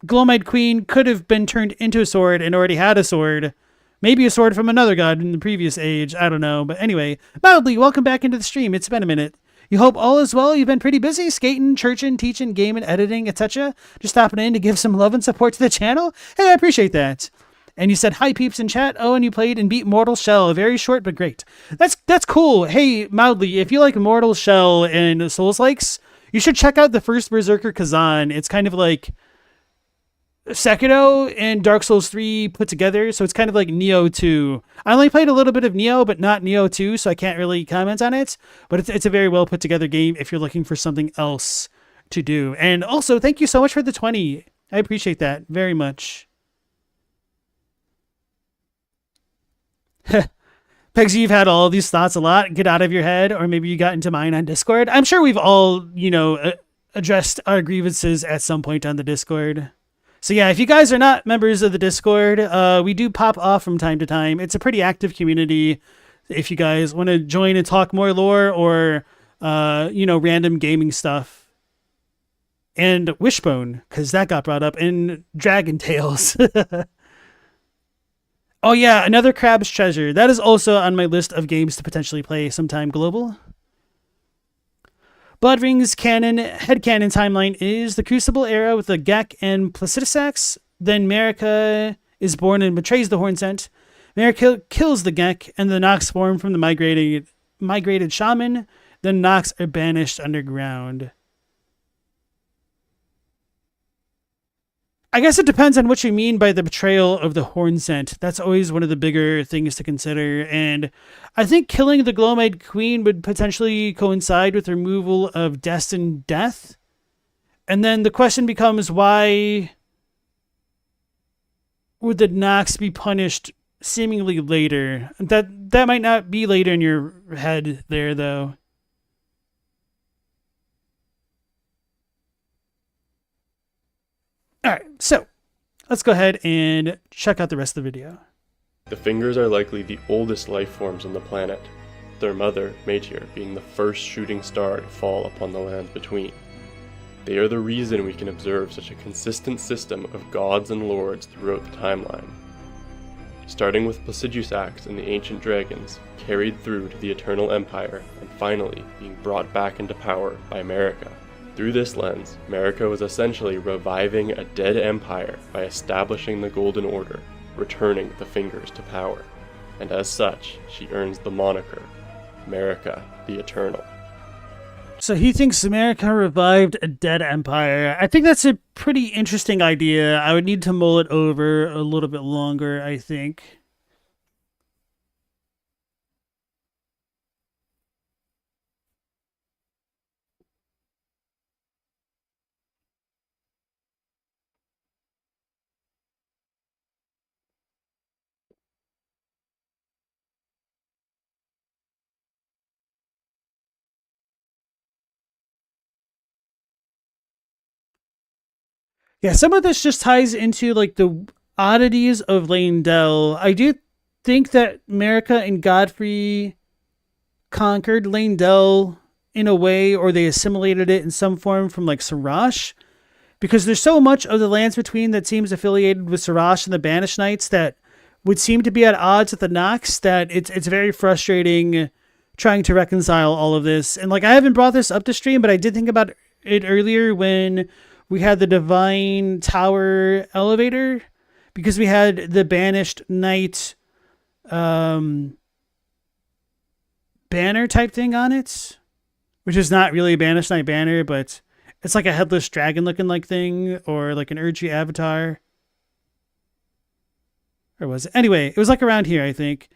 Glowmide Queen could have been turned into a sword and already had a sword. Maybe a sword from another god in the previous age. I don't know. But anyway, Mildly, welcome back into the stream. It's been a minute. You hope all is well? You've been pretty busy skating, churching, teaching, gaming, editing, etc. Just stopping in to give some love and support to the channel? Hey, I appreciate that. And you said hi peeps in chat. Oh, and you played and beat Mortal Shell. Very short but great. That's cool. Hey, Mildly, if you like Mortal Shell and Souls-likes, you should check out the first Berserker Kazan. It's kind of like Sekiro and Dark Souls 3 put together, so it's kind of like Nioh 2. I only played a little bit of Nioh, but not Nioh 2, so I can't really comment on it, but it's a very well put together game if you're looking for something else to do. And also, thank you so much for the 20. I appreciate that very much. Pegsy, you've had all these thoughts a lot. Get out of your head, or maybe you got into mine on Discord. I'm sure we've all, addressed our grievances at some point on the Discord. So yeah, if you guys are not members of the Discord, we do pop off from time to time. It's a pretty active community. If you guys want to join and talk more lore or, random gaming stuff. And Wishbone, because that got brought up, and Dragon Tales. Oh yeah, another Crab's Treasure. That is also on my list of games to potentially play sometime global. Blood Ring's headcanon timeline is the Crucible era with the Gek and Placidusax. Then Marika is born and betrays the Hornsent. Marika kills the Gek, and the Nox form from the migrated shaman. Then Nox are banished underground. I guess it depends on what you mean by the betrayal of the Hornsent. That's always one of the bigger things to consider. And I think killing the Glowmite Queen would potentially coincide with the removal of destined death. And then the question becomes, why would the Nox be punished seemingly later? That might not be later in your head there, though. Alright, so let's go ahead and check out the rest of the video. The Fingers are likely the oldest life forms on the planet, their mother, Meteor, being the first shooting star to fall upon the lands between. They are the reason we can observe such a consistent system of gods and lords throughout the timeline. Starting with Placidusax and the ancient dragons, carried through to the Eternal Empire, and finally being brought back into power by Marika. Through this lens, Marika was essentially reviving a dead empire by establishing the Golden Order, returning the Fingers to power, and as such, she earns the moniker, Marika the Eternal. So he thinks Marika revived a dead empire. I think that's a pretty interesting idea. I would need to mull it over a little bit longer, I think. Yeah, some of this just ties into like the oddities of Leyndell. I do think that Marika and Godfrey conquered Leyndell in a way, or they assimilated it in some form from like Sarash, because there's so much of the lands between that seems affiliated with Sarash and the Banished Knights that would seem to be at odds with the Nox, that it's very frustrating trying to reconcile all of this. And like, I haven't brought this up to stream, but I did think about it earlier when we had the Divine Tower elevator, because we had the Banished Knight banner type thing on it, which is not really a Banished Knight banner, but it's like a headless dragon looking like thing, or like an Urgi avatar. Or was it? Anyway, it was like around here, I think.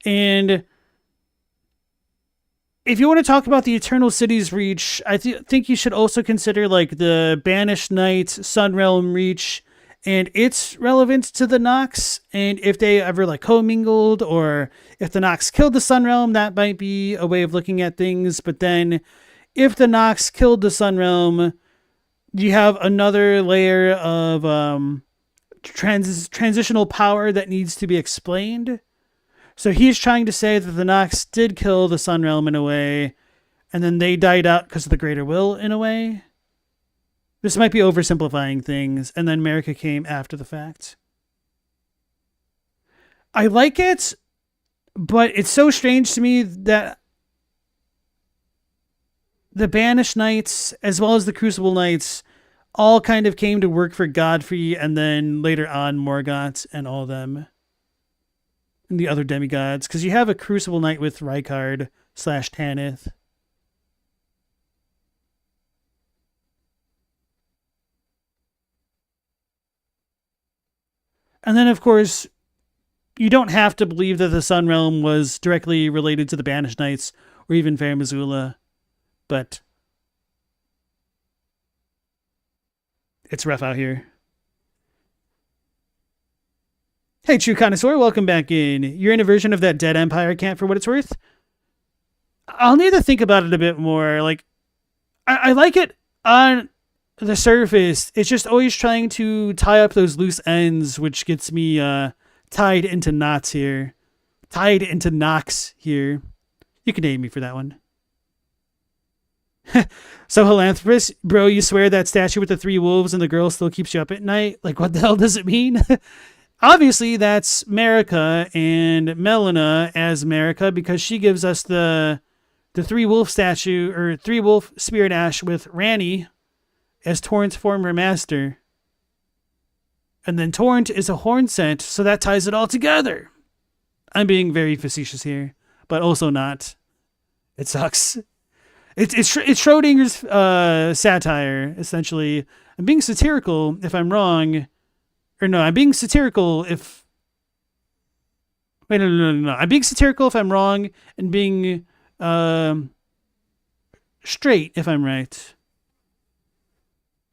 And if you want to talk about the Eternal City's reach, I think you should also consider like the Banished Knights Sunrealm reach and its relevance to the Nox, and if they ever like commingled, or if the Nox killed the Sunrealm, that might be a way of looking at things. But then if the Nox killed the Sunrealm, you have another layer of transitional power that needs to be explained. So he's trying to say that the Nox did kill the Sunrealm in a way, and then they died out because of the Greater Will in a way. This might be oversimplifying things, and then Marika came after the fact. I like it, but it's so strange to me that the Banished Knights, as well as the Crucible Knights, all kind of came to work for Godfrey, and then later on Morgott and all them. And the other demigods, because you have a Crucible Knight with Rykard / Tanith. And then, of course, you don't have to believe that the Sunrealm was directly related to the Banished Knights or even Fair Missoula, but it's rough out here. Hey, True Connoisseur, welcome back in. You're in a version of that Dead Empire camp for what it's worth? I'll need to think about it a bit more. Like, I like it on the surface. It's just always trying to tie up those loose ends, which gets me tied into knots here. Tied into knocks here. You can hate me for that one. So, Philanthropist, bro, you swear that statue with the 3 wolves and the girl still keeps you up at night? Like, what the hell does it mean? Obviously, that's Marika and Melina as Marika, because she gives us the 3 wolf statue, or 3 wolf spirit ash with Ranni as Torrent's former master. And then Torrent is a horn scent, so that ties it all together. I'm being very facetious here, but also not. It sucks. It's Schrodinger's satire, essentially. I'm being satirical if I'm wrong. Or no, I'm being satirical if... Wait, no. I'm being satirical if I'm wrong, and being straight if I'm right.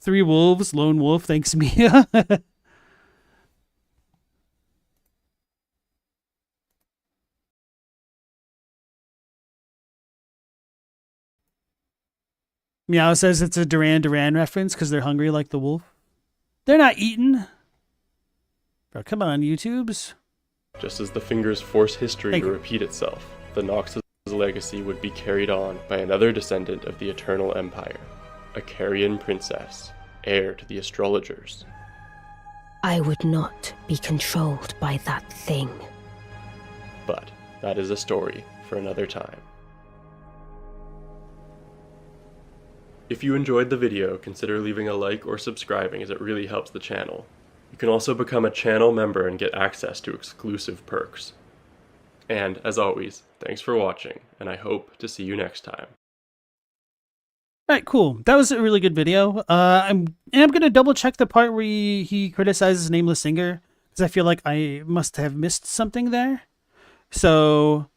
3 wolves, lone wolf, thanks Mia. Meow says it's a Duran Duran reference because they're hungry like the wolf. They're not eating. Bro, come on, YouTubes. Just as the fingers force history to repeat itself, the Nox's legacy would be carried on by another descendant of the Eternal Empire, a Carian princess, heir to the astrologers. I would not be controlled by that thing. But that is a story for another time. If you enjoyed the video, consider leaving a like or subscribing, as it really helps the channel. You can also become a channel member and get access to exclusive perks. And, as always, thanks for watching, and I hope to see you next time. Alright, cool. That was a really good video. I'm gonna double check the part where he criticizes Nameless Singer, because I feel like I must have missed something there. So,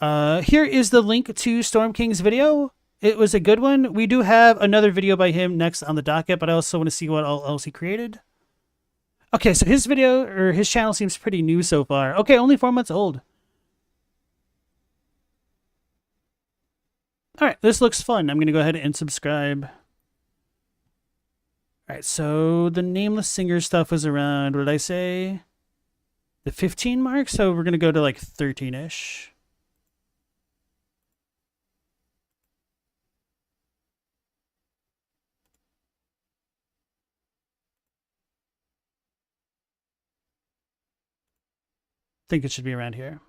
here is the link to Storm King's video. It was a good one. We do have another video by him next on the docket, but I also want to see what else he created. Okay, so his video, or his channel, seems pretty new so far. Okay, only 4 months old. Alright, this looks fun. I'm going to go ahead and subscribe. Alright, so the Nameless Singer stuff was around, what did I say? The 15 mark? So we're going to go to like 13-ish. Think it should be around here.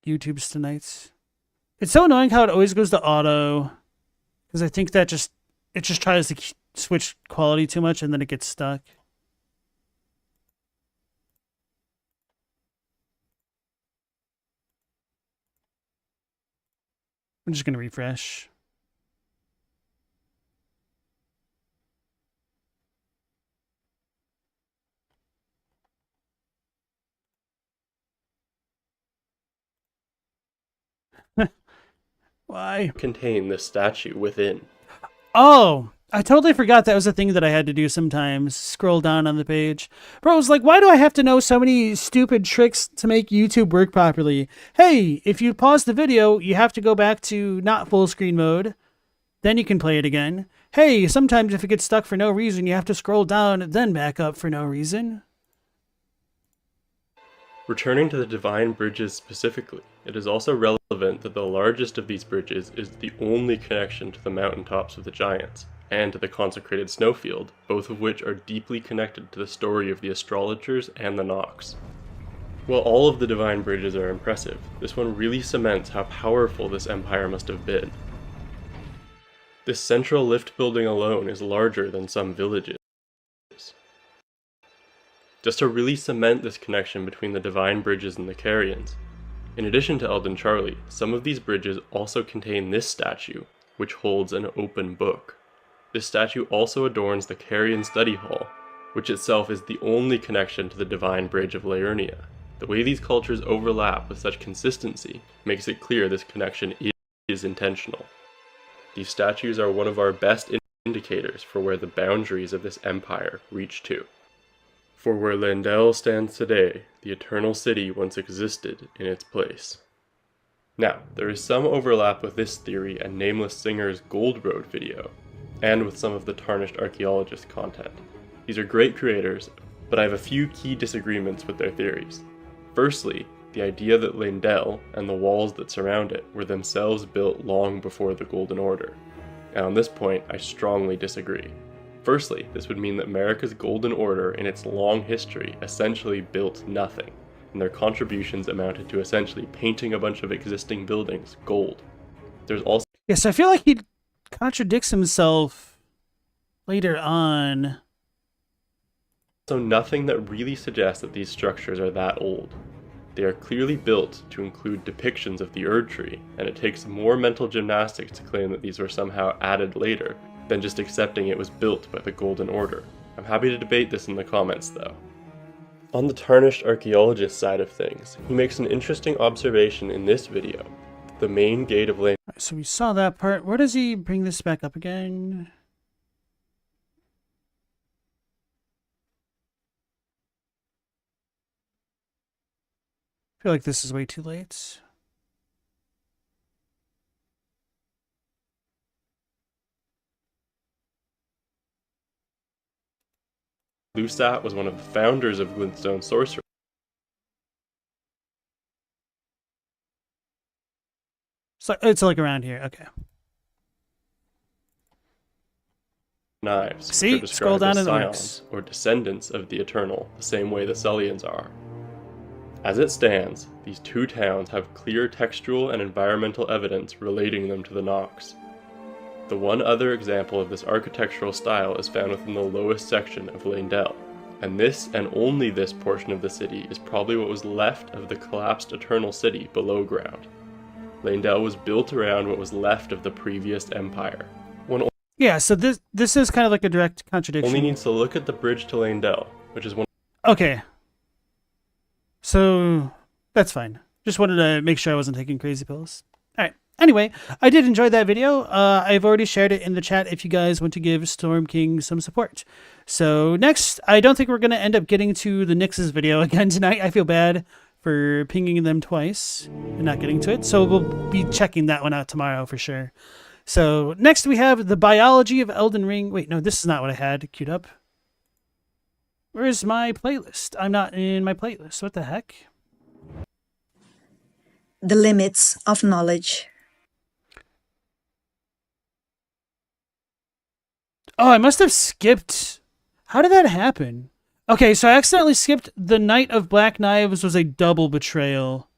YouTube's tonight's. It's so annoying how it always goes to auto, because I think that it just tries to switch quality too much and then it gets stuck. I'm just gonna refresh. Why? Contain this statue within. Oh, I totally forgot that was a thing that I had to do sometimes. Scroll down on the page. Bro, I was like, why do I have to know so many stupid tricks to make YouTube work properly? Hey, if you pause the video, you have to go back to not full screen mode. Then you can play it again. Hey, sometimes if it gets stuck for no reason, you have to scroll down, then back up for no reason. Returning to the Divine Bridges specifically, it is also relevant that the largest of these bridges is the only connection to the mountaintops of the Giants, and to the consecrated snowfield, both of which are deeply connected to the story of the astrologers and the Nox. While all of the Divine Bridges are impressive, this one really cements how powerful this empire must have been. This central lift building alone is larger than some villages. Just to really cement this connection between the Divine Bridges and the Carians, in addition to Elden Charlie, some of these bridges also contain this statue, which holds an open book. This statue also adorns the Carian study hall, which itself is the only connection to the Divine Bridge of Liurnia. The way these cultures overlap with such consistency makes it clear this connection is intentional. These statues are one of our best indicators for where the boundaries of this empire reach to. For where Leyndell stands today, the Eternal City once existed in its place. Now, there is some overlap with this theory and Nameless Singer's Gold Road video, and with some of the Tarnished Archaeologist content. These are great creators, but I have a few key disagreements with their theories. Firstly, the idea that Leyndell and the walls that surround it were themselves built long before the Golden Order. And on this point, I strongly disagree. Firstly, this would mean that America's Golden Order in its long history essentially built nothing, and their contributions amounted to essentially painting a bunch of existing buildings gold. There's also... Yes, I feel like he contradicts himself later on. So nothing that really suggests that these structures are that old. They are clearly built to include depictions of the Erd Tree, and it takes more mental gymnastics to claim that these were somehow added later than just accepting it was built by the Golden Order. I'm happy to debate this in the comments though. On the Tarnished Archaeologist side of things, he makes an interesting observation in this video. The main gate of Leyndell... Right, so we saw that part. Where does he bring this back up again? I feel like this is way too late. Lusat was one of the founders of Glintstone sorcery. So it's like around here. Okay. Knives, See? which are Scroll described down as and it scions, or descendants of the Eternal, the same way the Sellians are. As it stands, these two towns have clear textual and environmental evidence relating them to the Nox. The one other example of this architectural style is found within the lowest section of Leyndell, and this and only this portion of the city is probably what was left of the collapsed Eternal City below ground. Leyndell was built around what was left of the previous empire. One Yeah, so this is kind of like a direct contradiction. only needs to look at the bridge to Leyndell, which is one... Okay. So that's fine. Just wanted to make sure I wasn't taking crazy pills. All right. Anyway, I did enjoy that video. I've already shared it in the chat if you guys want to give Storm King some support. So next, I don't think we're going to end up getting to the Nyx's video again tonight. I feel bad for pinging them twice and not getting to it. So we'll be checking that one out tomorrow for sure. So next we have the biology of Elden Ring. Wait, no, this is not what I had queued up. Where's my playlist? I'm not in my playlist. What the heck? The limits of knowledge. Oh, I must have skipped. How did that happen? Okay, so I accidentally skipped The Knight of Black Knives was a double betrayal.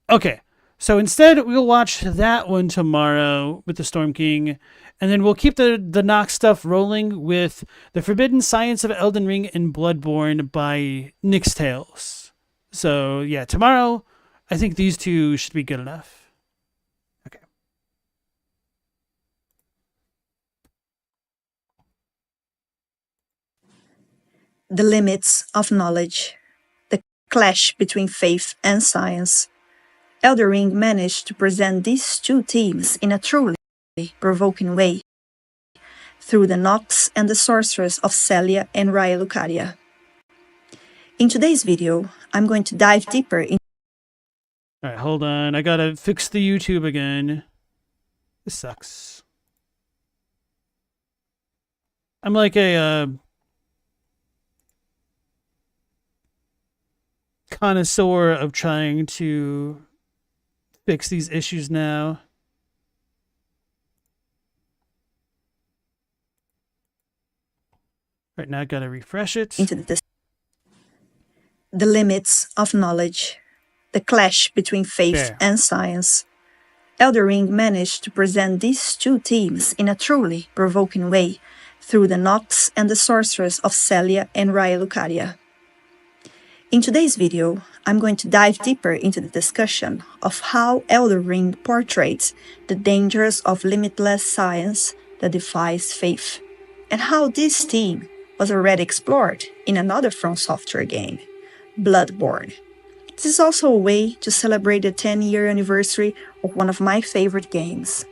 Okay, so instead we'll watch that one tomorrow with the Storm King, and then we'll keep the Nox stuff rolling with The Forbidden Science of Elden Ring and Bloodborne by Nyx Tales. So yeah, tomorrow I think these two should be good enough. Okay. The limits of knowledge. The clash between faith and science. Elden Ring managed to present these two themes in a truly provoking way through the Nox and the sorcerers of Sellia and Raya Lucaria. In today's video, I'm going to dive deeper into... Alright, hold on. I gotta fix the YouTube again. This sucks. I'm like a connoisseur of trying to fix these issues now. Right now I gotta refresh it. Into the limits of knowledge. The clash between faith and science. Elden Ring managed to present these two themes in a truly provoking way through the Nox and the sorcerers of Sellia and Raya Lucaria. In today's video, I'm going to dive deeper into the discussion of how Elden Ring portrays the dangers of limitless science that defies faith, and how this theme was already explored in another From Software game, Bloodborne. This is also a way to celebrate the 10-year anniversary of one of my favorite games.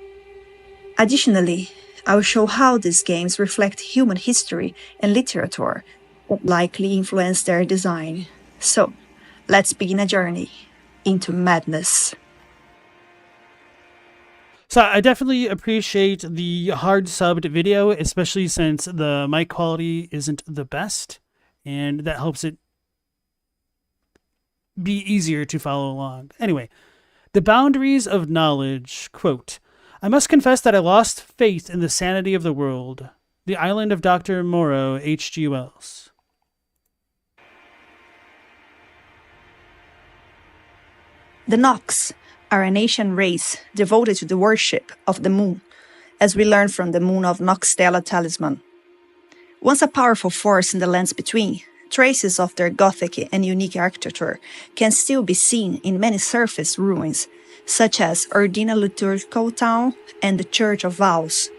Additionally, I will show how these games reflect human history and literature that likely influenced their design. So, let's begin a journey into madness. So I definitely appreciate the hard subbed video, especially since the mic quality isn't the best, and that helps it be easier to follow along. Anyway, the boundaries of knowledge. Quote, I must confess that I lost faith in the sanity of the world. The Island of Dr. Moreau, H.G. Wells. The Nox are an ancient race devoted to the worship of the moon, as we learn from the Moon of Noxtella talisman. Once a powerful force in the lands between, traces of their Gothic and unique architecture can still be seen in many surface ruins, such as Urdina Liturgical Town and the Church of Vows.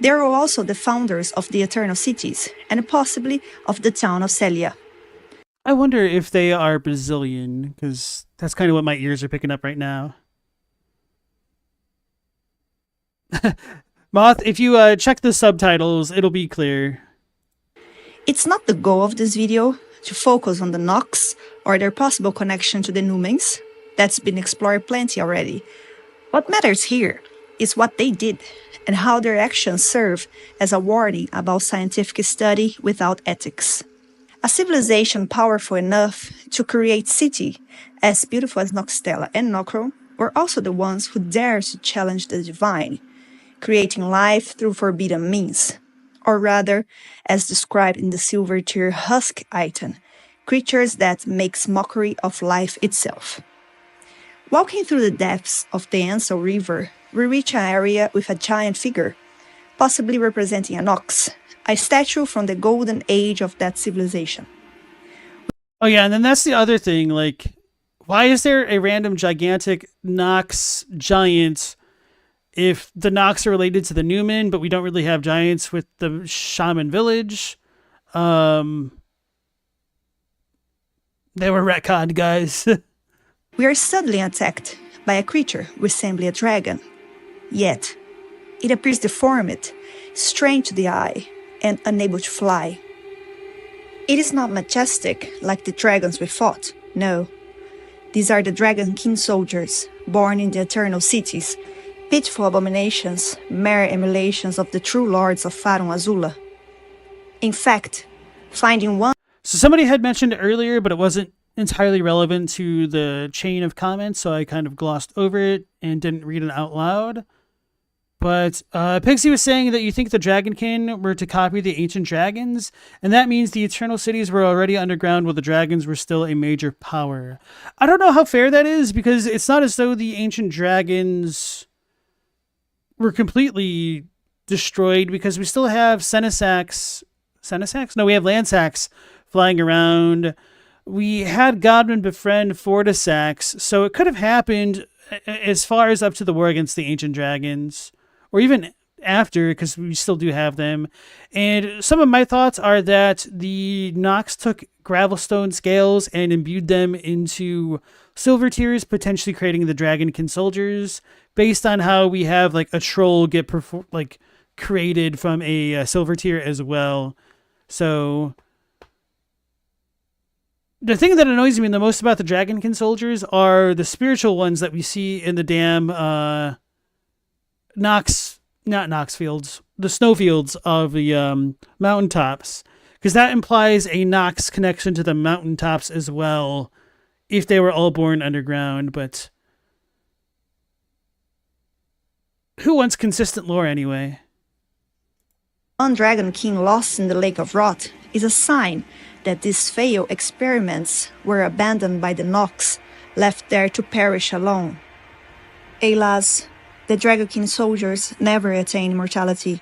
They are also the founders of the Eternal Cities, and possibly of the town of Celia. I wonder if they are Brazilian, because that's kind of what my ears are picking up right now. Moth, if you check the subtitles, it'll be clear. It's not the goal of this video to focus on the Nox or their possible connection to the Numens. That's been explored plenty already. What matters here is what they did and how their actions serve as a warning about scientific study without ethics. A civilization powerful enough to create city as beautiful as Noxtella and Nocro were also the ones who dared to challenge the divine, creating life through forbidden means, or rather, as described in the Silver Tear Husk item, creatures that makes mockery of life itself. Walking through the depths of the Ansel River, we reach an area with a giant figure, possibly representing a Nox, a statue from the golden age of that civilization. Oh yeah, and then that's the other thing, like, why is there a random gigantic Nox giant if the Nox are related to the Newman, but we don't really have giants with the Shaman village? They were retconned, guys. We are suddenly attacked by a creature resembling a dragon. Yet, it appears deformed, strange to the eye, and unable to fly. It is not majestic like the dragons we fought, no. These are the Dragon King soldiers, born in the Eternal Cities, pitiful abominations, mere emulations of the true lords of Farum Azula. In fact, finding one... So somebody had mentioned earlier, but it wasn't entirely relevant to the chain of comments, so I kind of glossed over it and didn't read it out loud. But Pixie was saying that you think the Dragonkin were to copy the ancient dragons, and that means the Eternal Cities were already underground while the dragons were still a major power. I don't know how fair that is, because it's not as though the ancient dragons were completely destroyed, because we still have Senesax. No, we have Landsax flying around. We had Godwyn befriend Fortisax, so it could have happened as far as up to the war against the ancient dragons, or even after, because we still do have them. And some of my thoughts are that the Nox took Gravelstone scales and imbued them into silver tiers, potentially creating the Dragonkin soldiers, based on how we have like a troll get created from a silver tier as well. So the thing that annoys me the most about the Dragonkin soldiers are the spiritual ones that we see in the damn the snowfields of the mountaintops, because that implies a Nox connection to the mountaintops as well, if they were all born underground. But who wants consistent lore anyway? One Dragon King lost in the Lake of Rot is a sign that these failed experiments were abandoned by the Nox, left there to perish alone. Alas, the Dragonkin soldiers never attain immortality,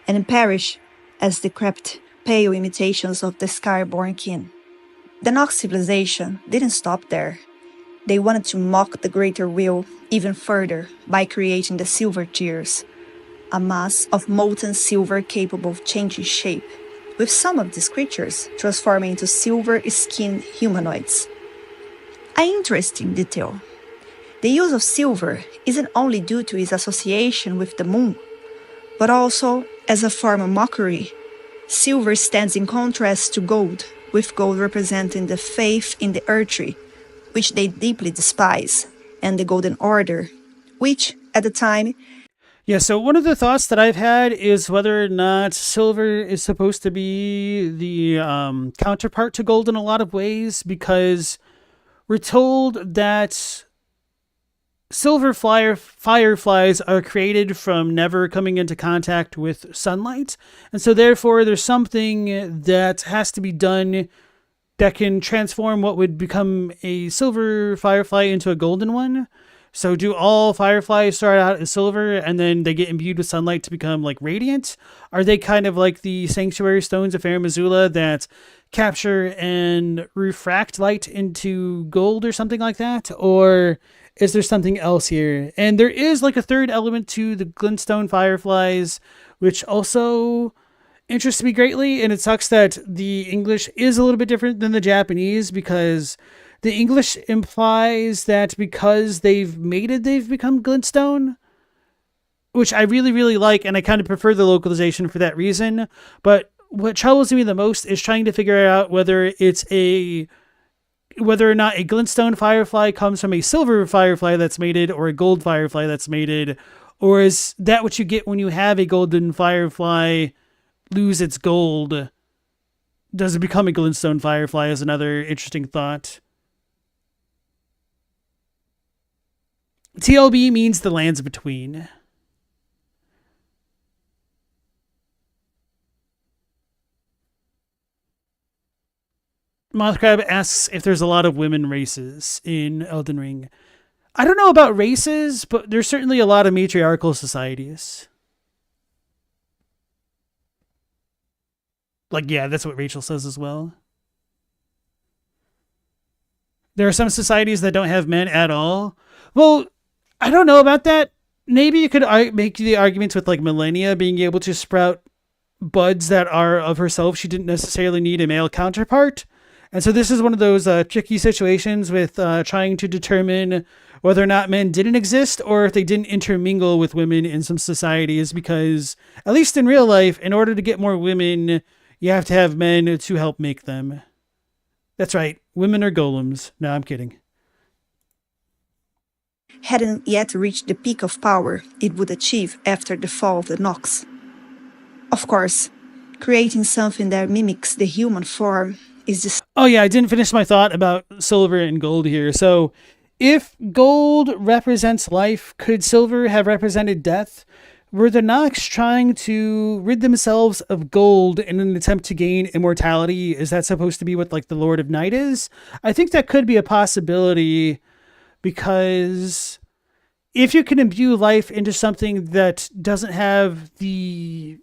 and perish as decrepit, pale imitations of the Skyborn kin. The Nox civilization didn't stop there. They wanted to mock the Greater Will even further by creating the Silver Tears, a mass of molten silver capable of changing shape, with some of these creatures transforming into silver-skinned humanoids. An interesting detail. The use of silver isn't only due to its association with the moon, but also as a form of mockery, Silver stands in contrast to gold, with gold representing the faith in the earth tree, which they deeply despise, and the Golden Order, which, at the time... Yeah, so one of the thoughts that I've had is whether or not silver is supposed to be the counterpart to gold in a lot of ways, because we're told that silver fireflies are created from never coming into contact with sunlight, and so therefore there's something that has to be done that can transform what would become a silver firefly into a golden one. So do all fireflies start out as silver and then they get imbued with sunlight to become like radiant? Are they kind of like the sanctuary stones of Fair Missoula that capture and refract light into gold or something like that? Or is there something else here? And there is like a third element to the glintstone fireflies, which also interests me greatly. And it sucks that the English is a little bit different than the Japanese, because the English implies that because they've mated, they've become glintstone, which I really, really like, and I kind of prefer the localization for that reason. But what troubles me the most is trying to figure out whether or not a glintstone firefly comes from a silver firefly that's mated or a gold firefly that's mated, or is that what you get when you have a golden firefly lose its gold? Does it become a glintstone firefly is another interesting thought. TLB means the lands between. Mothcrab asks if there's a lot of women races in Elden Ring. I don't know about races, but there's certainly a lot of matriarchal societies. Like, yeah, that's what Rachel says as well. There are some societies that don't have men at all. Well, I don't know about that. Maybe you could make the arguments with like Millennia being able to sprout buds that are of herself. She didn't necessarily need a male counterpart. And so this is one of those tricky situations with trying to determine whether or not men didn't exist or if they didn't intermingle with women in some societies, because at least in real life, in order to get more women, you have to have men to help make them. That's right. Women are golems. No, I'm kidding. Hadn't yet reached the peak of power it would achieve after the fall of the Nox. Of course, creating something that mimics the human form is just... Oh yeah, I didn't finish my thought about silver and gold here. So, if gold represents life, could silver have represented death? Were the Nox trying to rid themselves of gold in an attempt to gain immortality? Is that supposed to be what like the Lord of Night is? I think that could be a possibility, because if you can imbue life into something that doesn't have the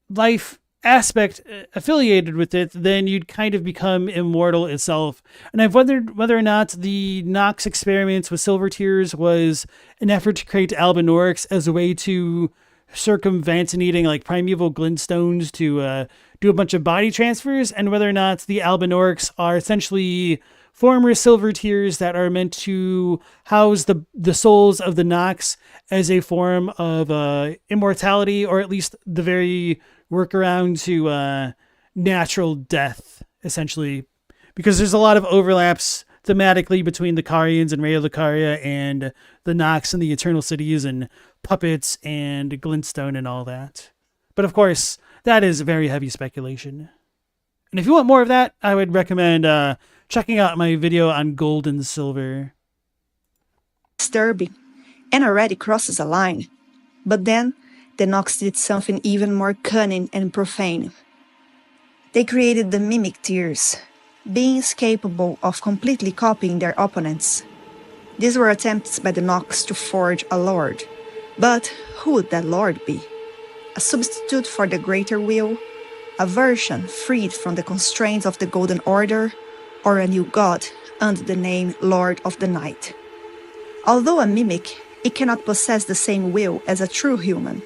life aspect affiliated with it, then you'd kind of become immortal itself. And I've wondered whether or not the Nox experiments with silver tears was an effort to create Albinaurics as a way to circumvent needing like primeval glintstones to do a bunch of body transfers, and whether or not the Albinaurics are essentially former silver tears that are meant to house the souls of the Nox as a form of immortality, or at least the very workaround to natural death, essentially, because there's a lot of overlaps thematically between the Carians and Raya Lucaria and the Nox and the Eternal Cities and puppets and glintstone and all that. But of course, that is very heavy speculation. And if you want more of that, I would recommend checking out my video on gold and silver. Disturbing, and already crosses a line. But then, the Nox did something even more cunning and profane. They created the Mimic Tears, beings capable of completely copying their opponents. These were attempts by the Nox to forge a lord. But who would that lord be? A substitute for the Greater Will? A version freed from the constraints of the Golden Order? Or a new god under the name Lord of the Night? Although a mimic, it cannot possess the same will as a true human.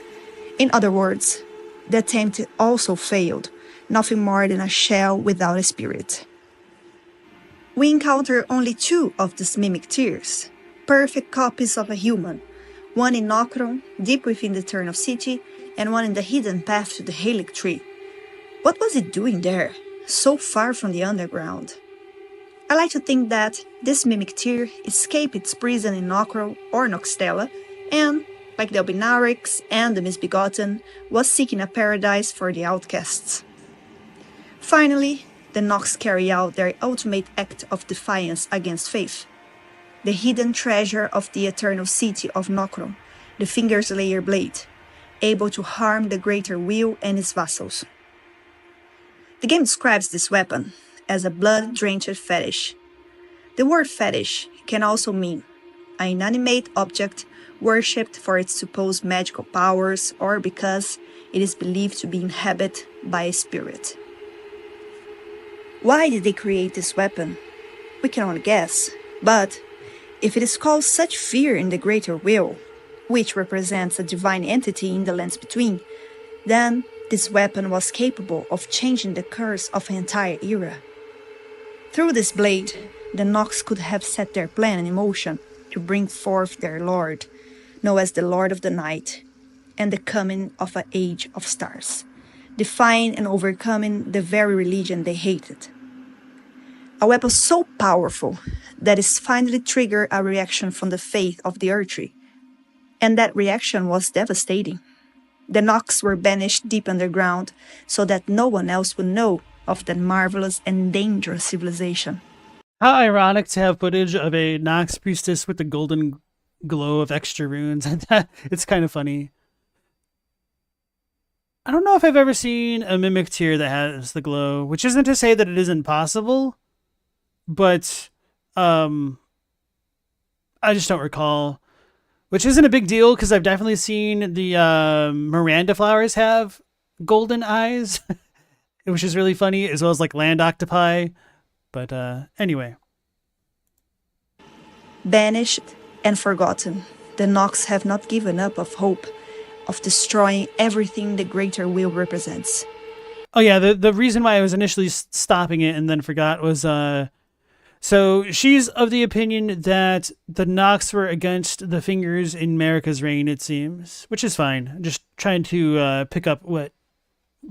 In other words, the attempt also failed, nothing more than a shell without a spirit. We encounter only two of these mimic tears, perfect copies of a human, one in Nokron, deep within the Eternal City, and one in the hidden path to the Halic Tree, What was it doing there, so far from the underground? I like to think that this mimic tear escaped its prison in Nocro or Noxtella and, like the Albinarix and the Misbegotten, was seeking a paradise for the outcasts. Finally, the Nox carry out their ultimate act of defiance against faith. The hidden treasure of the eternal city of Nocron, the Fingerslayer blade, able to harm the Greater Will and its vassals. The game describes this weapon as a blood-drenched fetish. The word fetish can also mean an inanimate object worshipped for its supposed magical powers or because it is believed to be inhabited by a spirit. Why did they create this weapon? We can only guess, but if it is called such fear in the Greater Will, which represents a divine entity in the lands between, then this weapon was capable of changing the course of an entire era. Through this blade, the Nox could have set their plan in motion to bring forth their lord, known as the Lord of the Night, and the coming of an age of stars, defying and overcoming the very religion they hated. A weapon so powerful that it finally triggered a reaction from the faith of the Erdtree, and that reaction was devastating. The Nox were banished deep underground so that no one else would know of that marvelous and dangerous civilization. How ironic to have footage of a Nox priestess with the golden glow of extra runes. It's kind of funny. I don't know if I've ever seen a mimic tier that has the glow, which isn't to say that it isn't possible, but I just don't recall. Which isn't a big deal, because I've definitely seen the Miranda flowers have golden eyes, which is really funny, as well as like land octopi. But anyway. Banished and forgotten, the Nox have not given up of hope of destroying everything the Greater Will represents. Oh yeah, the reason why I was initially stopping it and then forgot was... So she's of the opinion that the Nox were against the Fingers in Marika's reign, it seems, which is fine. Just trying to pick up what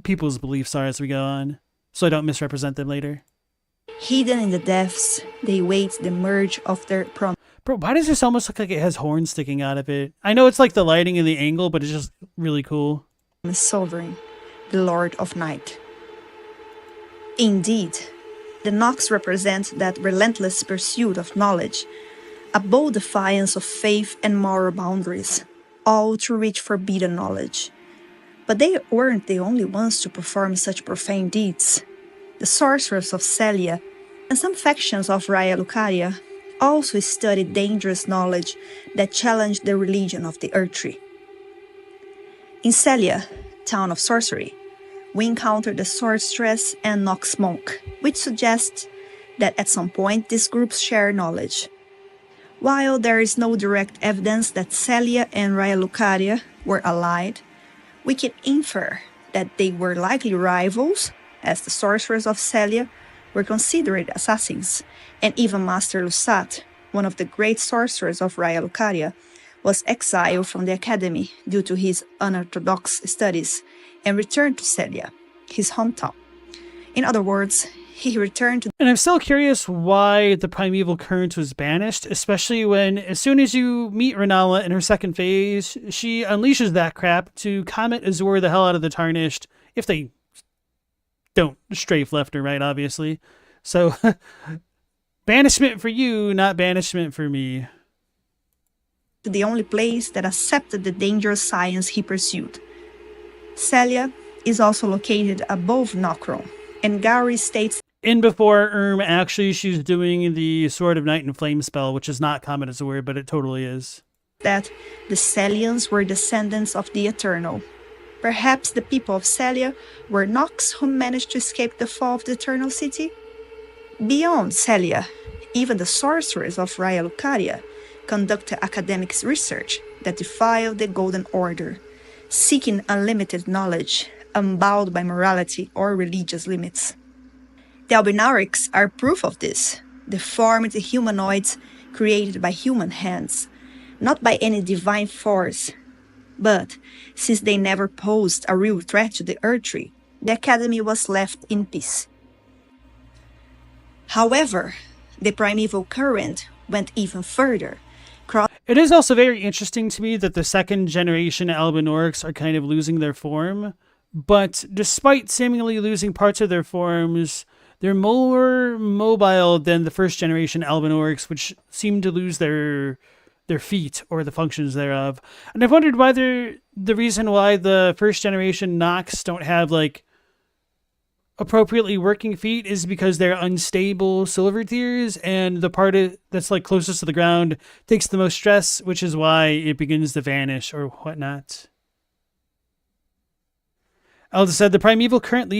people's beliefs are as we go on, so I don't misrepresent them later. Hidden in the depths, they wait the merge of their promise. Bro, why does this almost look like it has horns sticking out of it? I know it's like the lighting and the angle, but it's just really cool. Sovereign, the Lord of Night. Indeed, the Nox represent that relentless pursuit of knowledge, a bold defiance of faith and moral boundaries, all to reach forbidden knowledge. But they weren't the only ones to perform such profane deeds. The sorcerers of Celia and some factions of Raya Lucaria also studied dangerous knowledge that challenged the religion of the Erdtree. In Celia, town of sorcery, we encounter the sorceress and Nox monk, which suggests that at some point these groups share knowledge. While there is no direct evidence that Celia and Raya Lucaria were allied, we can infer that they were likely rivals, as the sorcerers of Celia were considered assassins, and even Master Lusat, one of the great sorcerers of Raya Lucaria, was exiled from the academy due to his unorthodox studies and returned to Celia, his hometown. In other words, he returned to... And I'm still curious why the Primeval Current was banished, especially when, as soon as you meet Renala in her second phase, she unleashes that crap to Comet Azure the hell out of the Tarnished, if they don't strafe left or right, obviously. So, banishment for you, not banishment for me. The only place that accepted the dangerous science he pursued. Celia is also located above Nocron, and Gary states in before actually she's doing the Sword of Night and Flame spell, which is not common as a word, but it totally is. That the Celians were descendants of the Eternal. Perhaps the people of Celia were Nox who managed to escape the fall of the Eternal City? Beyond Celia, even the sorcerers of Raya Lucaria conducted academic research that defied the Golden Order, seeking unlimited knowledge, unbound by morality or religious limits. The Albinarix are proof of this, deformed humanoids created by human hands, not by any divine force. But, since they never posed a real threat to the Erdtree, the Academy was left in peace. However, the primeval current went even further. It is also very interesting to me that the second generation Albinaurics are kind of losing their form, but despite seemingly losing parts of their forms, they're more mobile than the first generation Albinaurics, which seem to lose their feet or the functions thereof. And I've wondered whether the reason why the first generation Nox don't have like appropriately working feet is because they're unstable silver tiers, and the part that's like closest to the ground takes the most stress, which is why it begins to vanish or whatnot. Elda said the primeval current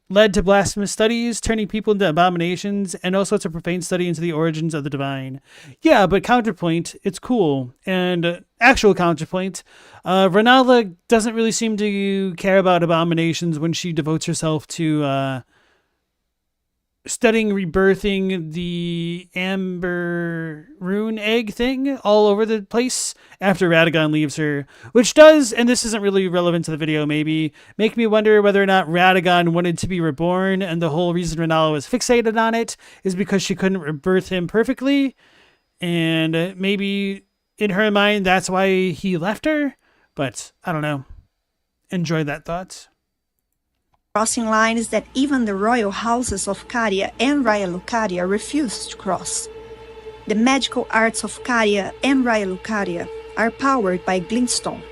led to blasphemous studies, turning people into abominations, and also to profane study into the origins of the divine. Yeah, but counterpoint, it's cool. And actual counterpoint, Renala doesn't really seem to care about abominations when she devotes herself to studying rebirthing the amber rune egg thing all over the place after Radagon leaves her, which does, and this isn't really relevant to the video maybe, make me wonder whether or not Radagon wanted to be reborn, and the whole reason Renala was fixated on it is because she couldn't rebirth him perfectly, and maybe in her mind that's why he left her, but I don't know. Enjoy that thought. Crossing lines that even the royal houses of Caria and Raya Lucaria refused to cross. The magical arts of Caria and Raya Lucaria are powered by glintstone,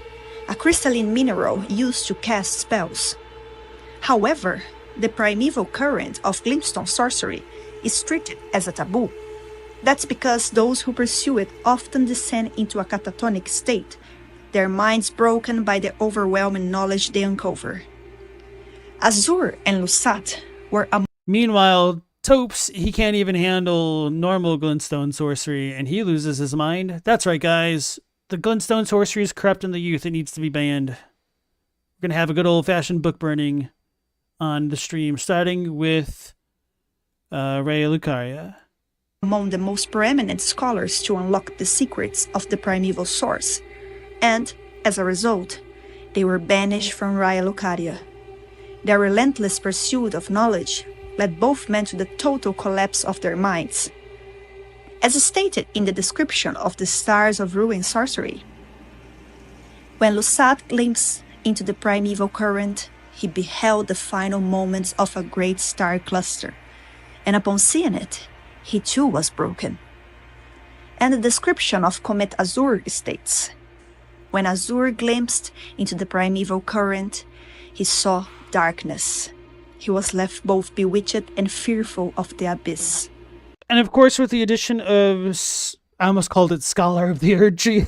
a crystalline mineral used to cast spells. However, the primeval current of glintstone sorcery is treated as a taboo. That's because those who pursue it often descend into a catatonic state, their minds broken by the overwhelming knowledge they uncover. Azur and Lusat were Meanwhile, Topes, he can't even handle normal glintstone sorcery, and he loses his mind. That's right, guys. The glintstone sorcery is corrupt in the youth. It needs to be banned. We're going to have a good old-fashioned book burning on the stream, starting with Raya Lucaria. Among the most preeminent scholars to unlock the secrets of the primeval source, and, as a result, they were banished from Raya Lucaria. Their relentless pursuit of knowledge led both men to the total collapse of their minds. As stated in the description of the Stars of Ruin sorcery, when Lusat glimpsed into the primeval current, he beheld the final moments of a great star cluster, and upon seeing it, he too was broken. And the description of Comet Azur states, when Azur glimpsed into the primeval current, he saw darkness. He was left both bewitched and fearful of the abyss. And of course, with the addition of, I almost called it Scholar of the Erd Tree,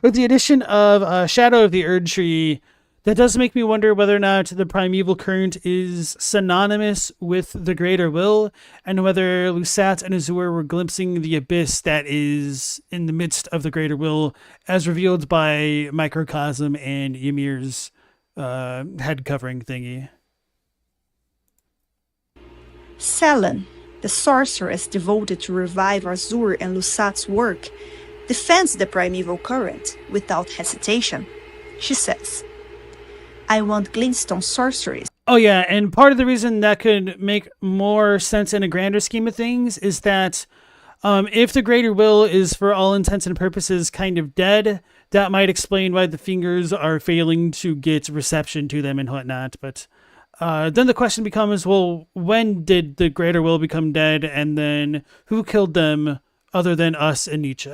with the addition of Shadow of the Erd Tree, that does make me wonder whether or not the primeval current is synonymous with the Greater Will, and whether Lusat and Azur were glimpsing the abyss that is in the midst of the Greater Will, as revealed by Microcosm and Ymir's head covering thingy. Selen, the sorceress devoted to revive Azur and Lusat's work, defends the primeval current without hesitation. She says, I want glintstone sorceries. Oh yeah, and part of the reason that could make more sense in a grander scheme of things is that if the Greater Will is for all intents and purposes kind of dead, that might explain why the fingers are failing to get reception to them and whatnot. But then the question becomes, well, when did the Greater Will become dead, and then who killed them other than us and Nietzsche?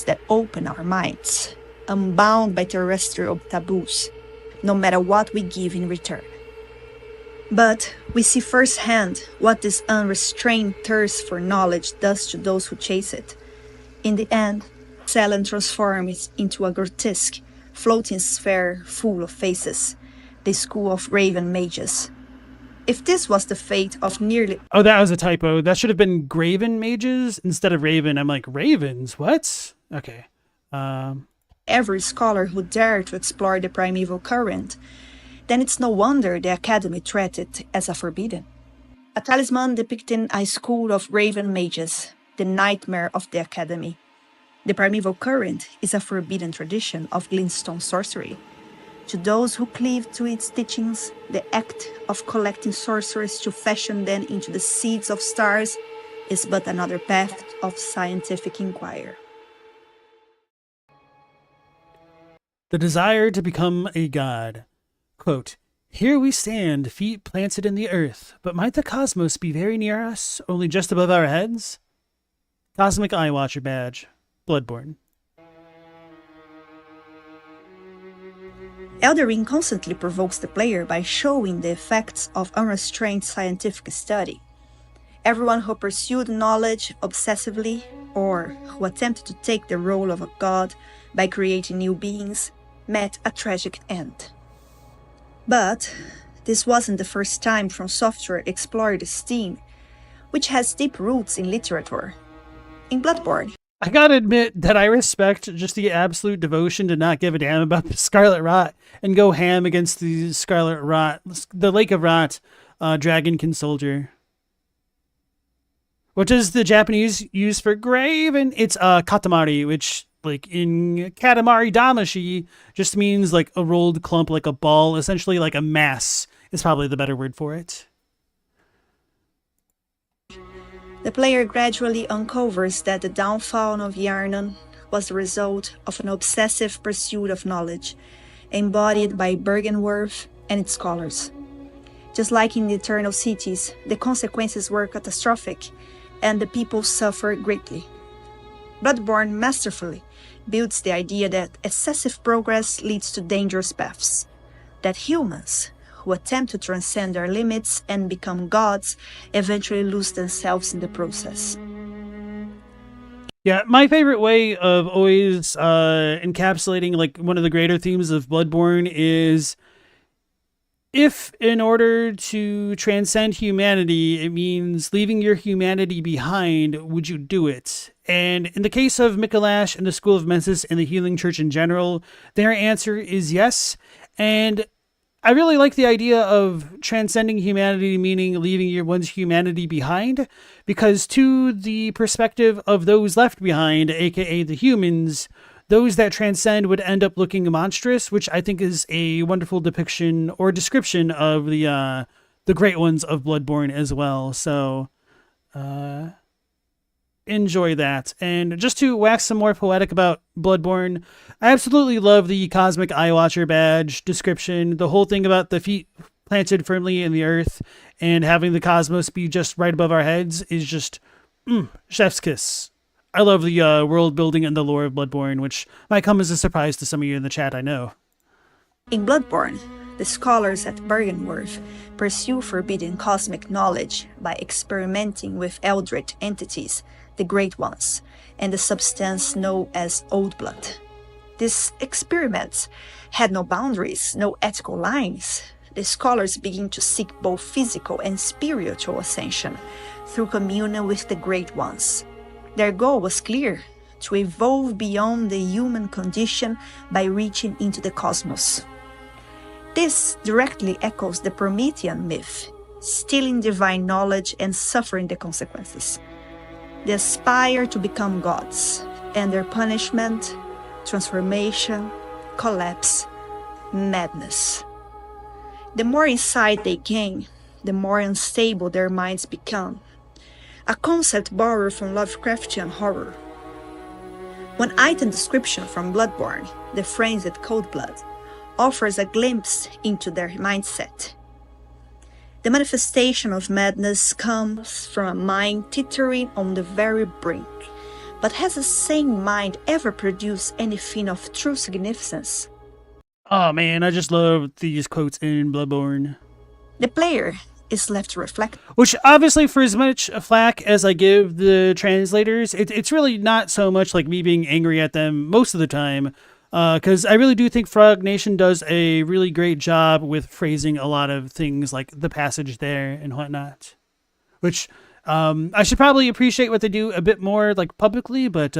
That open our minds, unbound by terrestrial taboos, no matter what we give in return. But we see firsthand what this unrestrained thirst for knowledge does to those who chase it. In the end, Selen transforms into a grotesque, floating sphere full of faces, the school of raven mages. If this was the fate of nearly... Oh, that was a typo. That should have been Graven mages instead of Raven. I'm like, Ravens? What? Okay. Every scholar who dared to explore the primeval current, then it's no wonder the Academy treated it as a forbidden. A talisman depicting a school of raven mages, the nightmare of the Academy. The primeval current is a forbidden tradition of glintstone sorcery. To those who cleave to its teachings, the act of collecting sorcerers to fashion them into the seeds of stars is but another path of scientific inquiry. The desire to become a god. Quote, "Here we stand, feet planted in the earth, but might the cosmos be very near us, only just above our heads?" Cosmic Eye Watcher badge. Bloodborne. Elden Ring constantly provokes the player by showing the effects of unrestrained scientific study. Everyone who pursued knowledge obsessively, or who attempted to take the role of a god by creating new beings, met a tragic end. But this wasn't the first time From Software explored this theme, which has deep roots in literature. In Bloodborne, I gotta admit that I respect just the absolute devotion to not give a damn about the Scarlet Rot and go ham against the Scarlet Rot, the Lake of Rot Dragonkin soldier. Which is the Japanese use for grave, and it's katamari, which, like, in Katamari Damacy, just means like a rolled clump, like a ball, essentially like a mass is probably the better word for it. the player gradually uncovers that the downfall of Yharnam was the result of an obsessive pursuit of knowledge, embodied by Byrgenwerth and its scholars. Just like in the Eternal Cities, the consequences were catastrophic, and the people suffer greatly. Bloodborne masterfully builds the idea that excessive progress leads to dangerous paths, that humans who attempt to transcend their limits and become gods eventually lose themselves in the process. Yeah, my favorite way of always encapsulating like one of the greater themes of Bloodborne is, if in order to transcend humanity, it means leaving your humanity behind, would you do it? And in the case of Mikolash and the School of Mensis and the Healing Church in general, their answer is yes. And I really like the idea of transcending humanity, meaning leaving one's humanity behind, because to the perspective of those left behind, aka the humans, those that transcend would end up looking monstrous, which I think is a wonderful depiction or description of the great ones of Bloodborne as well. So enjoy that. And just to wax some more poetic about Bloodborne, I absolutely love the Cosmic Eye Watcher badge description. The whole thing about the feet planted firmly in the earth and having the cosmos be just right above our heads is just chef's kiss. I love the world building and the lore of Bloodborne, which might come as a surprise to some of you in the chat, I know. In Bloodborne, the scholars at Byrgenwerth pursue forbidden cosmic knowledge by experimenting with eldritch entities, the Great Ones, and the substance known as Old Blood. These experiments had no boundaries, no ethical lines. The scholars begin to seek both physical and spiritual ascension through communion with the Great Ones. Their goal was clear: to evolve beyond the human condition by reaching into the cosmos. This directly echoes the Promethean myth, stealing divine knowledge and suffering the consequences. They aspire to become gods, and their punishment, transformation, collapse, madness. The more insight they gain, the more unstable their minds become. A concept borrowed from Lovecraftian horror. One item description from Bloodborne, the phrase at Cold Blood, offers a glimpse into their mindset. The manifestation of madness comes from a mind teetering on the very brink. But has a sane mind ever produced anything of true significance? Oh man, I just love these quotes in Bloodborne. The player is left to reflect. Which, obviously, for as much flack as I give the translators, it's really not so much like me being angry at them most of the time, because I really do think Frog Nation does a really great job with phrasing a lot of things like the passage there and whatnot. Which I should probably appreciate what they do a bit more like publicly, but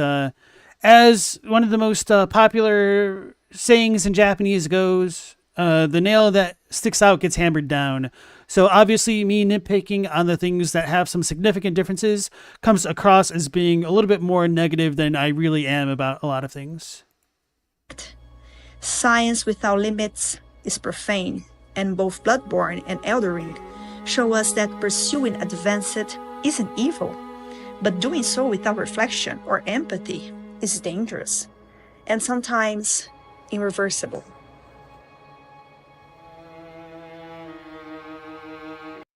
as one of the most popular sayings in Japanese goes, the nail that sticks out gets hammered down. So obviously me nitpicking on the things that have some significant differences comes across as being a little bit more negative than I really am about a lot of things. Science without limits is profane, and both Bloodborne and Elden Ring show us that pursuing advanced isn't evil, but doing so without reflection or empathy is dangerous, and sometimes irreversible.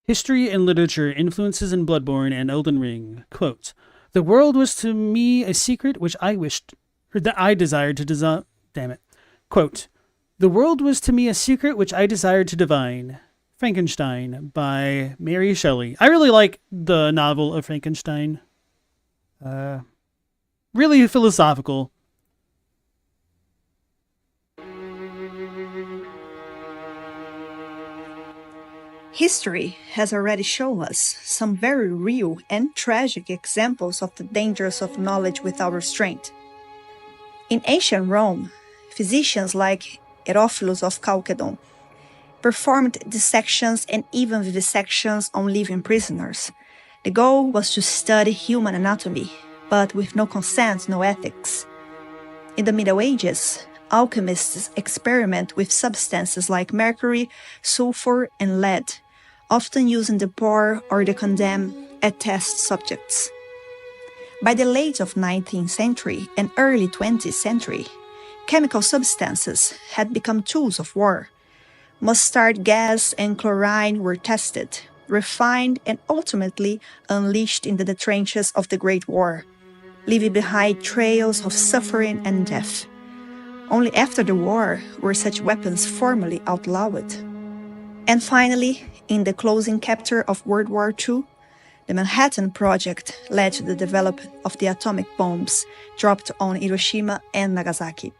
History and literature influences in Bloodborne and Elden Ring. Quote, "The world was to me a secret which I wished, or that I desired to design." Damn it. Quote, "The world was to me a secret which I desired to divine." Frankenstein by Mary Shelley. I really like the novel of Frankenstein. Really philosophical. History has already shown us some very real and tragic examples of the dangers of knowledge without restraint. In ancient Rome, physicians like Herophilus of Chalcedon performed dissections and even vivisections on living prisoners. The goal was to study human anatomy, but with no consent, no ethics. In the Middle Ages, alchemists experiment with substances like mercury, sulfur, and lead, often using the poor or the condemned as test subjects. By the late of 19th century and early 20th century, chemical substances had become tools of war. Mustard gas and chlorine were tested, refined, and ultimately unleashed into the trenches of the Great War, leaving behind trails of suffering and death. Only after the war were such weapons formally outlawed. And finally, in the closing chapter of World War II, the Manhattan Project led to the development of the atomic bombs dropped on Hiroshima and Nagasaki.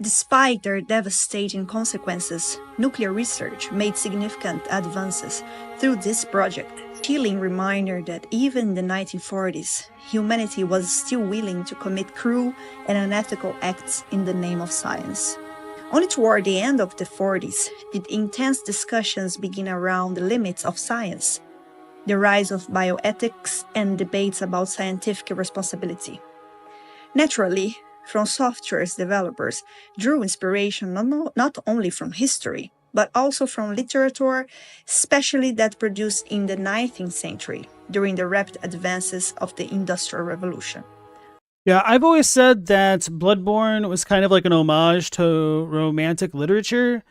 Despite their devastating consequences, nuclear research made significant advances through this project, a chilling reminder that even in the 1940s, humanity was still willing to commit cruel and unethical acts in the name of science. Only toward the end of the 40s did intense discussions begin around the limits of science, the rise of bioethics, and debates about scientific responsibility. Naturally, From Software's developers drew inspiration not only from history, but also from literature, especially that produced in the 19th century, during the rapid advances of the Industrial Revolution. Yeah, I've always said that Bloodborne was kind of like an homage to romantic literature.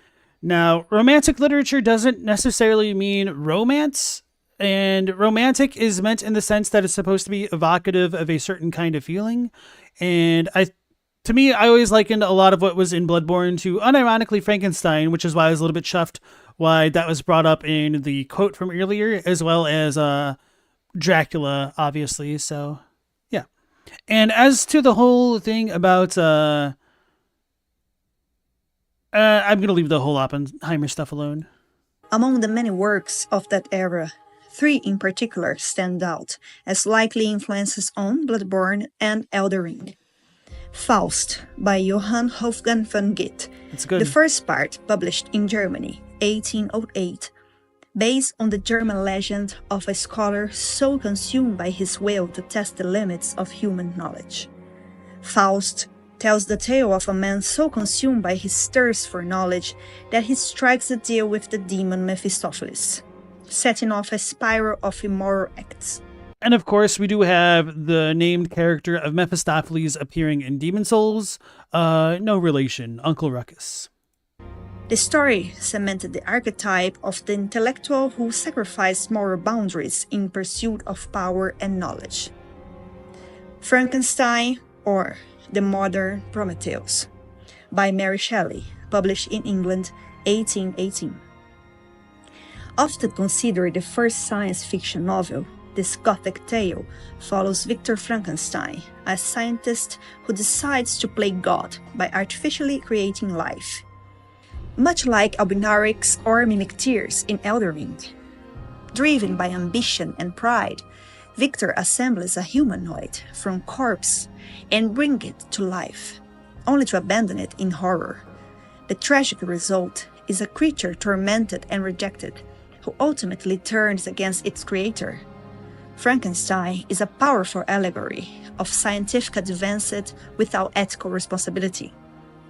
Now, romantic literature doesn't necessarily mean romance, and romantic is meant in the sense that it's supposed to be evocative of a certain kind of feeling. And to me, I always likened a lot of what was in Bloodborne to, unironically, Frankenstein, which is why I was a little bit chuffed why that was brought up in the quote from earlier, as well as Dracula, obviously. So, yeah. And as to the whole thing about, I'm going to leave the whole Oppenheimer stuff alone. Among the many works of that era, 3 in particular stand out as likely influences on Bloodborne and Elden Ring. Faust by Johann Wolfgang von Goethe. It's good. The first part published in Germany, 1808, based on the German legend of a scholar so consumed by his will to test the limits of human knowledge. Faust tells the tale of a man so consumed by his thirst for knowledge that he strikes a deal with the demon Mephistopheles, setting off a spiral of immoral acts. And of course, we do have the named character of Mephistopheles appearing in Demon Souls. No relation, Uncle Ruckus. The story cemented the archetype of the intellectual who sacrificed moral boundaries in pursuit of power and knowledge. Frankenstein, or The Modern Prometheus, by Mary Shelley, published in England, 1818. Often considered the first science fiction novel, this Gothic tale follows Victor Frankenstein, a scientist who decides to play God by artificially creating life. Much like Albinaurics or Mimicteers in Elden Ring. Driven by ambition and pride, Victor assembles a humanoid from corpse and brings it to life, only to abandon it in horror. The tragic result is a creature tormented and rejected, who ultimately turns against its creator. Frankenstein is a powerful allegory of scientific advancement without ethical responsibility.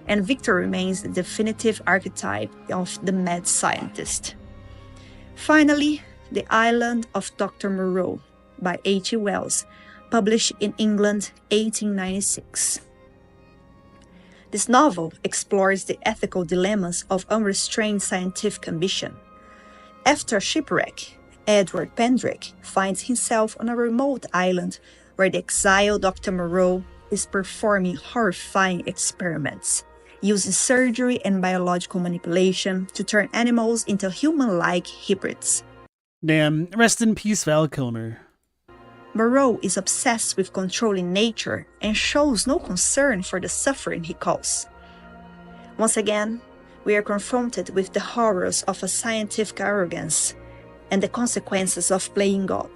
and Victor remains the definitive archetype of the mad scientist. Finally, The Island of Dr. Moreau by H.G. Wells, published in England 1896. This novel explores the ethical dilemmas of unrestrained scientific ambition. After shipwreck, Edward Pendrick finds himself on a remote island where the exiled Dr. Moreau is performing horrifying experiments, using surgery and biological manipulation to turn animals into human-like hybrids. Damn, rest in peace, Val Kilmer. Moreau is obsessed with controlling nature and shows no concern for the suffering he caused. Once again, we are confronted with the horrors of a scientific arrogance and the consequences of playing God.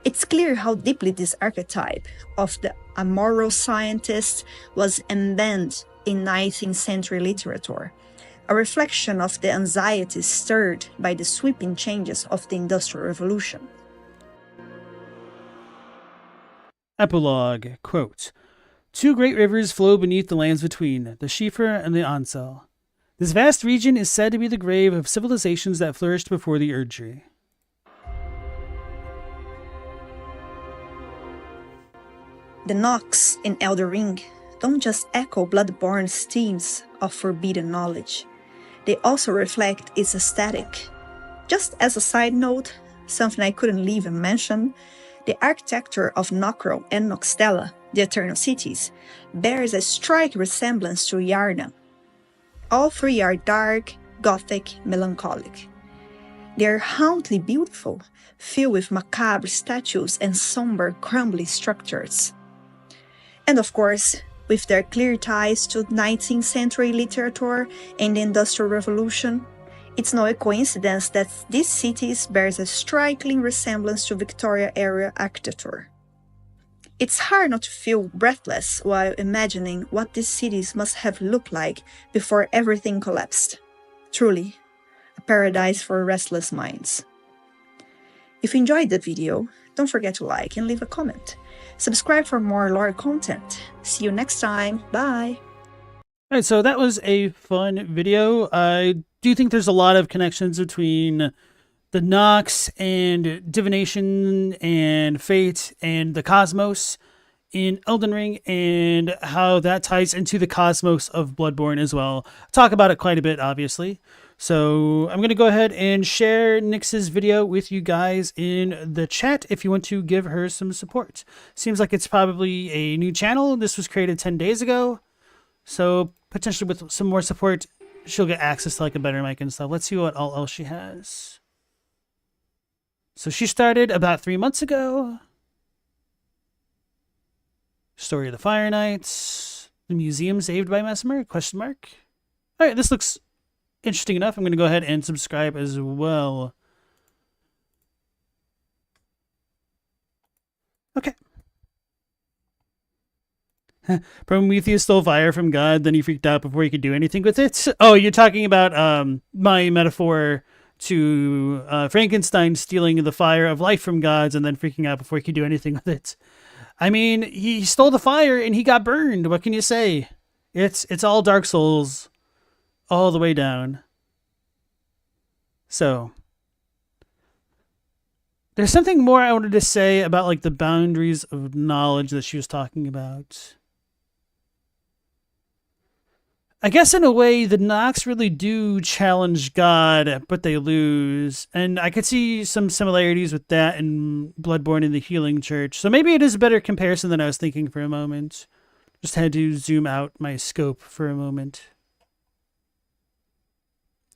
It's clear how deeply this archetype of the amoral scientist was embedded in 19th century literature, a reflection of the anxiety stirred by the sweeping changes of the Industrial Revolution. Epilogue, quote, "Two great rivers flow beneath the lands between, the Schiefer and the Ansel. This vast region is said to be the grave of civilizations that flourished before the Erdtree." The knocks in Elden Ring don't just echo Bloodborne's themes of forbidden knowledge, they also reflect its aesthetic. Just as a side note, something I couldn't leave unmentioned, the architecture of Nokro and Nokstella, the Eternal Cities, bears a striking resemblance to Yarna. All three are dark, gothic, melancholic. They are hauntingly beautiful, filled with macabre statues and somber, crumbling structures. And of course, with their clear ties to 19th century literature and the Industrial Revolution, it's no coincidence that these cities bears a striking resemblance to Victoria-era architecture. It's hard not to feel breathless while imagining what these cities must have looked like before everything collapsed. Truly, a paradise for restless minds. If you enjoyed the video, don't forget to like and leave a comment. Subscribe for more lore content. See you next time. Bye! Alright, so that was a fun video. I do think there's a lot of connections between the Nox and divination and fate and the cosmos in Elden Ring and how that ties into the cosmos of Bloodborne as well. Talk about it quite a bit, obviously. So I'm going to go ahead and share Nyx's video with you guys in the chat if you want to give her some support. Seems like it's probably a new channel. This was created 10 days ago. So potentially with some more support, she'll get access to like a better mic and stuff. Let's see what all else she has. So she started about 3 months ago. Story of the Fire Knights. The museum saved by Mesmer? Question mark. All right, this looks interesting enough. I'm going to go ahead and subscribe as well. Okay. Prometheus stole fire from God, then he freaked out before he could do anything with it. Oh, you're talking about my metaphor to Frankenstein stealing the fire of life from gods and then freaking out before he could do anything with it. I mean, he stole the fire and he got burned. What can you say? It's all Dark Souls all the way down. So there's something more I wanted to say about like the boundaries of knowledge that she was talking about. I guess in a way the Nox really do challenge God, but they lose. And I could see some similarities with that in Bloodborne and the Healing Church. So maybe it is a better comparison than I was thinking for a moment. Just had to zoom out my scope for a moment.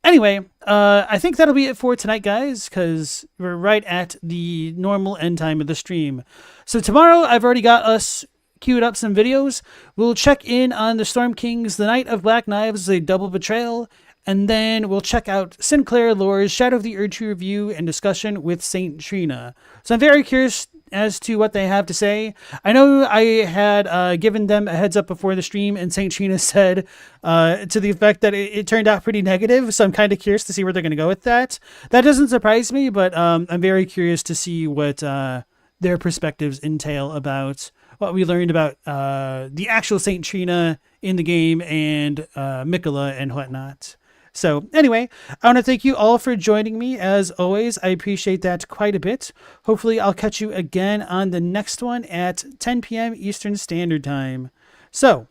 Anyway, I think that'll be it for tonight, guys, because we're right at the normal end time of the stream. So tomorrow, I've already got us queued up some videos. We'll check in on the Storm King's The Night of Black Knives, a double betrayal, and then we'll check out Sinclair Lore's Shadow of the Erdtree review and discussion with Saint Trina. So I'm very curious as to what they have to say. I know I had given them a heads up before the stream, and Saint Trina said to the effect that it turned out pretty negative, so I'm kind of curious to see where they're going to go with that. That doesn't surprise me, but I'm very curious to see what their perspectives entail about what we learned about the actual Saint Trina in the game and Mikola and whatnot. So anyway, I want to thank you all for joining me. As always, I appreciate that quite a bit. Hopefully I'll catch you again on the next one at 10 p.m. Eastern Standard Time. So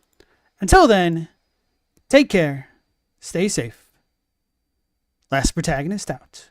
until then, take care, stay safe. Last Protagonist out.